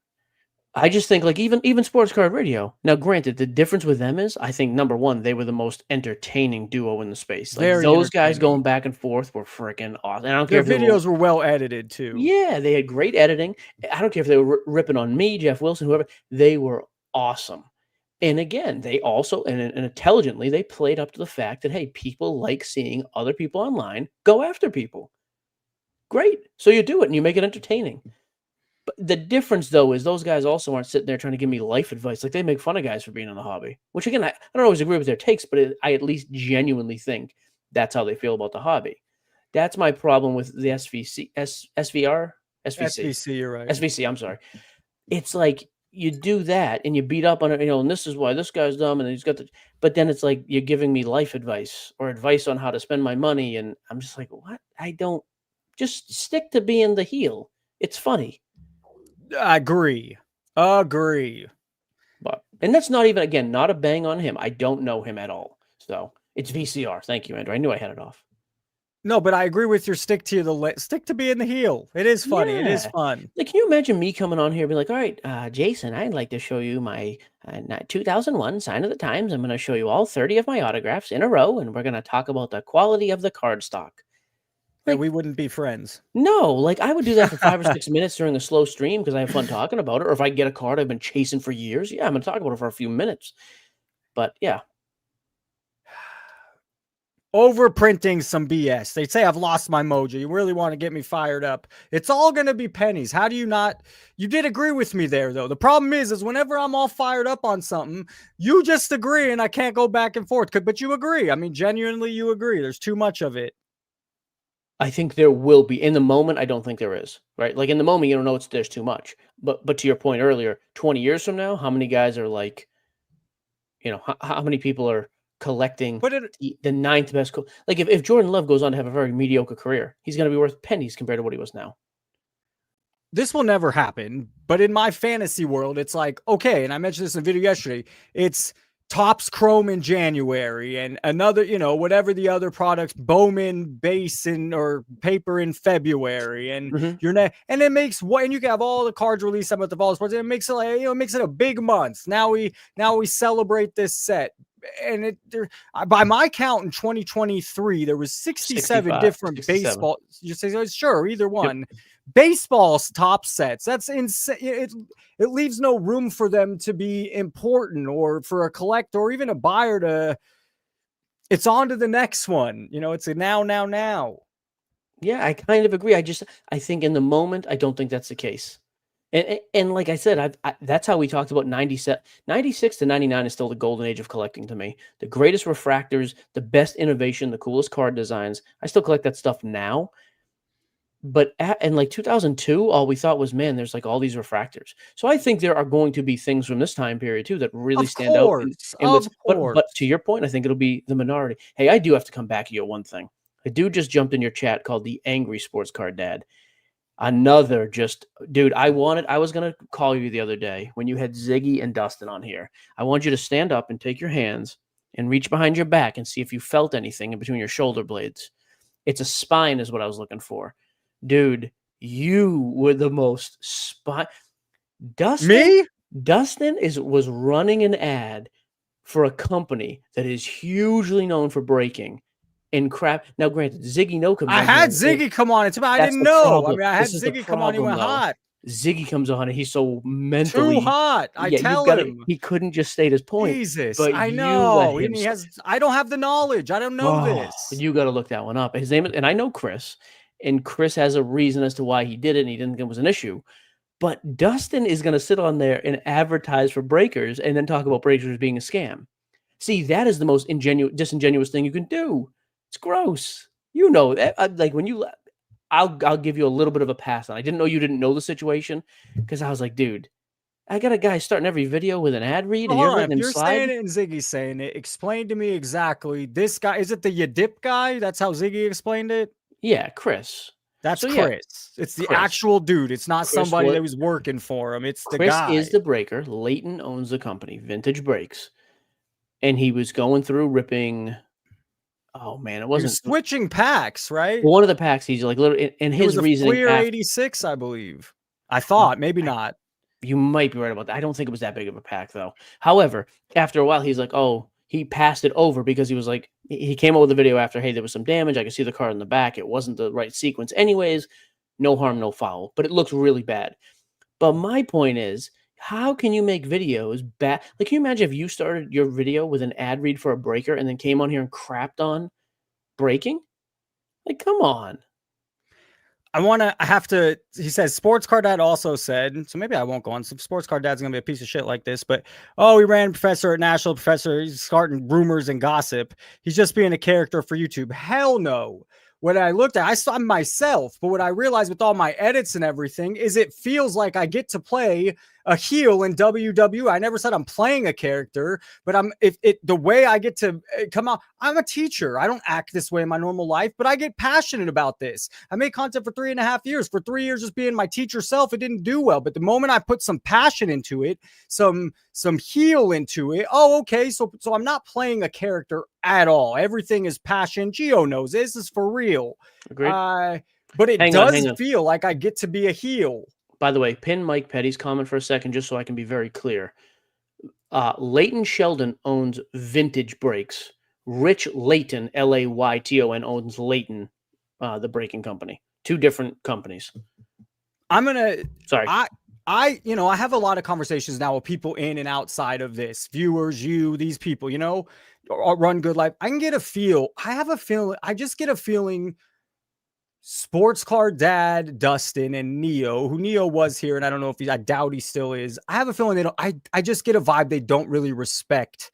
I just think like even Sports Card Radio. Now, granted, the difference with them is I think number one, they were the most entertaining duo in the space. Like those guys going back and forth were freaking awesome. And I don't care if their videos were well edited too. Yeah, they had great editing. I don't care if they were ripping on me, Jeff Wilson, whoever. They were awesome. And again, they also and intelligently they played up to the fact that hey, people like seeing other people online go after people. Great. So you do it and you make it entertaining. But the difference, though, is those guys also aren't sitting there trying to give me life advice. Like they make fun of guys for being in the hobby, which again, I don't always agree with their takes, but I at least genuinely think that's how they feel about the hobby. That's my problem with the SVC. You're right. SVC, I'm sorry. It's like you do that and you beat up on it, and this is why this guy's dumb and he's got the. But then it's like you're giving me life advice or advice on how to spend my money, and I'm just like, what? I don't. Just stick to being the heel. It's funny. I agree. But and that's not even again not a bang on him. I don't know him at all. So it's VCR. Thank you, Andrew. I knew I had it off. No, but I agree with your stick to being the heel. It is funny. Yeah. It is fun. Like, can you imagine me coming on here and be like, all right, Jason, I'd like to show you my 2001 Sign of the Times. I'm going to show you all 30 of my autographs in a row, and we're going to talk about the quality of the card stock. Like, we wouldn't be friends. No, like I would do that for 5 or 6 minutes during a slow stream because I have fun talking about it. Or if I get a card I've been chasing for years, yeah, I'm going to talk about it for a few minutes. But yeah. Overprinting some BS. They say I've lost my mojo. You really want to get me fired up. It's all going to be pennies. How do you not? You did agree with me there, though. The problem is whenever I'm all fired up on something, you just agree and I can't go back and forth. But you agree. I mean, genuinely, you agree. There's too much of it. I think there will be. In the moment, I don't think there is, right? Like in the moment, you don't know there's too much. But to your point earlier, 20 years from now, how many guys are like, how many people are collecting the ninth best? Like if Jordan Love goes on to have a very mediocre career, he's going to be worth pennies compared to what he was now. This will never happen. But in my fantasy world, it's like, okay, and I mentioned this in a video yesterday, it's Tops Chrome in January, and another, whatever the other products, Bowman base or paper in February, and and it makes and you can have all the cards released at the fall sports, and it makes it like, it makes it a big month. Now we celebrate this set. And by my count in 2023, there was 67 different baseball. You say, sure, either one. Yep. Baseball's top sets. That's insane. It leaves no room for them to be important, or for a collector or even a buyer to. It's on to the next one. It's a now. Yeah, I kind of agree. I think in the moment, I don't think that's the case. And like I said, that's how we talked about 96 to 99 is still the golden age of collecting to me. The greatest refractors, the best innovation, the coolest card designs. I still collect that stuff now. But in like 2002, all we thought was, man, there's like all these refractors. So I think there are going to be things from this time period too that really stand out. But to your point, I think it'll be the minority. Hey, I do have to come back to you on one thing. A dude just jumped in your chat called the Angry Sports Card Dad. Another dude, I was going to call you the other day when you had Ziggy and Dustin on here. I want you to stand up and take your hands and reach behind your back and see if you felt anything in between your shoulder blades. It's a spine is what I was looking for. Dude, you were the most Dustin was running an ad for a company that is hugely known for breaking and crap. Now, granted, Ziggy No comes on. I had Ziggy come on. I didn't know. I mean, I had Ziggy come on. He went hot. Ziggy comes on and he's so mentally too hot. I tell him he couldn't just state his point. Jesus, but I know. I don't have the knowledge. I don't know this. You got to look that one up. His name is, and I know Chris. And Chris has a reason as to why he did it, and he didn't think it was an issue. But Dustin is going to sit on there and advertise for breakers and then talk about breakers being a scam. See, that is the most disingenuous thing you can do. It's gross. You know that. Like when you, I'll give you a little bit of a pass on. I didn't know you didn't know the situation because I was like, dude, I got a guy starting every video with an ad read, and you're letting him slide. Saying it and Ziggy saying it, explain to me exactly. This guy, is it the Yadip guy? That's how Ziggy explained it. Yeah, Chris. That's Chris. Yeah, it's the actual dude. It's not somebody that was working for him. It's the guy. Chris is the breaker. Leighton owns the company, Vintage Breaks. And he was going through ripping. Oh, man. It wasn't. Switching packs, right? One of the packs, he's like, literally, and his reasoning. Clear 86, I believe. I thought, maybe not. You might be right about that. I don't think it was that big of a pack, though. However, after a while, he's like, oh, he passed it over because he was like, he came up with a video after, hey, there was some damage. I could see the card in the back. It wasn't the right sequence. Anyways, no harm, no foul. But it looks really bad. But my point is, how can you make videos bad? Like, can you imagine if you started your video with an ad read for a breaker and then came on here and crapped on breaking? Like, come on. He says, Sports Card Dad also said, so maybe I won't go on. So Sports Card Dad's going to be a piece of shit like this, but, he ran professor at National Professor. He's starting rumors and gossip. He's just being a character for YouTube. Hell no. When I looked at, I saw myself, but what I realized with all my edits and everything is it feels like I get to play a heel in WWE. I never said I'm playing a character, but the way I get to come out, I'm a teacher. I don't act this way in my normal life, but I get passionate about this. I made content for 3.5 years. For 3 years, just being my teacher self, it didn't do well. But the moment I put some passion into it, some heel into it, okay, so I'm not playing a character at all. Everything is passion. Gio knows this is for real. Agreed. But it does feel like I get to be a heel. By the way, pin Mike Petty's comment for a second, just so I can be very clear. Leighton Sheldon owns Vintage Breaks. Rich Layton, Layton, owns Leighton, the breaking company. Two different companies. Sorry. I have a lot of conversations now with people in and outside of this. Viewers, these people, run good life. I just get a feeling Sports Card Dad, Dustin, and Neo, who Neo was here, and I don't know if I doubt he still is. I have a feeling I just get a vibe they don't really respect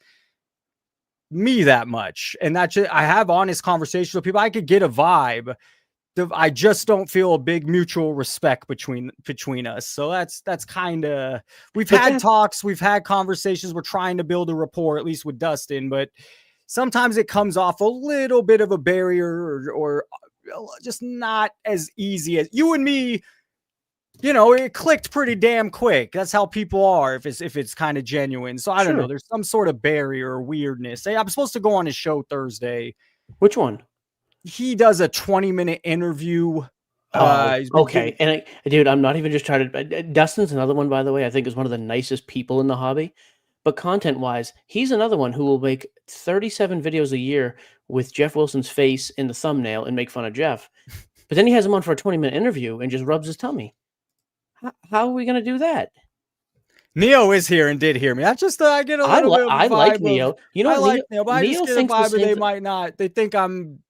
me that much. And I have honest conversations with people. I could get a vibe. I just don't feel a big mutual respect between us. So that's kind of, we've had talks, we've had conversations. We're trying to build a rapport, at least with Dustin, but sometimes it comes off a little bit of a barrier or just not as easy as you and me. you know, it clicked pretty damn quick. That's how people are if it's kind of genuine. So I don't know. Sure. There's some sort of barrier or weirdness. Hey, I'm supposed to go on his show Thursday. Which one? He does a 20-minute interview. Oh, He's been okay. getting- And dude, I'm not even just trying to. Dustin's another one, by the way. I think is one of the nicest people in the hobby. But content-wise, he's another one who will make 37 videos a year with Jeff Wilson's face in the thumbnail and make fun of Jeff. But then he has him on for a 20-minute interview and just rubs his tummy. How are we going to do that? Neo is here and did hear me. I just I get a little bit of a I like vibe Neo. of, You know, I like Neo, but I Neo just get a thinks the vibe of same they thi- might not. They think I'm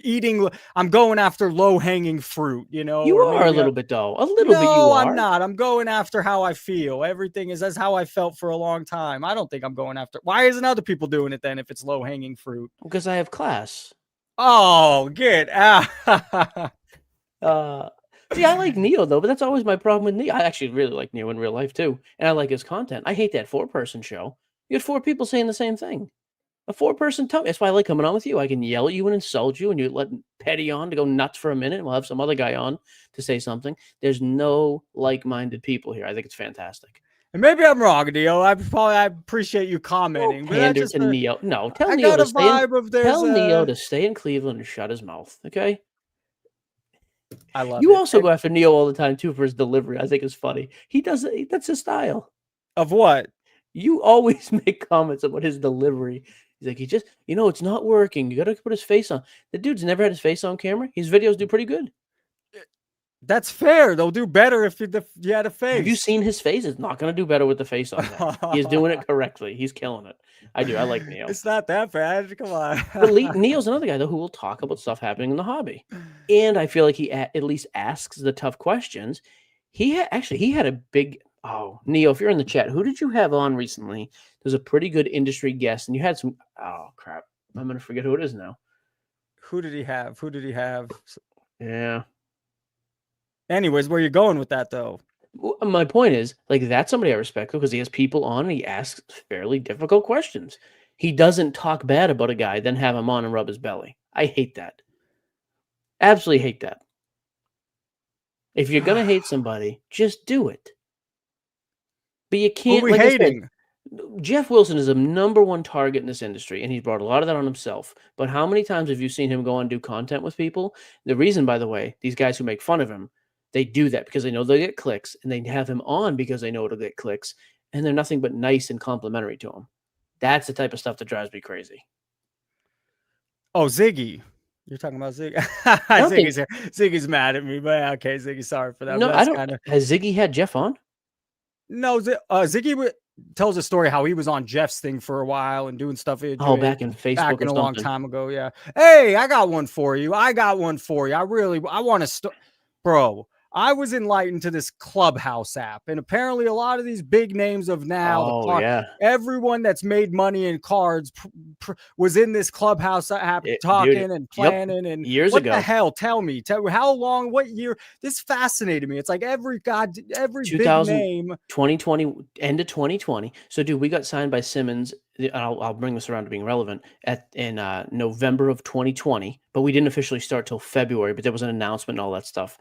eating. I'm going after low hanging fruit. You know, You or are a maybe little bit, though. A little bit you no, are. I'm not. I'm going after how I feel. Everything is that's how I felt for a long time. I don't think I'm going after. Why isn't other people doing it then if it's low hanging fruit? Because I have class. Oh, get out. See, I like Neo though, but that's always my problem with Neo. I actually really like Neo in real life too, and I like his content. I hate that 4-person show. You had 4 people saying the same thing. A 4-person tone. That's why I like coming on with you. I can yell at you and insult you, and you let Petty on to go nuts for a minute. And we'll have some other guy on to say something. There's no like-minded people here. I think it's fantastic. And maybe I'm wrong, Neo. I appreciate you commenting. But that's Pander just to Neo. No, tell I Neo got to a stay. vibe of there's Tell Neo to stay in Cleveland and shut his mouth. Okay. I love You it. also go after Neo all the time too for his delivery. I think it's funny. He does it. That's his style. Of what? You always make comments about his delivery. He's like, it's not working. You got to put his face on. The dude's never had his face on camera. His videos do pretty good. That's fair. They'll do better if you had a face. Have you seen his face? It's not going to do better with the face on there. He's doing it correctly. He's killing it. I do. I like Neo. It's not that bad. Come on. But Neo's another guy, though, who will talk about stuff happening in the hobby. And I feel like he at least asks the tough questions. He had a big... Oh, Neo, if you're in the chat, who did you have on recently? There's a pretty good industry guest, and you had some... Oh, crap. I'm going to forget who it is now. Who did he have? Yeah. Anyways, where you going with that, though? My point is, like, that's somebody I respect because he has people on and he asks fairly difficult questions. He doesn't talk bad about a guy, then have him on and rub his belly. I hate that. Absolutely hate that. If you're going to hate somebody, just do it. But you can't... Who are we like I said, hating? Jeff Wilson is a #1 target in this industry, and he's brought a lot of that on himself. But how many times have you seen him go on and do content with people? The reason, by the way, these guys who make fun of him, they do that because they know they'll get clicks, and they have him on because they know it'll get clicks, and they're nothing but nice and complimentary to him. That's the type of stuff that drives me crazy. Oh, Ziggy. You're talking about Ziggy. Ziggy's mad at me, but okay, Ziggy, sorry for that. No, But I that's don't. Has Ziggy had Jeff on? No, Ziggy tells a story how he was on Jeff's thing for a while and doing stuff. Back in Facebook, back in or a long something. time ago. Yeah. Hey, I got one for you. I want to bro. I was enlightened to this Clubhouse app, and apparently a lot of these big names of now, everyone that's made money in cards was in this Clubhouse app talking and planning and years ago. What the hell? Tell me how long, what year? This fascinated me. It's like every big name. 2020, end of 2020. So, dude, we got signed by Simmons. I'll bring this around to being relevant in November of 2020, but we didn't officially start till February. But there was an announcement and all that stuff.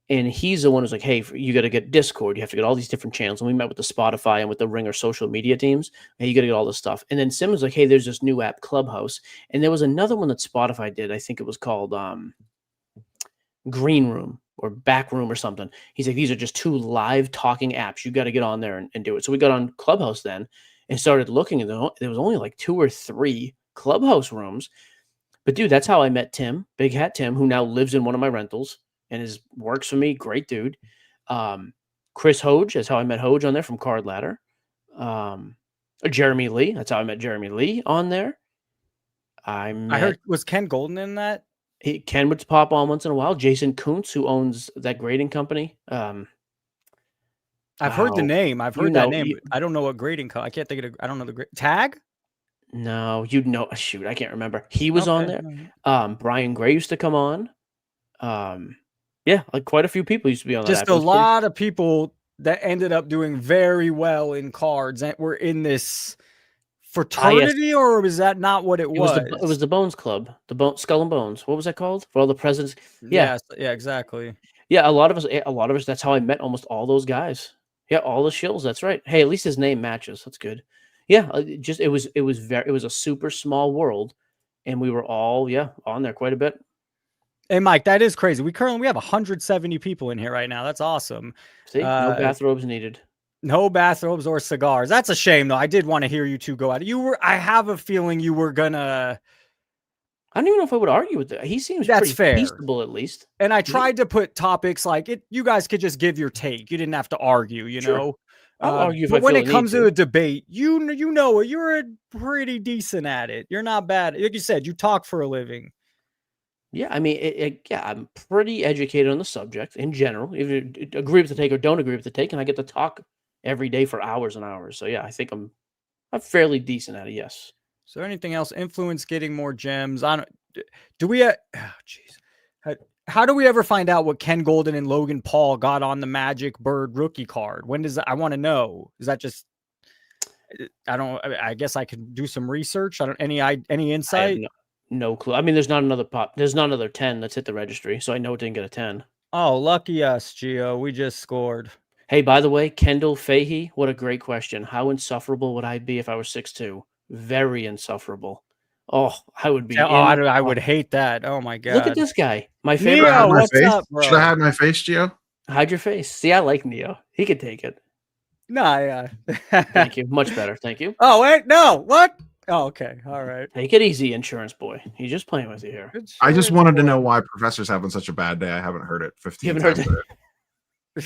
And he's the one who's like, hey, you got to get Discord. You have to get all these different channels. And we met with the Spotify and with the Ringer social media teams. And you got to get all this stuff. And then Simmons was like, hey, there's this new app, Clubhouse. And there was another one that Spotify did. I think it was called Green Room or Back Room or something. He's like, these are just 2 live talking apps. You got to get on there and do it. So we got on Clubhouse then and started looking. And there was only like 2 or 3 Clubhouse rooms. But, dude, that's how I met Tim, Big Hat Tim, who now lives in one of my rentals. And works for me. Great dude. Chris Hoge, that's how I met Hoge on there from Card Ladder. Jeremy Lee, that's how I met Jeremy Lee on there. I heard, was Ken Golden in that? Ken would pop on once in a while. Jason Kuntz, who owns that grading company. I've heard the name. I've heard that name. I don't know what grading. I can't think of. I don't know the grade. Tag? No, shoot, I can't remember. He was on there. Brian Gray used to come on. Yeah, like quite a few people used to be on that. Just a lot of people that ended up doing very well in cards and were in this fraternity, or was that not what it was? It was the Bones Club, Skull and Bones. What was that called? For all the presidents? Yeah, exactly. Yeah, a lot of us. That's how I met almost all those guys. Yeah, all the shills. That's right. Hey, at least his name matches. That's good. Yeah, it was a super small world, and we were all on there quite a bit. Hey, Mike, that is crazy. We have 170 people in here right now. That's awesome. See, no bathrobes needed. No bathrobes or cigars. That's a shame, though. I did want to hear you two go at it. I have a feeling you were gonna. I don't even know if I would argue with that. He seems That's pretty fair. peaceable, at least. And I tried to put topics like it. You guys could just give your take. You didn't have to argue. Sure. Know. I'll argue if but I when feel it a comes need to to. a debate, you know it. You're pretty decent at it. You're not bad. Like you said, you talk for a living. Yeah, I mean, I'm pretty educated on the subject in general. If you agree with the take or don't agree with the take, and I get to talk every day for hours and hours. So yeah, I think I'm fairly decent at it. Yes. Is there anything else influence getting more gems? I don't. Do we? Oh, jeez. How do we ever find out what Ken Golden and Logan Paul got on the Magic Bird rookie card? When does that? I want to know. Is that just? I guess I could do some research. I don't. Any insight? I have no clue. I mean, there's not another 10 that's hit the registry, so I know it didn't get a 10. Oh, lucky us, Gio. We just scored. Hey, by the way, Kendall Fahey, what a great question. How insufferable would I be if I was 6'2"? Very insufferable. Oh, I would be. I would hate that. Oh my god! Look at this guy. My favorite. Neo, what's up, bro? Should I hide my face, Gio? Hide your face. See, I like Neo. He could take it. No, yeah. Thank you. Much better. Thank you. Oh wait, no. What? Oh, okay. All right. Take it easy, insurance boy. He's just playing with you here. I just wanted to know why Professor's having such a bad day. I haven't heard it 15 You haven't times. heard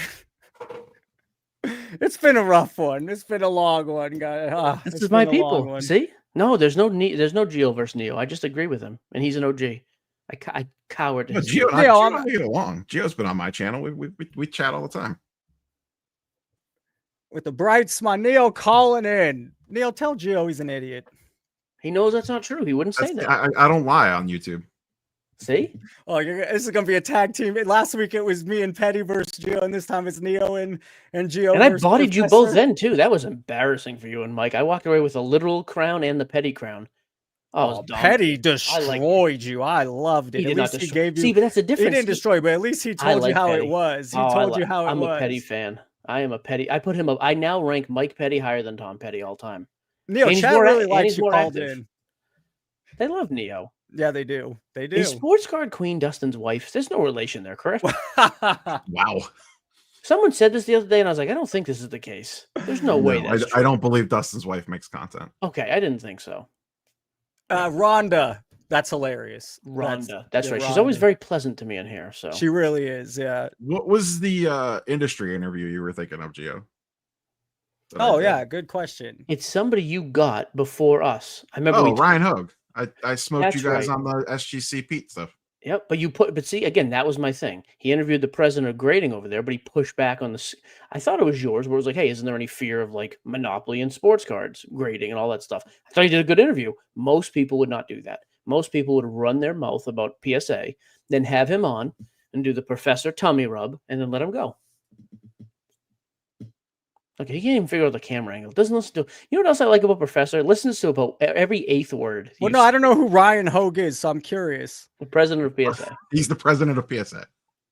It's been a rough one. It's been a long one, guys. This is my people. See? No, there's no Gio versus Neo. I just agree with him, and he's an OG. I cowered. No, Gio, Gio and I get along. Gio's been on my channel. We chat all the time. With the bright smile, Neil calling in. Neil, tell Gio he's an idiot. He knows that's not true. He wouldn't say that. I don't lie on YouTube. See? Oh, this is gonna be a tag team. Last week it was me and Petty versus Gio, and this time it's Neo and Gio. And I bodied you both then too. That was embarrassing for you and Mike. I walked away with a literal crown and the Petty crown. Oh, Petty destroyed you. I loved it. He did at least he gave you. See, but that's the difference. He didn't destroy, but at least he told you how it was. He told you how it was. I'm a Petty fan. I am a Petty. I put him up. I now rank Mike Petty higher than Tom Petty all time. Neil, Chad really likes you called in. They love Neo. Yeah, they do. They do. Is Sports Card Queen Dustin's wife? There's no relation there, correct? Wow. Someone said this the other day, and I was like, I don't think this is the case. There's no way. I don't believe Dustin's wife makes content. Okay, I didn't think so. Rhonda. That's hilarious. Rhonda. That's right. Rhonda. She's always very pleasant to me in here. So she really is. Yeah. What was the industry interview you were thinking of, Gio? Oh yeah, good question. It's somebody you got before us. I remember. Ryan Hogue. I smoked you guys on the SGC Pete stuff. Yep, but see, again, that was my thing. He interviewed the president of grading over there, but he pushed back on the. I thought it was yours, where it was like, hey, isn't there any fear of like Monopoly and sports cards grading and all that stuff? I thought he did a good interview. Most people would not do that. Most people would run their mouth about PSA, then have him on and do the professor tummy rub, and then let him go. Okay, he can't even figure out the camera angle. Doesn't listen to. You know what else I like about Professor? Listens to about every eighth word. Well, no, I don't know who Ryan Hogue is, so I'm curious. The president of PSA. He's the president of PSA.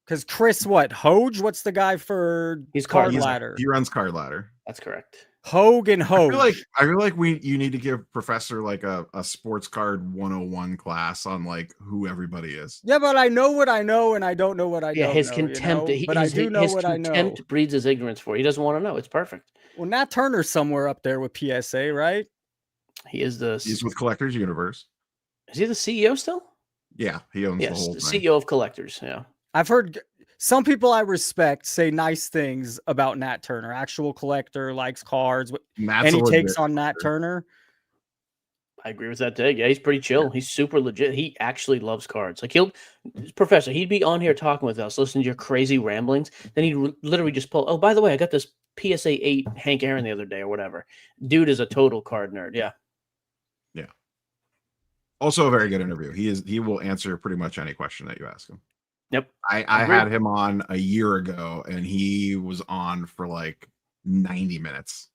Because Chris, Hogue? What's the guy for Card Ladder? He runs Card Ladder. That's correct. Hogue and Hogue. I feel like you need to give Professor like a sports card 101 class on like who everybody is. Yeah, but I know what I know and I don't know what I don't know. Yeah, his contempt. But I do know what I know. His contempt breeds his ignorance for. He doesn't want to know. It's perfect. Well, Nat Turner's somewhere up there with PSA, right? He's with Collectors Universe. Is he the CEO still? Yeah, he owns the whole thing. CEO of Collectors. Yeah, I've heard some people I respect say nice things about Nat Turner. Actual collector, likes cards. Any takes on Nat Turner? I agree with that take. Yeah, he's pretty chill. He's super legit. He actually loves cards. Like Professor, he'd be on here talking with us, listening to your crazy ramblings. Then he'd literally just pull, oh, by the way, I got this PSA 8 Hank Aaron the other day or whatever. Dude is a total card nerd. Yeah. Yeah. Also a very good interview. He will answer pretty much any question that you ask him. Yep. I had him on a year ago and he was on for like 90 minutes.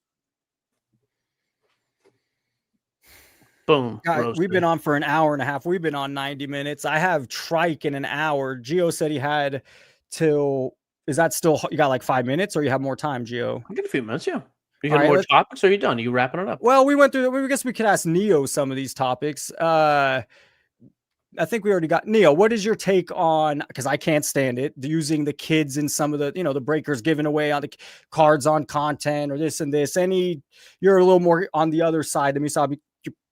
Boom. God, we've been on for an hour and a half. We've been on 90 minutes. I have Trike in an hour. Gio said he had till, is that still, you got like 5 minutes or you have more time, Gio? I got a few minutes, yeah. You All got right, more topics or are you done? Are you wrapping it up? Well, we went through, I guess we could ask Neo some of these topics. I think we already got Neo. What is your take on, because I can't stand it, using the kids in some of the, the breakers giving away on the cards on content or this and this. You're a little more on the other side of me, so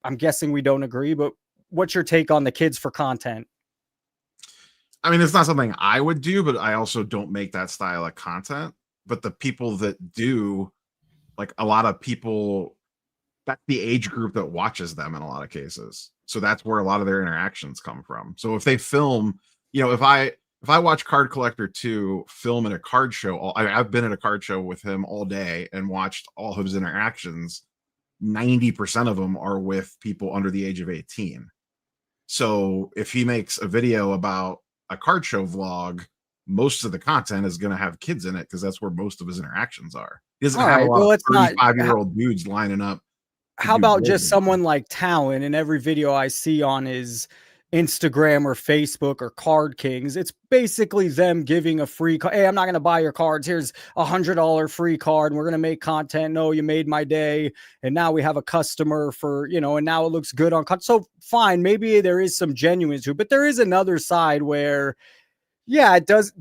I'm guessing we don't agree, but what's your take on the kids for content? I mean, it's not something I would do, but I also don't make that style of content. But the people that do, like a lot of people, that's the age group that watches them in a lot of cases. So that's where a lot of their interactions come from. So if they film, if I watch Card Collector 2 film at a card show, I've been at a card show with him all day and watched all of his interactions. 90% of them are with people under the age of 18. So if he makes a video about a card show vlog, most of the content is going to have kids in it because that's where most of his interactions are. He doesn't have a lot of 35-year-old dudes lining up. How about just someone like Talon? In every video I see on his Instagram or Facebook or Card Kings, it's basically them giving a free hey, I'm not going to buy your cards. Here's $100 free card. And we're going to make content. No, you made my day. And now we have a customer for, and now it looks good on content. So fine, maybe there is some genuine to it, but there is another side where, yeah, it does.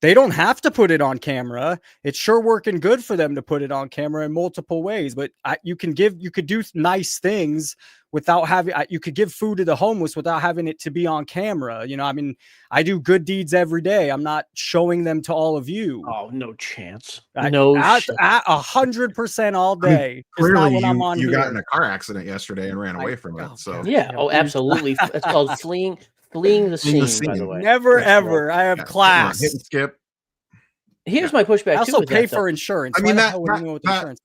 They don't have to put it on camera. It's sure working good for them to put it on camera in multiple ways, but you could do nice things without having, you could give food to the homeless without having it to be on camera. I mean, I do good deeds every day. I'm not showing them to all of you. Oh, no chance. At 100% all day. I mean, clearly you got in a car accident yesterday and ran away from it. So yeah. Oh, absolutely. It's called fleeing the scene, by the way. Never, ever. I have class. Hit and skip. Here's my pushback. I also pay for insurance. I mean,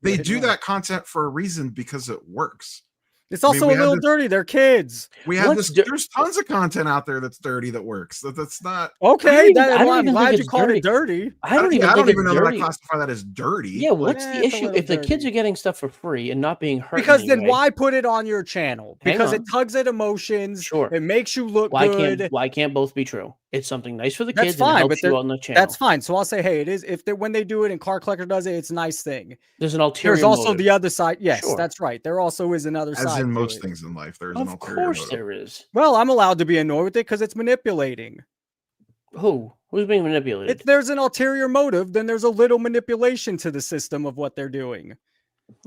they do that content for a reason because it works. It's also a little dirty. They're kids. We have there's tons of content out there that's dirty that works. That's not okay. I'm glad you called it dirty. I don't even know that I classify that as dirty. Yeah, what's the issue if the kids are getting stuff for free and not being hurt? Because then why put it on your channel? Because it tugs at emotions. Sure, it makes you look good. Why can't both be true? It's something nice for the kids. That's fine, but on the channel. That's fine. So I'll say, hey, it is. When they do it and Card Collector does it, it's a nice thing. There's an ulterior. There's also motive. the other side. Yes, that's right. There also is another side. As in most things in life, there's an ulterior motive. Of course there is. Well, I'm allowed to be annoyed with it because it's manipulating. Who's being manipulated? If there's an ulterior motive, then there's a little manipulation to the system of what they're doing.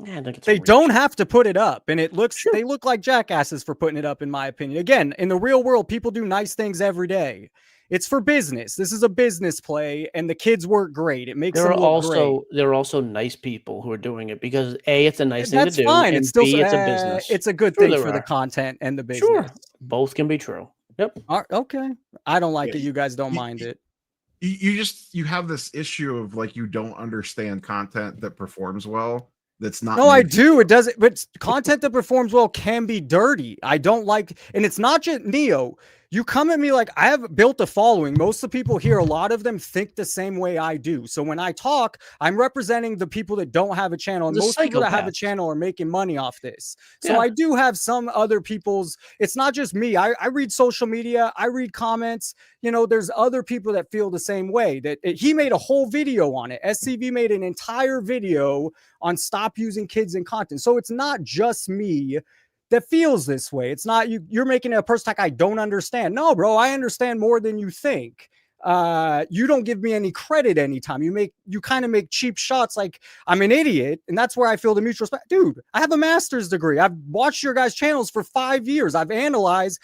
Yeah, they don't have to put it up, and they look like jackasses for putting it up, in my opinion. Again, in the real world, people do nice things every day. It's for business. This is a business play, and the kids work great. It makes them look great. There are also nice people who are doing it because A, it's a nice thing to do, fine. and it's still, B, it's a business. It's a good thing for the content and the business. Sure, both can be true. Yep. Okay. I don't like it. You guys don't mind it. You have this issue of like you don't understand content that performs well. That's not. No, I do. It doesn't. But content that performs well can be dirty. I don't like, and it's not just Neo. You come at me like I have built a following. Most of the people here, a lot of them think the same way I do. So when I talk, I'm representing the people that don't have a channel. And most people that have a channel are making money off this. So I do have some other people's, it's not just me. I read social media. I read comments. There's other people that feel the same way. He made a whole video on it. SCV made an entire video on stop using kids in content. So it's not just me that feels this way. It's not you're making a person like I don't understand. No, bro, I understand more than you think. You don't give me any credit anytime. You kind of make cheap shots like I'm an idiot, and that's where I feel the mutual respect. Dude, I have a master's degree. I've watched your guys' channels for 5 years. I analyzed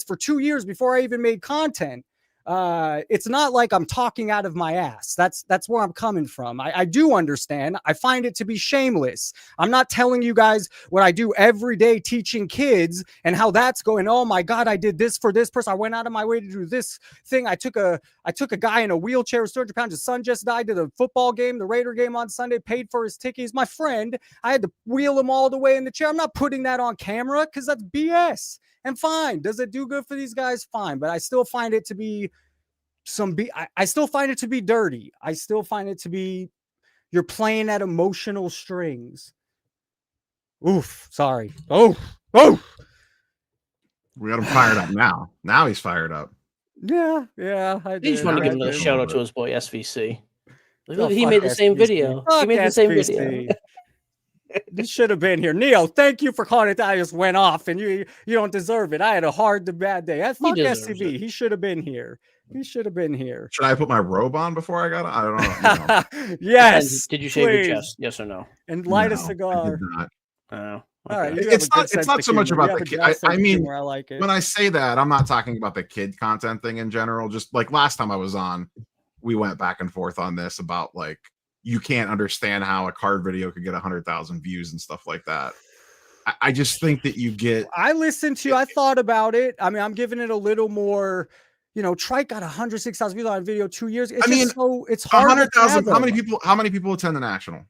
for 2 years before I even made content. It's not like I'm talking out of my ass. That's where I'm coming from. I do understand. I find it to be shameless. I'm not telling you guys what I do every day teaching kids and how that's going. Oh my God, I did this for this person. I went out of my way to do this thing. I took a guy in a wheelchair, was 200 pounds. His son just died, to the football game, the Raider game on Sunday, paid for his ticket. He's my friend. I had to wheel him all the way in the chair. I'm not putting that on camera because that's BS. And fine, does it do good for these guys? Fine, but I still find it to be I still find it to be dirty. I still find it to be, you're playing at emotional strings. Oof, sorry. Oh. We got him fired up now. Now he's fired up. Yeah, I He just did. wanted to I give another did. shout out to his boy SVC. Like, Oh, look, he fuck made the same SBC. video. He Fuck made the same video. SBC. You should have been here, Neo. Thank you for calling it. I just went off, and you don't deserve it. I had a hard to bad day. Fuck deserves SCV. it. He should have been here. He should have been here. Should I put my robe on before I got it? I don't know. And Yes. did you shave your please. chest? Yes or no? And light No, a I cigar. did not. Oh, All right. okay. You have It's a good not. It's sense not of so much humor. about You the have a kid. dry sense I of mean, humor. I like it. when I say that, I'm not talking about the kid content thing in general. Just like last time I was on, we went back and forth on this about like you can't understand how a card video could get 100,000 views and stuff like that. I just think that you get. I listened to you. I thought about it. I mean, I'm giving it a little more. Trike got 106,000 views on a video 2 years. It's it's hard. 100,000. How many people attend the national?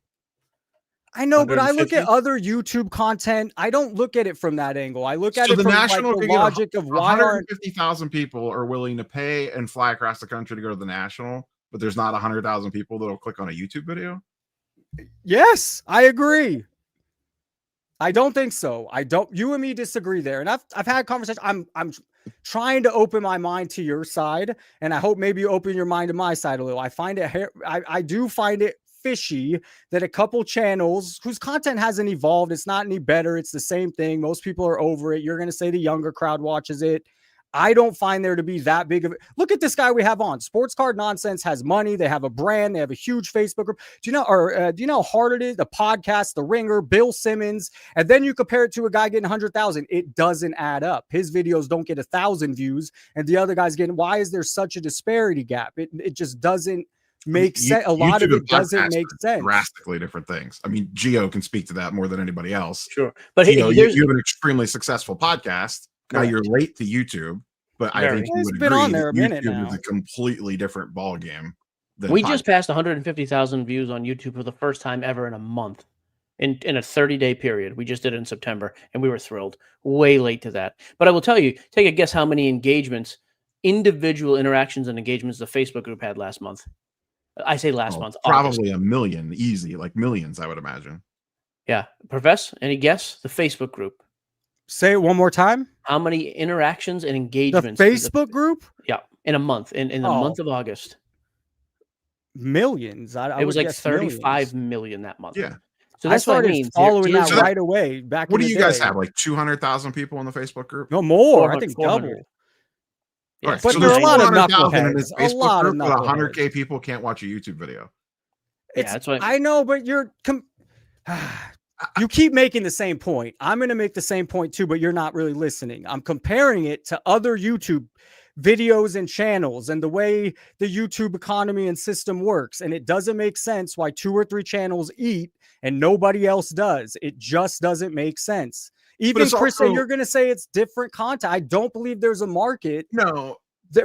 I know, but I look 150? at other YouTube content. I don't look at it from that angle. I look at it the from national like the could get logic of why aren't 150,000 people are willing to pay and fly across the country to go to the national, but there's not 100,000 people that'll click on a YouTube video. Yes, I agree. I don't think so. You and me disagree there. And I've had conversations. I'm trying to open my mind to your side, and I hope maybe you open your mind to my side a little. I do find it fishy that a couple channels whose content hasn't evolved, it's not any better, it's the same thing. Most people are over it. You're going to say the younger crowd watches it. I don't find there to be that big of it. Look at this guy we have on. Sports Card Nonsense has money. They have a brand. They have a huge Facebook group. Do you know how hard it is? The podcast, The Ringer, Bill Simmons, and then you compare it to a guy getting 100,000. It doesn't add up. His videos don't get 1,000 views, and the other guy's getting. Why is there such a disparity gap? It just doesn't make sense. A lot of it doesn't make sense. Drastically different things. I mean, Gio can speak to that more than anybody else. Sure, but Gio, you have an extremely successful podcast. Now Correct. you're late to YouTube, but I think you It's would been agree on there that a minute YouTube now. is a completely different ball game. We just passed 150,000 views on YouTube for the first time ever in a month, in a 30-day period. We just did it in September, and we were thrilled. Way late to that, but I will tell you. Take a guess how many engagements, individual interactions, and engagements the Facebook group had last month. I say last month. Probably August. 1 million, easy, like millions, I would imagine. Yeah, Profess, any guess? The Facebook group. Say it one more time. How many interactions and The engagements? Facebook group? Yeah, in a month, in the month of August. Millions. It was like 35 million that month. Yeah. So that's what I mean. Following that right away. Back. What do you guys day. have? Like 200,000 people in the Facebook group? No more. I think 400. double. Yeah, Right. But So there are a lot of 400,000 in knuckleheads. this A Facebook lot of group, but knuckleheads. 100K people can't watch a YouTube video. That's what I know, but you're. You keep making the same point. I'm going to make the same point too, but you're not really listening. I'm comparing it to other YouTube videos and channels and the way the YouTube economy and system works. And it doesn't make sense why 2 or 3 channels eat and nobody else does. It just doesn't make sense. Even Chris, you're going to say it's different content. I don't believe there's a market. No.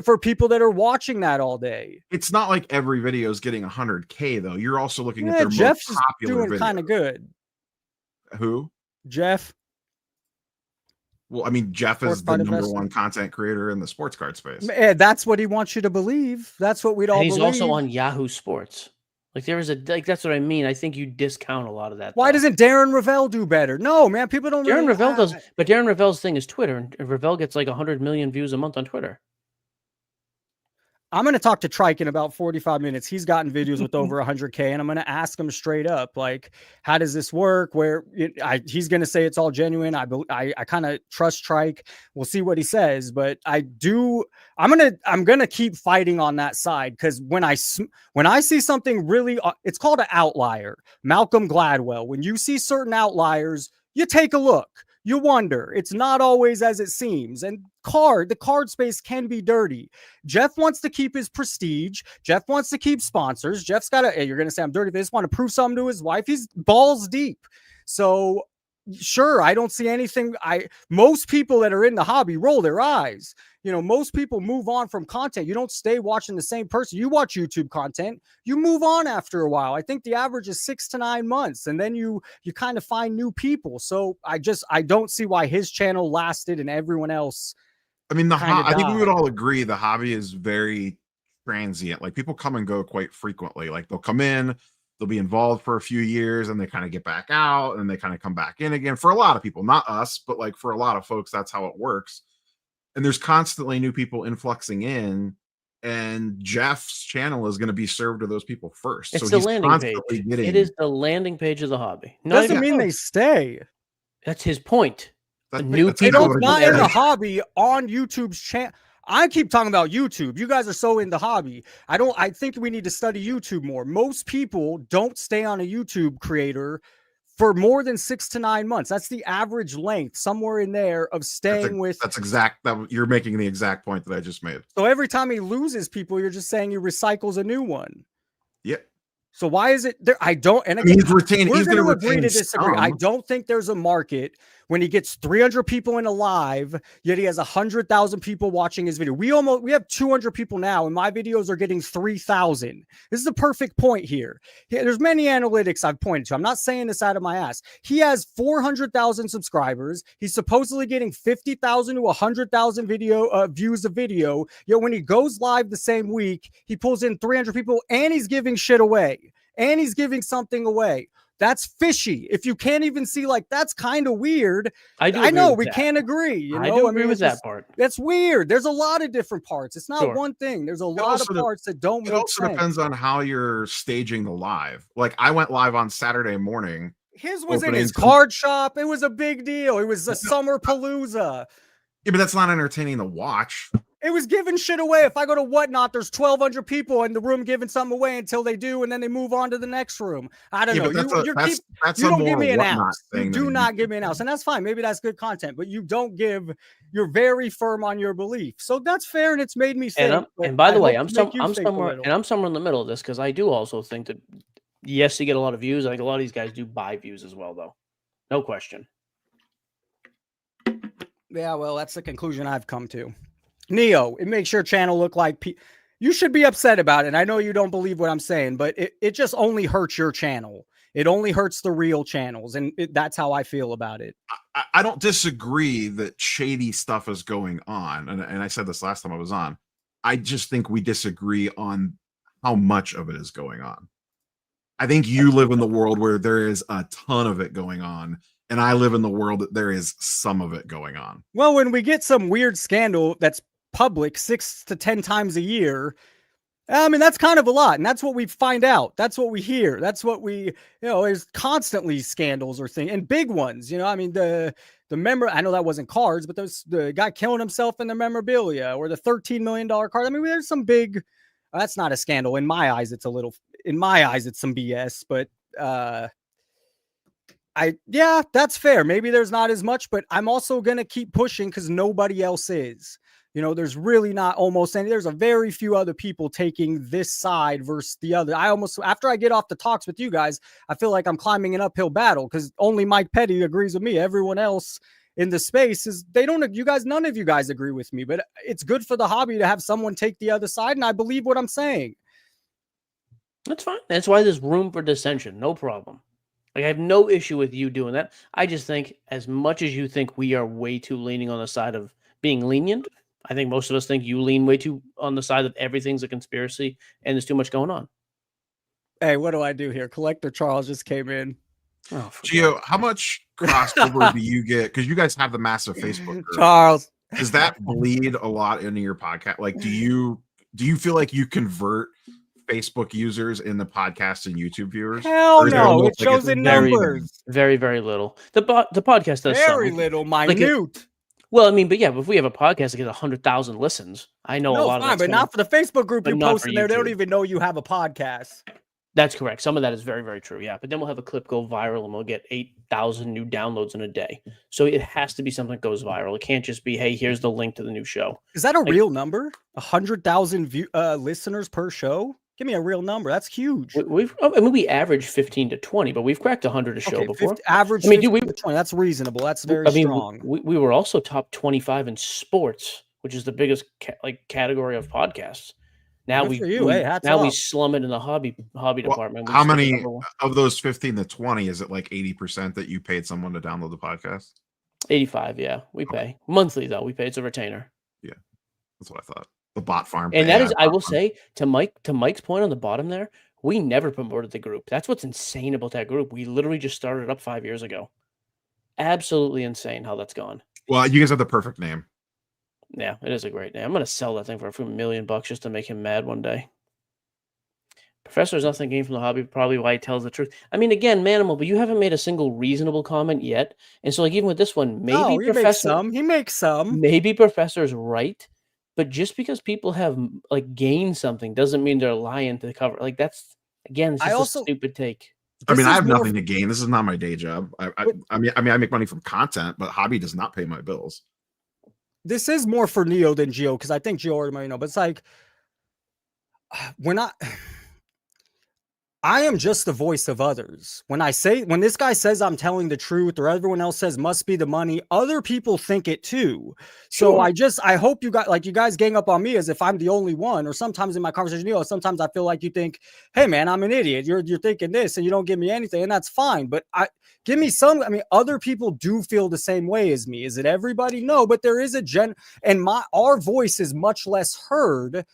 For people that are watching that all day. It's not like every video is getting 100K though. You're also looking at their Jeff's most popular doing kind of good. Who? Jeff. Well, I mean, Jeff is the number 1 content creator in the sports card space. That's what he wants you to believe. That's what we'd all he's believe. also on Yahoo Sports. Like there is that's what I mean. I think you discount a lot of that. Why doesn't Darren Ravel do better? No, man, people don't. Darren Ravel does, but Darren Ravel's thing is Twitter, and Ravel gets like 100 million views a month on Twitter. I'm going to talk to Trike in about 45 minutes. He's gotten videos with over 100K, and I'm going to ask him straight up, like, how does this work? He's going to say it's all genuine. I kind of trust Trike. We'll see what he says, but I'm going to keep fighting on that side. Cause when I see something really, it's called an outlier. Malcolm Gladwell, when you see certain outliers, you take a look. You wonder. It's not always as it seems. And the card space can be dirty. Jeff wants to keep his prestige. Jeff wants to keep sponsors. Jeff's got to, you're going to say I'm dirty. They just want to prove something to his wife. He's balls deep. So sure, I don't see anything. Most people that are in the hobby roll their eyes. Most people move on from content. You don't stay watching the same person. You watch YouTube content, you move on after a while. I think the average is 6 to 9 months, and then you kind of find new people. So I don't see why his channel lasted and everyone else. I mean, I think we would all agree the hobby is very transient. Like people come and go quite frequently. Like they'll come in, they'll be involved for a few years, and they kind of get back out, and they kind of come back in again. For a lot of people, not us, but like for a lot of folks, that's how it works. and there's constantly new people influxing in, and Jeff's channel is going to be served to those people first. It's So the he's landing page. constantly getting. It is the landing page of the hobby. Doesn't mean they stay. That's his point. That's New They people don't what not it in the is. hobby on YouTube's channel. I keep talking about YouTube. You guys are so in the hobby. I think we need to study YouTube more. Most people don't stay on a YouTube creator for more than 6 to 9 months. That's the average length, somewhere in there, of staying with. That's exact. That you're making the exact point that I just made. So every time he loses people, you're just saying he recycles a new one. Yeah. So why is it there? I don't. And I mean, again, he's retaining. we're He's going going to to agree retain to disagree. I some. don't think there's a market when he gets 300 people in a live, yet he has 100,000 people watching his video. We have 200 people now, and my videos are getting 3,000. This is the perfect point here. There's many analytics I've pointed to. I'm not saying this out of my ass. He has 400,000 subscribers. He's supposedly getting 50,000 to 100,000 views of video. Yet when he goes live the same week, he pulls in 300 people, and he's giving shit away. And he's giving something away. That's fishy. If you can't even see, like, that's kind of weird. I know we can't agree. You know? I do agree with that part. That's weird. There's a lot of different parts. It's not one thing. There's a lot of parts that don't make sense. It also depends on how you're staging the live. Like, I went live on Saturday morning. His was in his card shop. It was a big deal. It was a summer palooza. Yeah, but that's not entertaining to watch. It was giving shit away. If I go to Whatnot, there's 1,200 people in the room giving something away until they do, and then they move on to the next room. I don't know. You don't give me an ounce. You do not give me an ounce, and that's fine. Maybe that's good content, but you don't give. You're very firm on your belief, so that's fair, and it's made me think. And by the way, I'm somewhere in the middle of this because I do also think that yes, you get a lot of views. I think a lot of these guys do buy views as well, though. No question. Yeah, well, that's the conclusion I've come to. Neo, it makes your channel look like you should be upset about it. I know you don't believe what I'm saying, but it just only hurts your channel. It only hurts the real channels, and that's how I feel about it. I don't disagree that shady stuff is going on, and I said this last time I was on. I just think we disagree on how much of it is going on. I think you live in the world where there is a ton of it going on, and I live in the world that there is some of it going on. Well, when we get some weird scandal that's public 6 to 10 times a year, I mean, that's kind of a lot. And that's what we find out. That's what we hear. That's what there's constantly scandals or things, and big ones. I mean, the I know that wasn't cards, but there's the guy killing himself in the memorabilia, or the $13 million card. I mean, there's some big, that's not a scandal. In my eyes, it's some BS, but that's fair. Maybe there's not as much, but I'm also going to keep pushing because nobody else is. There's really not almost any. There's a very few other people taking this side versus the other. After I get off the talks with you guys, I feel like I'm climbing an uphill battle because only Mike Petty agrees with me. Everyone else in the space none of you guys agree with me, but it's good for the hobby to have someone take the other side. And I believe what I'm saying. That's fine. That's why there's room for dissension. No problem. Like, I have no issue with you doing that. I just think as much as you think we are way too leaning on the side of being lenient, I think most of us think you lean way too on the side of everything's a conspiracy and there's too much going on. Hey, what do I do here? Collector Charles just came in. Oh, Gio, how much crossover do you get? Because you guys have the massive Facebook group. Charles, does that bleed a lot into your podcast? Like, do you feel like you convert Facebook users in the podcast and YouTube viewers? Hell no, it shows in numbers. Very, very little. The podcast does very little, minute. Well, I mean, but yeah, if we have a podcast that gets 100,000 listens, I know a lot of that. But not for the Facebook group you post in there. They don't even know you have a podcast. That's correct. Some of that is very, very true. Yeah. But then we'll have a clip go viral and we'll get 8,000 new downloads in a day. So it has to be something that goes viral. It can't just be, hey, here's the link to the new show. Is that a real number? 100,000 listeners per show? Give me a real number. That's huge. We average 15 to 20, but we've cracked 100 a show before. Average 15 to 20. That's reasonable. That's very strong. We were also top 25 in sports, which is the biggest category of podcasts. Now we slum it in the hobby department. How many of those 15 to 20 is it like 80% that you paid someone to download the podcast? 85, yeah. We pay monthly though. We pay. It's a retainer. Yeah, that's what I thought. The bot farm, and that is, I will say, to Mike's point on the bottom there, we never promoted the group. That's what's insane about that group. We literally just started up 5 years ago. Absolutely insane how that's gone. Well, you guys have the perfect name. Yeah, it is a great name. I'm gonna sell that thing for $1 million just to make him mad one day. Professor is nothing gained from the hobby, probably why he tells the truth. I mean, again, Manimal, but you haven't made a single reasonable comment yet. And so, like, even with this one, maybe No, he makes some. He makes some. maybe Professor's right, but just because people have like gained something doesn't mean they're lying to the cover. Like, that's again, it's just a stupid take. I mean, This I is have more nothing to gain. This is not my day job. I mean, I make money from content, but hobby does not pay my bills. This is more for Neo than Geo, because I think Geo already might know, but it's like we're not. I am just the voice of others. When this guy says I'm telling the truth, or everyone else says must be the money, other people think it too. So I hope you guys gang up on me as if I'm the only one, or sometimes in my conversation, sometimes I feel like you think, hey man, I'm an idiot. You're thinking this and you don't give me anything, and that's fine. But give me some. I mean, other people do feel the same way as me. Is it everybody? No, but there is and our voice is much less heard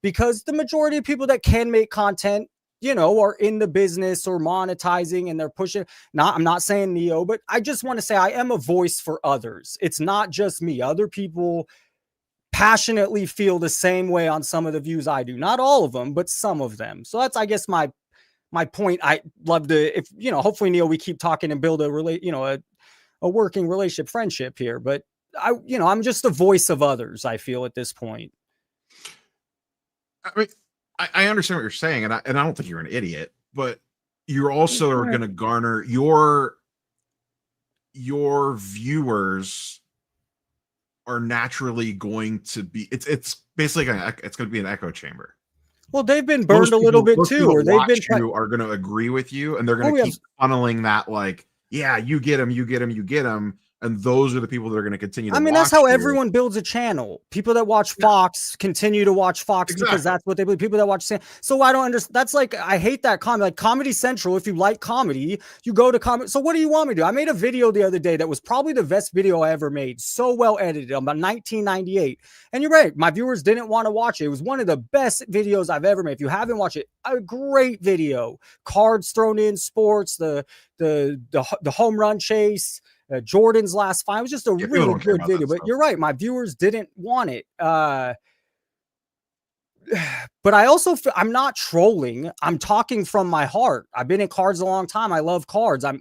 because the majority of people that can make content, are in the business or monetizing, and they're pushing. I'm not saying Neo, but I just want to say I am a voice for others. It's not just me. Other people passionately feel the same way on some of the views I do. Not all of them, but some of them. So that's, I guess, my point. I love to, if hopefully, Neo, we keep talking and build a working relationship, friendship here. But I'm just a voice of others, I feel, at this point. I mean, I understand what you're saying, and I don't think you're an idiot, but you're also are going to garner your viewers are naturally going to be. It's basically it's going to be an echo chamber. Well, they've been burned a little bit too, or they've been are going to agree with you, and they're going to keep funneling that, like, yeah, you get them, you get them, you get them. And those are the people that are going to continue to that's how everyone builds a channel. People that watch Fox continue to watch Fox because that's what they believe. People that watch. So I don't understand. That's like, I hate that comment. Like Comedy Central, if you like comedy, you go to comedy. So what do you want me to do? I made a video the other day that was probably the best video I ever made. So well edited, about 1998. And you're right. My viewers didn't want to watch it. It was one of the best videos I've ever made. If you haven't watched it, a great video. Cards thrown in, sports, the home run chase. Jordan's last fight. It was just a really good video, but you're right. My viewers didn't want it. But I also, I'm not trolling. I'm talking from my heart. I've been in cards a long time. I love cards. I'm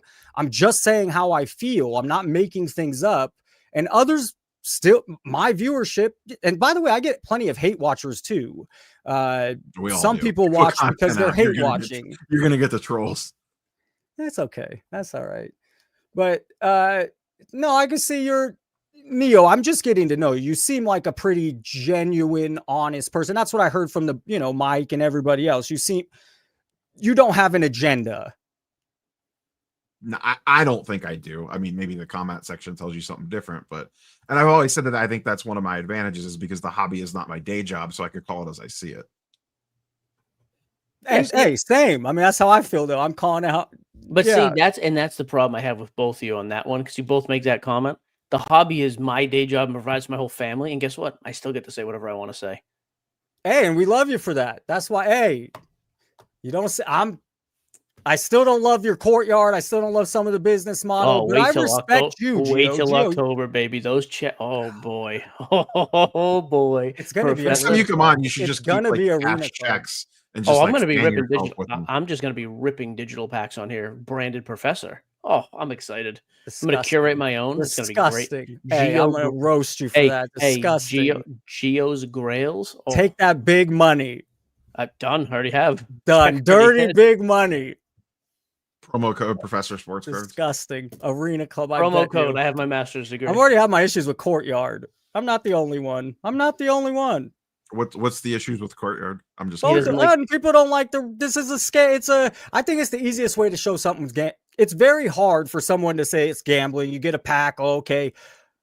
just saying how I feel. I'm not making things up. And others still, my viewership. And by the way, I get plenty of hate watchers too. Some people watch because they're hate watching. You're going to get the trolls. That's okay. That's all right. But no, I can see you're Neo. I'm just getting to know you. You seem like a pretty genuine, honest person. That's what I heard from the, Mike and everybody else. You don't have an agenda. No, I don't think I do. I mean, maybe the comment section tells you something different, and I've always said that I think that's one of my advantages is because the hobby is not my day job, so I could call it as I see it. And hey, same. I mean, that's how I feel though. I'm calling out. But see, that's the problem I have with both of you on that one, because you both make that comment. The hobby is my day job and provides my whole family, and guess what? I still get to say whatever I want to say. Hey, and we love you for that. That's why. Hey, you don't say I still don't love your courtyard. I still don't love some of the business model, but I respect you. Wait till October, baby. Those oh boy, oh boy. It's gonna be. Next time you come on, you should just gonna be arena checks. And just I'm going to be ripping digital. I'm just going to be ripping digital packs on here. Branded Professor. Oh, I'm excited. Disgusting. I'm going to curate my own. Disgusting. It's going to be great. Hey, I'm going to roast you for that. Disgusting. Geo's Grails. Oh. Take that big money. Done. Already have. Done. Dirty big money. Promo code Professor Sports Cards. Disgusting. Arena Club. Promo code. I have my master's degree. I've already had my issues with Courtyard. I'm not the only one. What's the issues with Courtyard? I'm just people don't like this is a scale. I think it's the easiest way to show something's it's very hard for someone to say it's gambling. You get a pack, okay.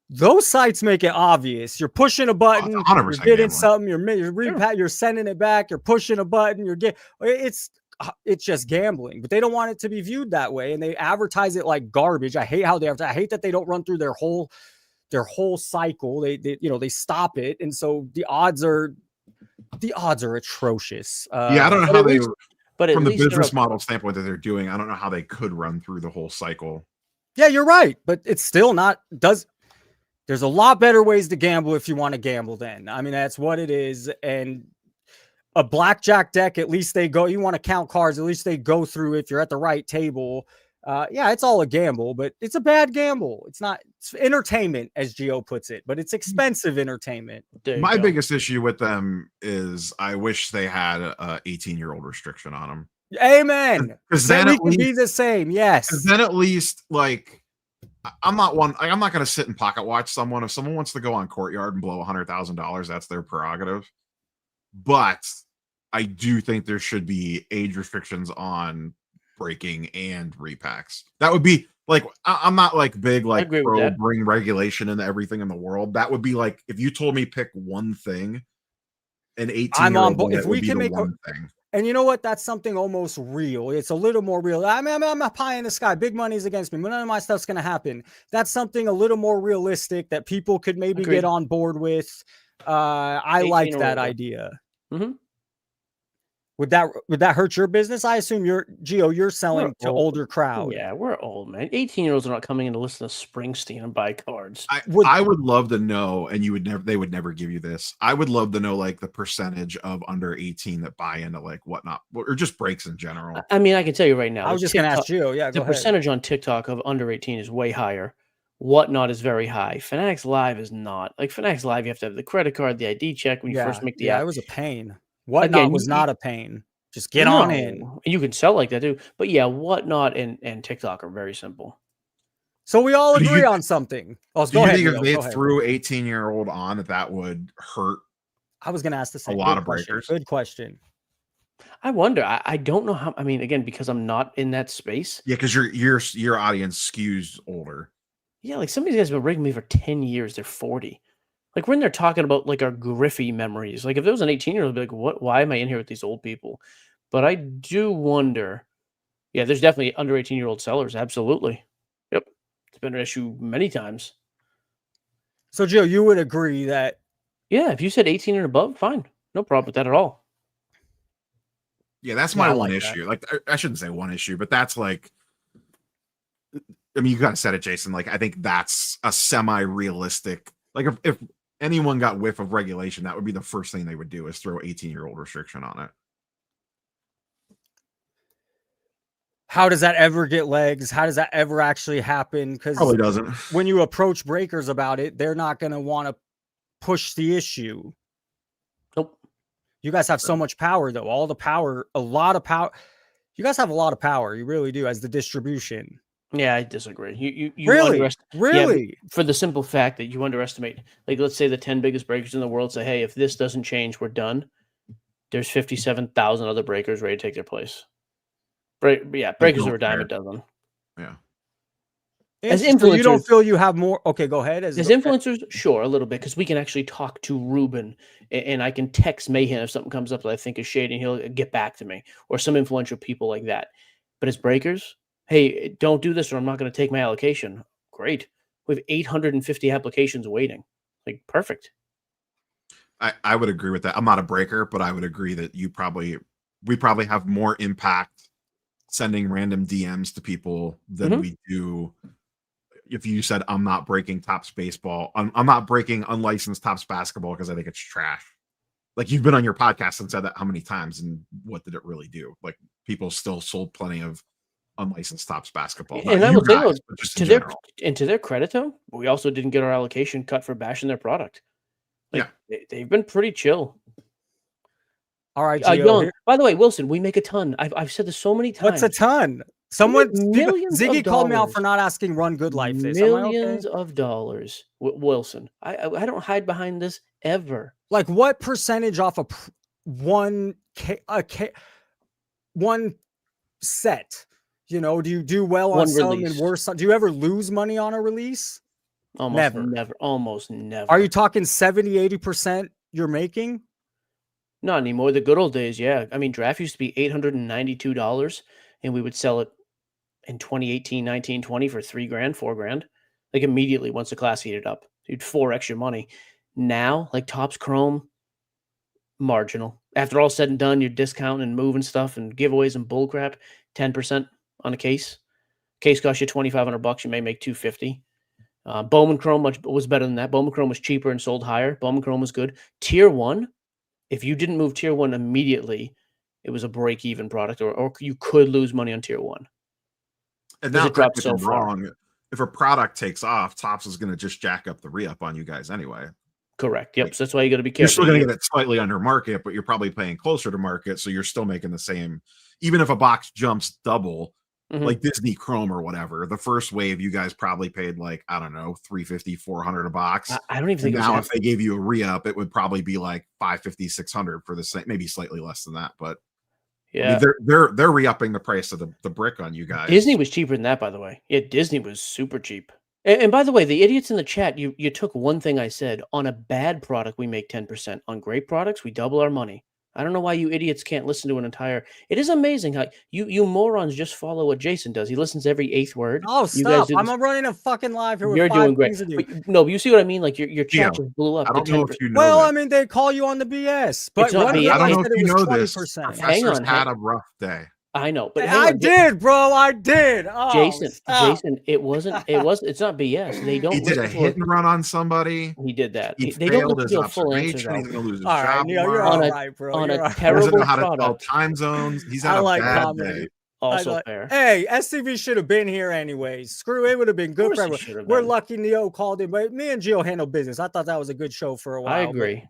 Those sites make it obvious. You're pushing a button, you're getting gambling. Something, you're sending it back, you're pushing a button, it's just gambling, but they don't want it to be viewed that way, and they advertise it like garbage. I hate how they advertise. I hate that they don't run through their whole cycle. They stop it, and so the odds are atrocious. I don't know how but from the business model standpoint that they're doing, I don't know how they could run through the whole cycle. Yeah, you're right, but it's still not There's a lot better ways to gamble if you want to gamble then. I mean, that's what it is. And a blackjack deck, at least they go, you want to count cards, at least they go through if you're at the right table. Yeah, it's all a gamble, but it's a bad gamble. It's not, it's entertainment, as Gio puts it, but it's expensive entertainment. My biggest issue with them is I wish they had a 18-year-old restriction on them. Amen. Because then then we can be the same. Yes. Because then at least, like, I'm not going to sit and pocket watch someone. If someone wants to go on Courtyard and blow $100,000, that's their prerogative. But I do think there should be age restrictions on breaking and repacks. That would be like, I'm not like big, like pro bring regulation into everything in the world. That would be like, if you told me pick one thing, an 18 I'm on board. If we can make one thing. And you know what? That's something almost real. It's a little more real. I'm a pie in the sky. Big money's against me. None of my stuff's going to happen. That's something a little more realistic that people could maybe get on board with. I like that idea. Mm-hmm. Would that hurt your business? I assume you're selling to older crowd. Yeah, we're old, man. 18-year-olds are not coming in to listen to Springsteen and buy cards. I would love to know, and they would never give you this. I would love to know like the percentage of under 18 that buy into like whatnot, or just breaks in general. I mean, I can tell you right now. I was just going to ask Gio. Yeah, the percentage on TikTok of under 18 is way higher. Whatnot is very high. Fanatics Live is not. Like Fanatics Live, you have to have the credit card, the ID check when you first make the app. It was a pain. Whatnot was not a pain. Just get on in. You can sell like that too. But yeah, Whatnot and TikTok are very simple. So we all agree on something. Oh, do you think if they threw 18-year-old on, that would hurt? I was going to ask the same. A lot of breakers. Good question. I wonder. I don't know how. I mean, again, because I'm not in that space. Yeah, because your audience skews older. Yeah, like some of these guys have been breaking me for 10 years. They're 40. Like we're in there talking about like our Griffey memories. Like if there was an 18-year-old, I'd be like, what? Why am I in here with these old people? But I do wonder. Yeah, there's definitely under 18-year-old sellers. Absolutely. Yep. It's been an issue many times. So, Joe, you would agree that? Yeah, if you said 18 and above, fine. No problem with that at all. Yeah, that's my one issue. Like I shouldn't say one issue, but that's like, I mean, you got to set it, Jason. Like I think that's a semi-realistic. Like if anyone got whiff of regulation, that would be the first thing they would do is throw 18-year-old restriction on it. How does that ever get legs? How does that ever actually happen? Because probably doesn't. When you approach breakers about it, they're not going to want to push the issue. Nope. You guys have so much power, though. All the power, a lot of power. You guys have a lot of power. You really do, as the distribution. Yeah, I disagree. You really? Yeah, for the simple fact that you underestimate. Like, let's say the 10 biggest breakers in the world say, "Hey, if this doesn't change, we're done." There's 57,000 other breakers ready to take their place. Breakers are a dime a dozen. Yeah. As influencers, you don't feel you have more. Okay, go ahead. As influencers, sure, a little bit, because we can actually talk to Ruben, and I can text Mayhem if something comes up that I think is shady, and he'll get back to me, or some influential people like that. But as breakers, hey, don't do this, or I'm not going to take my allocation. Great, we have 850 applications waiting. Like perfect. I would agree with that. I'm not a breaker, but I would agree that we probably have more impact sending random DMs to people than we do. If you said, I'm not breaking Topps baseball, I'm not breaking unlicensed Topps basketball because I think it's trash. Like you've been on your podcast and said that how many times, and what did it really do? Like people still sold plenty of unlicensed Topps basketball. And I will say, to their credit, though, we also didn't get our allocation cut for bashing their product. Like, yeah, they've been pretty chill. All right, Gio, by the way, Wilson, we make a ton. I've said this so many times. What's a ton? Ziggy called me out for not asking Run Good Life this. Millions of dollars, Wilson. I don't hide behind this ever. Like what percentage off of one set? You know, do you do well on some and worse? Do you ever lose money on a release? Almost never. Almost never. Are you talking 70-80% you're making? Not anymore. The good old days, yeah. I mean, draft used to be $892, and we would sell it in 2018, 19, 20 for $3,000, $4,000. Like immediately once the class heated up. You'd 4x your money. Now, like Topps Chrome, marginal. After all said and done, you're discounting and moving stuff and giveaways and bullcrap, 10% on a case. Case costs you $2,500, you may make $250. Bowman Chrome was better than that. Bowman Chrome was cheaper and sold higher. Bowman Chrome was good. Tier 1, if you didn't move Tier 1 immediately, it was a break-even product, or you could lose money on Tier 1. And Does now, it drop correct me if so I'm far? wrong, if a product takes off, Topps is going to just jack up the re-up on you guys anyway. Correct. Yep. Like, So that's why you got to be You're careful. still going to get it slightly under market, but you're probably paying closer to market, so you're still making the same. Even if a box jumps double, Mhm. like Disney Chrome or whatever, the first wave you guys probably paid like, I don't know, $350, $400 a box. I don't even And think it was now that. if they gave you a re-up, it would probably be like $550, $600 for the same, maybe slightly less than that. But I Yeah. mean, they're re-upping the price of the brick on you guys. Disney was cheaper than that, by the way. Yeah, Disney was super cheap. And by the way, the idiots in the chat, you took one thing I said. On a bad product, we make 10%. On great products, we double our money. I don't know why you idiots can't listen to an entire. It is amazing how you morons just follow what Jason does. He listens to every 8th word. Oh, You guys stop. do I'm this- running a fucking live here with You're 5 doing great. things to do. But no, you see what I mean? Like your chat Gio, just blew up. I don't to know 10%. if you know Well, this. I mean, they call you on the BS, but It's not one BS. year I don't know said if you it was know this. 20%. Hang Professors on, had a rough day. I know, but hang I on. did, bro. I did. Oh, Jason, stop. Jason, it's not BS. They don't He did listen a to hit and run on somebody. He did that. He They don't failed listen his to a full answer observation. He's though. going to lose his All right, job. Neil, you're tomorrow. all On a- right, bro. on You're a all right. He doesn't know terrible how to tell product. time zones. He's I had a like bad comedy. day. Also like, fair. Hey, SCV should have been here anyways. Screw it, would have been Of good course for he everyone. should have We're been. lucky Neo called in, but me and Gio handled business. I thought that was a good show for a while. I agree.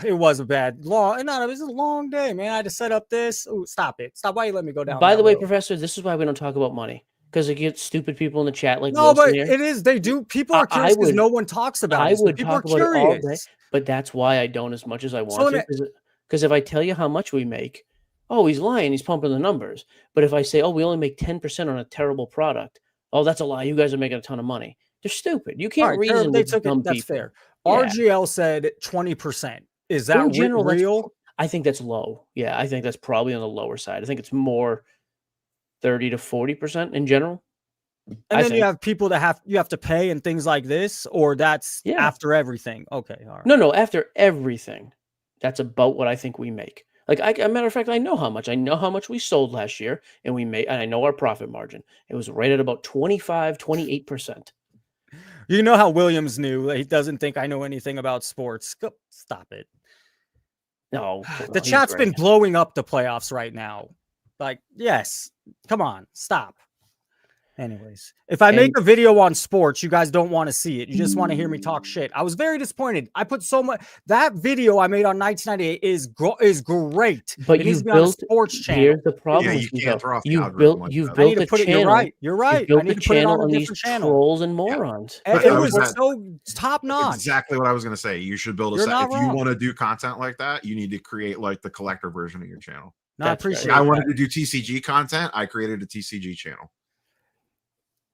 It was a bad long. No, it was a long day, man. I had to set up this. Ooh, stop it! Stop! Why you let me go down? By that the way, road? Professor, this is why we don't talk about money because it gets stupid people in the chat like No, Wilson but here. it is. They do. People are I curious because would- no one talks about I it. So would people are talk about it all day, curious. but that's why I don't as much as I So want let to. Because if I tell you how much we make, oh, he's lying. He's pumping the numbers. But if I say, oh, we only make 10% on a terrible product, oh, that's a lie. You guys are making a ton of money. They're stupid. You All can't right, reason they with took dumb it. That's people. fair. Yeah. RGL said 20%. Is that In general, that's real? I think that's low. Yeah, I think that's probably on the lower side. I think it's more 30 to 40% in general. And I then you think. have people that you have to pay and things like this, or that's Yeah. after everything. Okay, all right. No, after everything, that's about what I think we make. Like, a matter of fact, I know how much. I know how much we sold last year, and I know our profit margin. It was right at about 25, 28%. You know how Williams knew he doesn't think I know anything about sports. Stop it. No, The he's chat's been great. blowing up the playoffs right now. Like, yes, come on, stop. Anyways, if I make a video on sports, you guys don't want to see it. You just want to hear me talk shit. I was very disappointed. I put so much. That video I made on 1998 is great. But it needs you to be on a built. sports channel. Here's the problem. Yeah, with you you, can't though. throw off the You've algorithm built. like You've that. I need built to a put it. channel. You're right. You're right. You built I need the to put it channel on a on these different channel. trolls and morons. And But it I was was so top notch. Exactly what I was going to say. You should build a You're set. not If you wrong. want to do content like that, you need to create like the collector version of your channel. No, I That's right. appreciate I that. wanted to do TCG content. I created a TCG channel.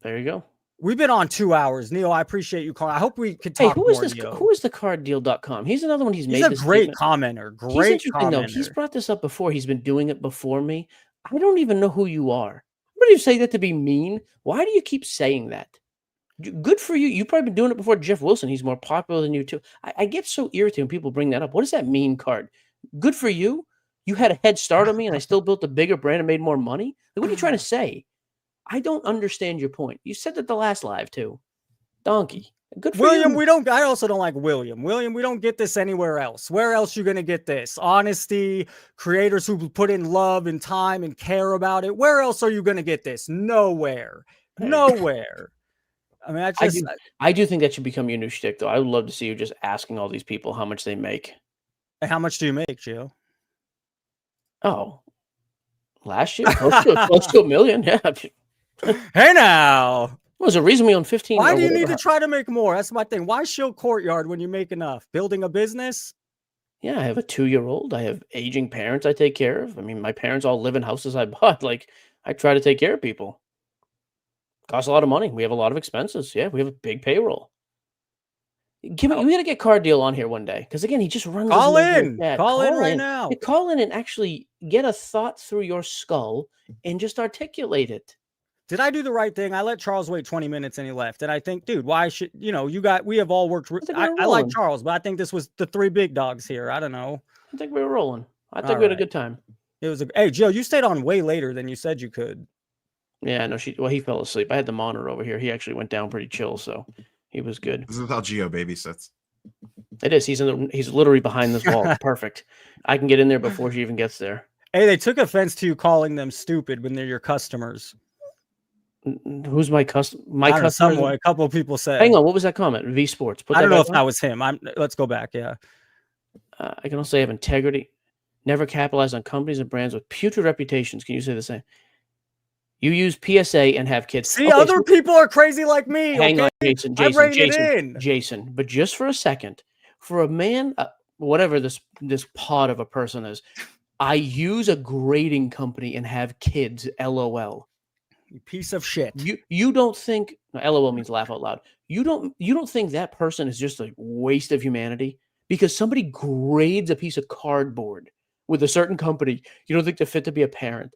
There you go. We've been on 2 hours. Neil, I appreciate you calling. I hope we could Hey, talk who is more, this? Neil. Who is the carddeal.com? He's another one. He's He's made a this great statement. commenter. He's Great interesting though. He's commenter. brought this up before. He's been doing it before me. I don't even know who you are. What do you say that to be mean? Why do you keep saying that? Good for you. You've probably been doing it before Jeff Wilson. He's more popular than you too. I get so irritated when people bring that up. What does that mean, Card? Good for you. You had a head start on me, and I still built a bigger brand and made more money. Like, what are you trying to say? I don't understand your point. You said that the last live too. Donkey. Good for William, you. I also don't like William. William, we don't get this anywhere else. Where else you gonna get this? Honesty, creators who put in love and time and care about it. Where else are you gonna get this? Nowhere. Hey. Nowhere. I mean, I do think that should become your new shtick, though. I would love to see you just asking all these people how much they make. How much do you make, Gio? Oh, last year close to $1 million. Yeah. Hey now. There's a reason we own 15. Why do you need to try to make more? That's my thing. Why shill courtyard when you make enough? Building a business? Yeah, I have a 2-year-old. I have aging parents I take care of. I mean, my parents all live in houses I bought. Like, I try to take care of people. Costs a lot of money. We have a lot of expenses. Yeah, we have a big payroll. We got to get Card Deal on here one day. Because, again, he just runs his Call mouth like in. that. Call in right now. Yeah, call in and actually get a thought through your skull and just articulate it. Did I do the right thing? I let Charles wait 20 minutes and he left. And I think, dude, why should, we have all worked. I like Charles, but I think this was the three big dogs here. I don't know. I think we were rolling. I think we had a good time. Hey, Joe, you stayed on way later than you said you could. Yeah, no, he fell asleep. I had the monitor over here. He actually went down pretty chill, so he was good. This is how Geo babysits. It is. He's literally behind this wall. It's perfect. I can get in there before she even gets there. Hey, they took offense to you calling them stupid when they're your customers. Who's my customer? My customer. A couple of people said. Hang on, what was that comment? V Sports. I don't know if that was him. Let's go back. Yeah. I can also have integrity. Never capitalize on companies and brands with putrid reputations. Can you say the same? You use PSA and have kids. See, other people are crazy like me. Hang on, Jason. Jason. Jason. But just for a second, for a man, whatever this pod of a person is, I use a grading company and have kids. LOL. You piece of shit. You don't think LOL means laugh out loud. You don't think that person is just a waste of humanity because somebody grades a piece of cardboard with a certain company. You don't think they're fit to be a parent.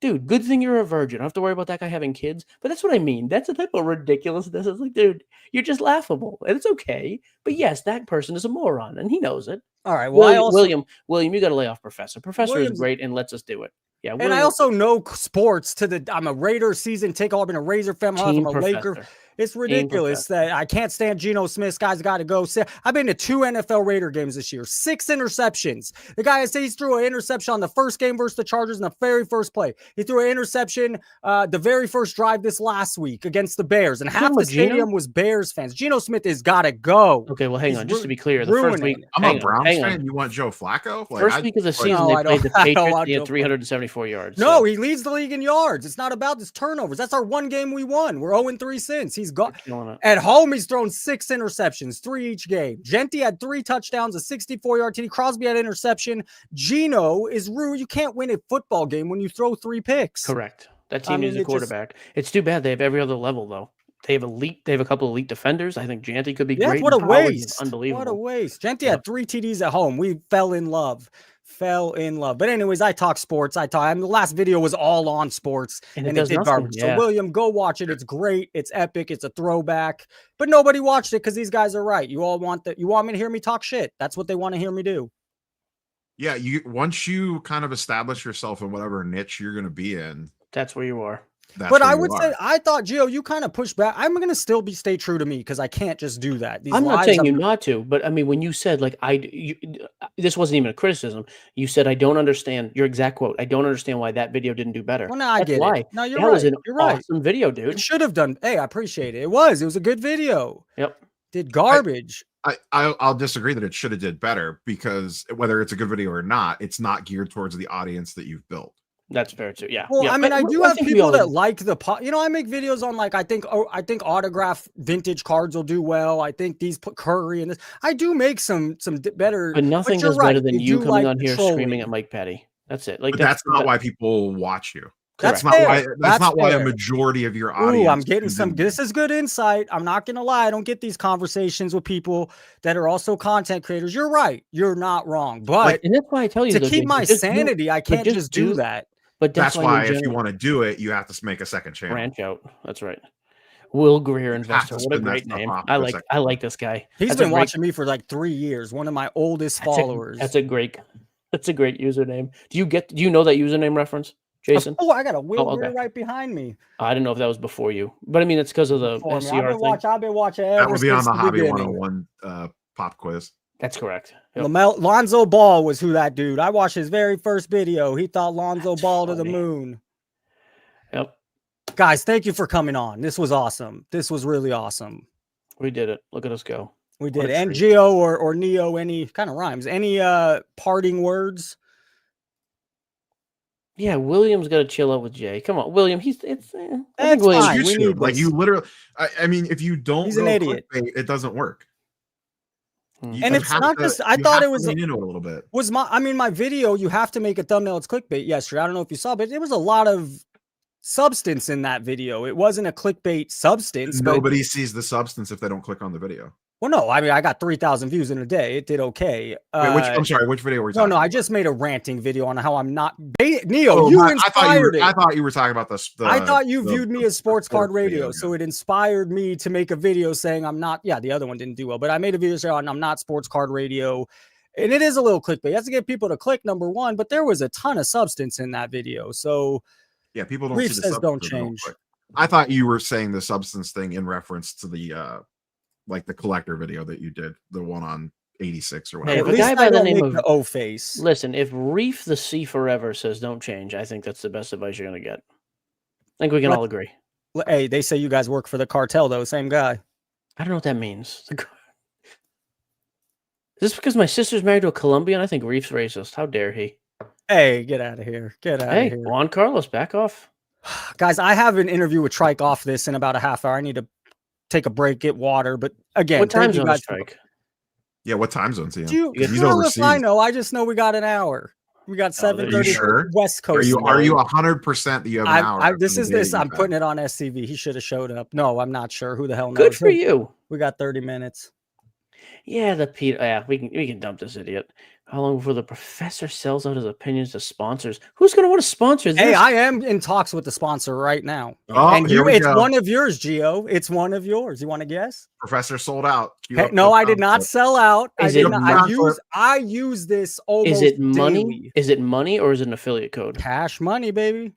Dude, good thing you're a virgin. I don't have to worry about that guy having kids. But that's what I mean. That's the type of ridiculousness. It's like, dude, you're just laughable. And it's okay. But yes, that person is a moron, and he knows it. All right. Well, William, you got to lay off Professor. Professor is great and lets us do it. Yeah. And I also know sports I'm a Raider season ticket. I've been a Razor fan. I'm a Laker. It's ridiculous that I can't stand Geno Smith's guys got to go. I've been to 2 NFL Raider games this year, 6 interceptions. The guy says he threw an interception on the first game versus the Chargers in the very first play. He threw an interception the very first drive this last week against the Bears, and half the stadium was Bears fans. Geno Smith has got to go. Okay, well, hang on. Just to be clear, the first week, I'm a Browns fan. You want Joe Flacco? First week of the season, they played the Patriots. They had 374 yards. No, he leads the league in yards. It's not about his turnovers. That's our one game we won. We're 0-3 since. He's got at home. He's thrown 6 interceptions, 3 each game. Genti had 3 touchdowns, a 64-yard TD. Crosby had interception. Geno is rude. You can't win a football game when you throw 3 picks. Correct. That team needs a quarterback. It's too bad they have every other level though. They have a couple elite defenders. I think Genti could be great. What a waste. Unbelievable. What a waste. Genti had 3 TDs at home. We fell in love. But anyways, I talk sports. The last video was all on sports and it did garbage. Yeah. So William, go watch it. It's great. It's epic. It's a throwback, but nobody watched it because these guys are right. You all want that. You want me to hear me talk shit. That's what they want to hear me do. Yeah. Once you kind of establish yourself in whatever niche you're going to be in, that's where you are. But I would say, I thought, Gio, you kind of pushed back. I'm going to still stay true to me because I can't just do that. I'm not saying you not to, but I mean, when you said like, this wasn't even a criticism. You said, I don't understand your exact quote. I don't understand why that video didn't do better. Well, no, I get it. No, you're right. That was an awesome video, dude. It should have done. Hey, I appreciate it. It was a good video. Yep. Did garbage. I'll disagree that it should have did better because whether it's a good video or not, it's not geared towards the audience that you've built. That's fair too. Yeah. Well, I mean, I do have people that like the pot. I make videos on like I think autograph vintage cards will do well. I think these put Curry and this. I do make some better. But nothing is better than you coming on here screaming at Mike Petty. That's it. Like that's not why people watch you. That's not why. That's not why a majority of your audience. I'm getting some. This is good insight. I'm not gonna lie. I don't get these conversations with people that are also content creators. You're right. You're not wrong. But and that's why I tell you to keep my sanity, I can't just do that. But that's why if you want to do it, you have to make a second channel. Branch out. That's right. Will Greer Investor. What a great name. I like this guy. He's been watching me for like 3 years. One of my oldest followers. That's a great username. Do you know that username reference, Jason? Oh, I got a Will Greer right behind me. I didn't know if that was before you, but I mean it's because of the SCR thing. I've been watching that would be on the Hobby 101 pop quiz. That's correct. Yep. Lonzo Ball was who that dude. I watched his very first video. He thought Lonzo Ball to the moon. Yep. Guys, thank you for coming on. This was awesome. This was really awesome. We did it. Look at us go. We did it. And Gio or Neo, any kind of rhymes. Any parting words? Yeah, William's got to chill out with Jay. Come on, William. I think William, like you literally. I mean, if you don't, he's an idiot. It doesn't work. And it's not just. I thought it was a little bit. My video. You have to make a thumbnail. It's clickbait. Yesterday, I don't know if you saw, but there was a lot of substance in that video. It wasn't a clickbait substance. Nobody sees the substance if they don't click on the video. Well, no, I mean, I got 3,000 views in a day. It did okay. I'm sorry, which video were you talking about? I just made a ranting video on how I'm not... Neo, you inspired it. I thought you were talking about this. I thought you viewed me as Sports Card Radio, so it inspired me to make a video saying I'm not... Yeah, the other one didn't do well, but I made a video saying I'm not Sports Card Radio, and it is a little clickbait. You have to get people to click, number one, but there was a ton of substance in that video, so... Yeah, people don't Reef see the says don't substance. They change. click. I thought you were saying the substance thing in reference to the like the collector video that you did, the one on 86 or Hey, whatever. At a guy least by I the don't name make of the O face. Listen, if Reef the Sea Forever says don't change, I think that's the best advice you're going to get. I think we can all agree. Hey, they say you guys work for the cartel, though. Same guy. I don't know what that means. Is this because my sister's married to a Colombian? I think Reef's racist. How dare he? Hey, get out of here. Get out of Hey, here. Juan Carlos, back off. Guys, I have an interview with Trike off this in about a half hour. I need to take a break, get water. But again, What time thank you zone guys is Strike? Yeah, what time zone's he in? Do you, You get- He's I overseas. know. I just know we got an hour. We got Oh, there you 7:30 sure? West Are Coast. you time. 100% that you have an hour? This from is the day this. that you I'm had? putting it on SCV. He should have showed up. No, I'm not sure. Who the hell knows? Good for you. We got 30 minutes. Yeah, we can dump this idiot. How long before the professor sells out his opinions to sponsors? Who's going to want to sponsor this? Hey, I am in talks with the sponsor right now. Oh, And here we it's go. one of yours, Gio. It's one of yours. You want to guess? Professor sold out. Cue Hey, up no, the I did sound not clip. sell out. Is I it did not. not- I use this almost Is it money? daily. Is it money or is it an affiliate code? Cash money, baby.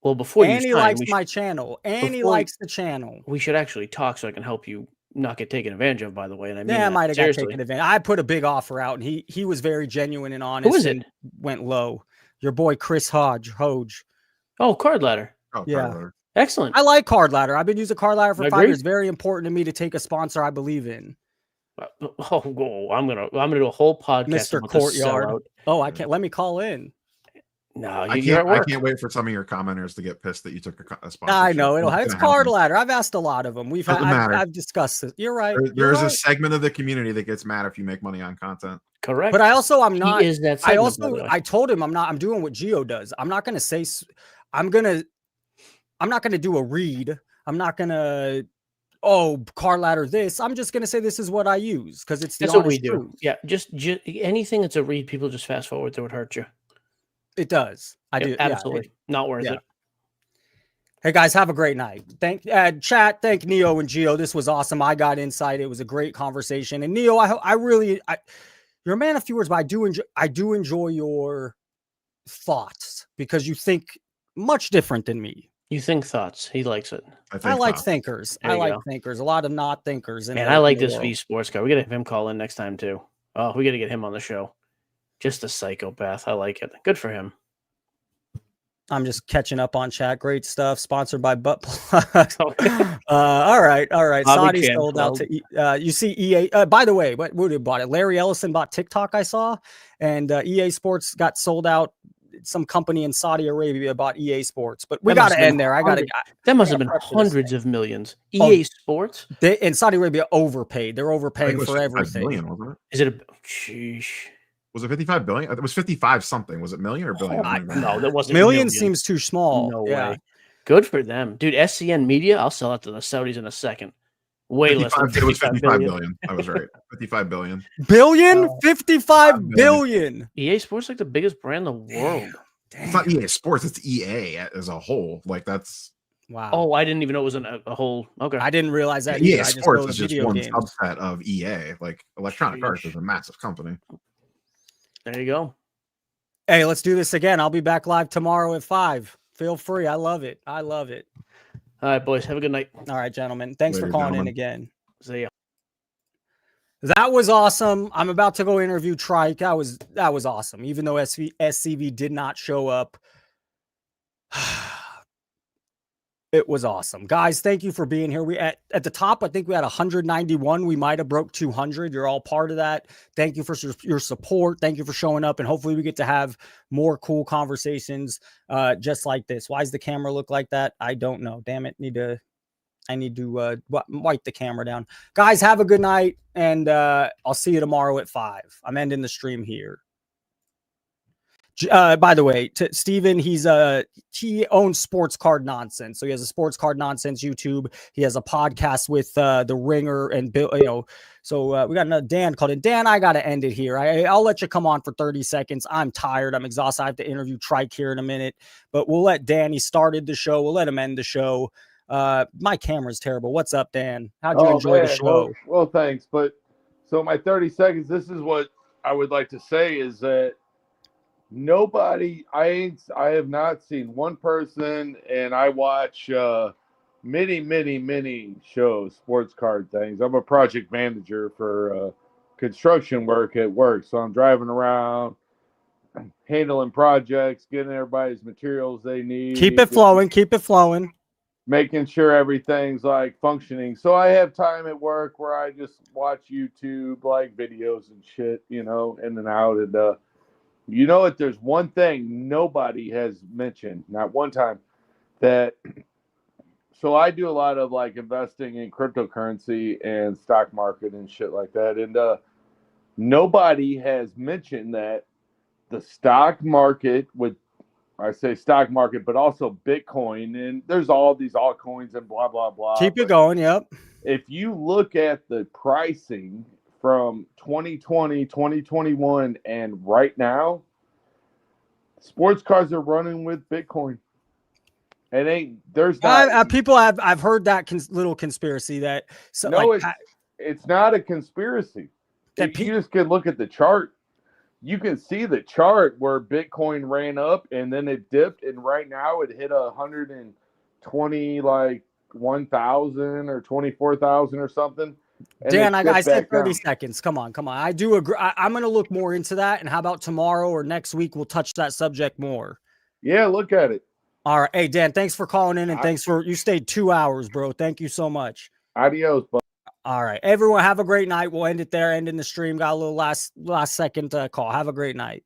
Well, before you And he sign, likes we my channel. And he before- likes the channel. we should actually talk so I can help you not get taken advantage of. By the way, and I mean, Yeah, I that. might have got Seriously. taken advantage. I put a big offer out, and he was very genuine and honest. Who is it? and went low. Your boy Chris Hodge. Oh, Card Ladder. Oh, Yeah. Tyler. Excellent. I like Card Ladder. I've been using Card Ladder for I 5 agree. years. Very important to me to take a sponsor I believe in. I'm gonna do a whole podcast Mr. about this Courtyard. sellout. Oh, I can't. Let me call in. No, I you're at can't. I work. can't wait for some of your commenters to get pissed that you took a sponsor. I know it's Card Ladder. I've asked a lot of them. Doesn't matter. I've discussed it. You're right. There's You're a right. segment of the community that gets mad if you make money on content. Correct. But I'm not. He is that I segment, by the also way. I told him I'm not. I'm doing what Gio does. I'm not going to say. I'm not going to do a read. I'm not going to. Oh, Card Ladder this. I'm just going to say this is what I use because it's the That's what we honest do. truth. Yeah, just anything that's a read, people just fast forward through. It hurt you. It does. I do. Absolutely not worth yeah. it. Hey guys, have a great night. Thank chat. Thank Neo and Gio. This was awesome. I got insight. It was a great conversation. And Neo, you're a man of few words, but I do enjoy your thoughts because you think much different than me. You think thoughts. He likes it. I like thinkers. There I you like go. thinkers. A lot of not thinkers. Man, I like this V Sports guy. We gotta have him call in next time too. Oh, we gotta get him on the show. Just a psychopath. I like it. Good for him. I'm just catching up on chat. Great stuff. Sponsored by Butt Plug. All right. Bobby Saudi Cam sold out 12. to you see EA. By the way, what who bought it? Larry Ellison bought TikTok, I saw, and EA Sports got sold out. Some company in Saudi Arabia bought EA Sports, but we got to end there. That must have been prep for this hundreds thing. of millions. EA Sports. They in Saudi Arabia overpaid. They're I think overpaying it was for 55 everything. billion, wasn't it? Is it a sheesh? Was it 55 billion? It was 55 something. Was it million or billion? I don't remember. No, that wasn't Million seems too small. No yeah. way. Good for them, dude. SCN Media. I'll sell it to the Saudis in a second. Way less than 55, it was 55 billion. billion. I was right. 55 billion. Billion? 55 billion. billion. EA Sports is like the biggest brand in the world. It's not EA Sports. It's EA as a whole. Like that's Wow. Oh, I didn't even know it was a whole. Okay. I didn't realize that. EA either. I just Sports know the is just video one games. subset of EA. Like Electronic Arts is a massive company. There you go. Hey, let's do this again. I'll be back live tomorrow at 5. Feel free. I love it. I love it. All right, boys. Have a good night. All right, gentlemen. Thanks Later, for calling gentlemen. in again. See ya. That was awesome. I'm about to go interview Trike. That was awesome. Even though SCV did not show up. It was awesome. Guys, thank you for being here. We at the top, I think we had 191. We might have broke 200. You're all part of that. Thank you for your support. Thank you for showing up. And hopefully we get to have more cool conversations just like this. Why does the camera look like that? I don't know. Damn it. I need to wipe the camera down. Guys, have a good night. And I'll see you tomorrow at 5. I'm ending the stream here. By the way, to Steven, he owns Sports Card Nonsense. So he has a Sports Card Nonsense YouTube. He has a podcast with the Ringer and Bill, so we got another Dan called in. Dan, I got to end it here. I'll let you come on for 30 seconds. I'm tired. I'm exhausted. I have to interview Trike here in a minute, but we'll let Dan, he started the show. We'll let him end the show. My camera's terrible. What's up, Dan? How'd you enjoy the show? Well, thanks. But so my 30 seconds, this is what I would like to say is that Nobody. I have not seen one person, and I watch many shows, sports card things. I'm a project manager for construction work at work, so I'm driving around, handling projects, getting everybody's materials they need. Keep it flowing. Keep it flowing. Making sure everything's like functioning. So I have time at work where I just watch YouTube like videos and shit, in and out. And you know what? There's one thing nobody has mentioned, not one time, that. So I do a lot of like investing in cryptocurrency and stock market and shit like that. And nobody has mentioned that the stock market would. I say stock market, but also Bitcoin, and there's all these altcoins and blah, blah, blah. Keep it going. Yep. If you look at the pricing from 2020, 2021, and right now, sports cars are running with Bitcoin. There's not. People I've heard that little conspiracy that. So, no, like, it's not a conspiracy. That You just can look at the chart. You can see the chart where Bitcoin ran up and then it dipped, and right now it hit 120 like 1,000 or 24,000 or something. Dan, I said 30 seconds. Come on. I do agree. I'm going to look more into that. And how about tomorrow or next week we'll touch that subject more. Yeah, look at it. All right. Hey, Dan, thanks for calling in, and you stayed 2 hours, bro. Thank you so much. Adios, bud. All right. Everyone have a great night. We'll end it there, ending the stream. Got a little last second call. Have a great night.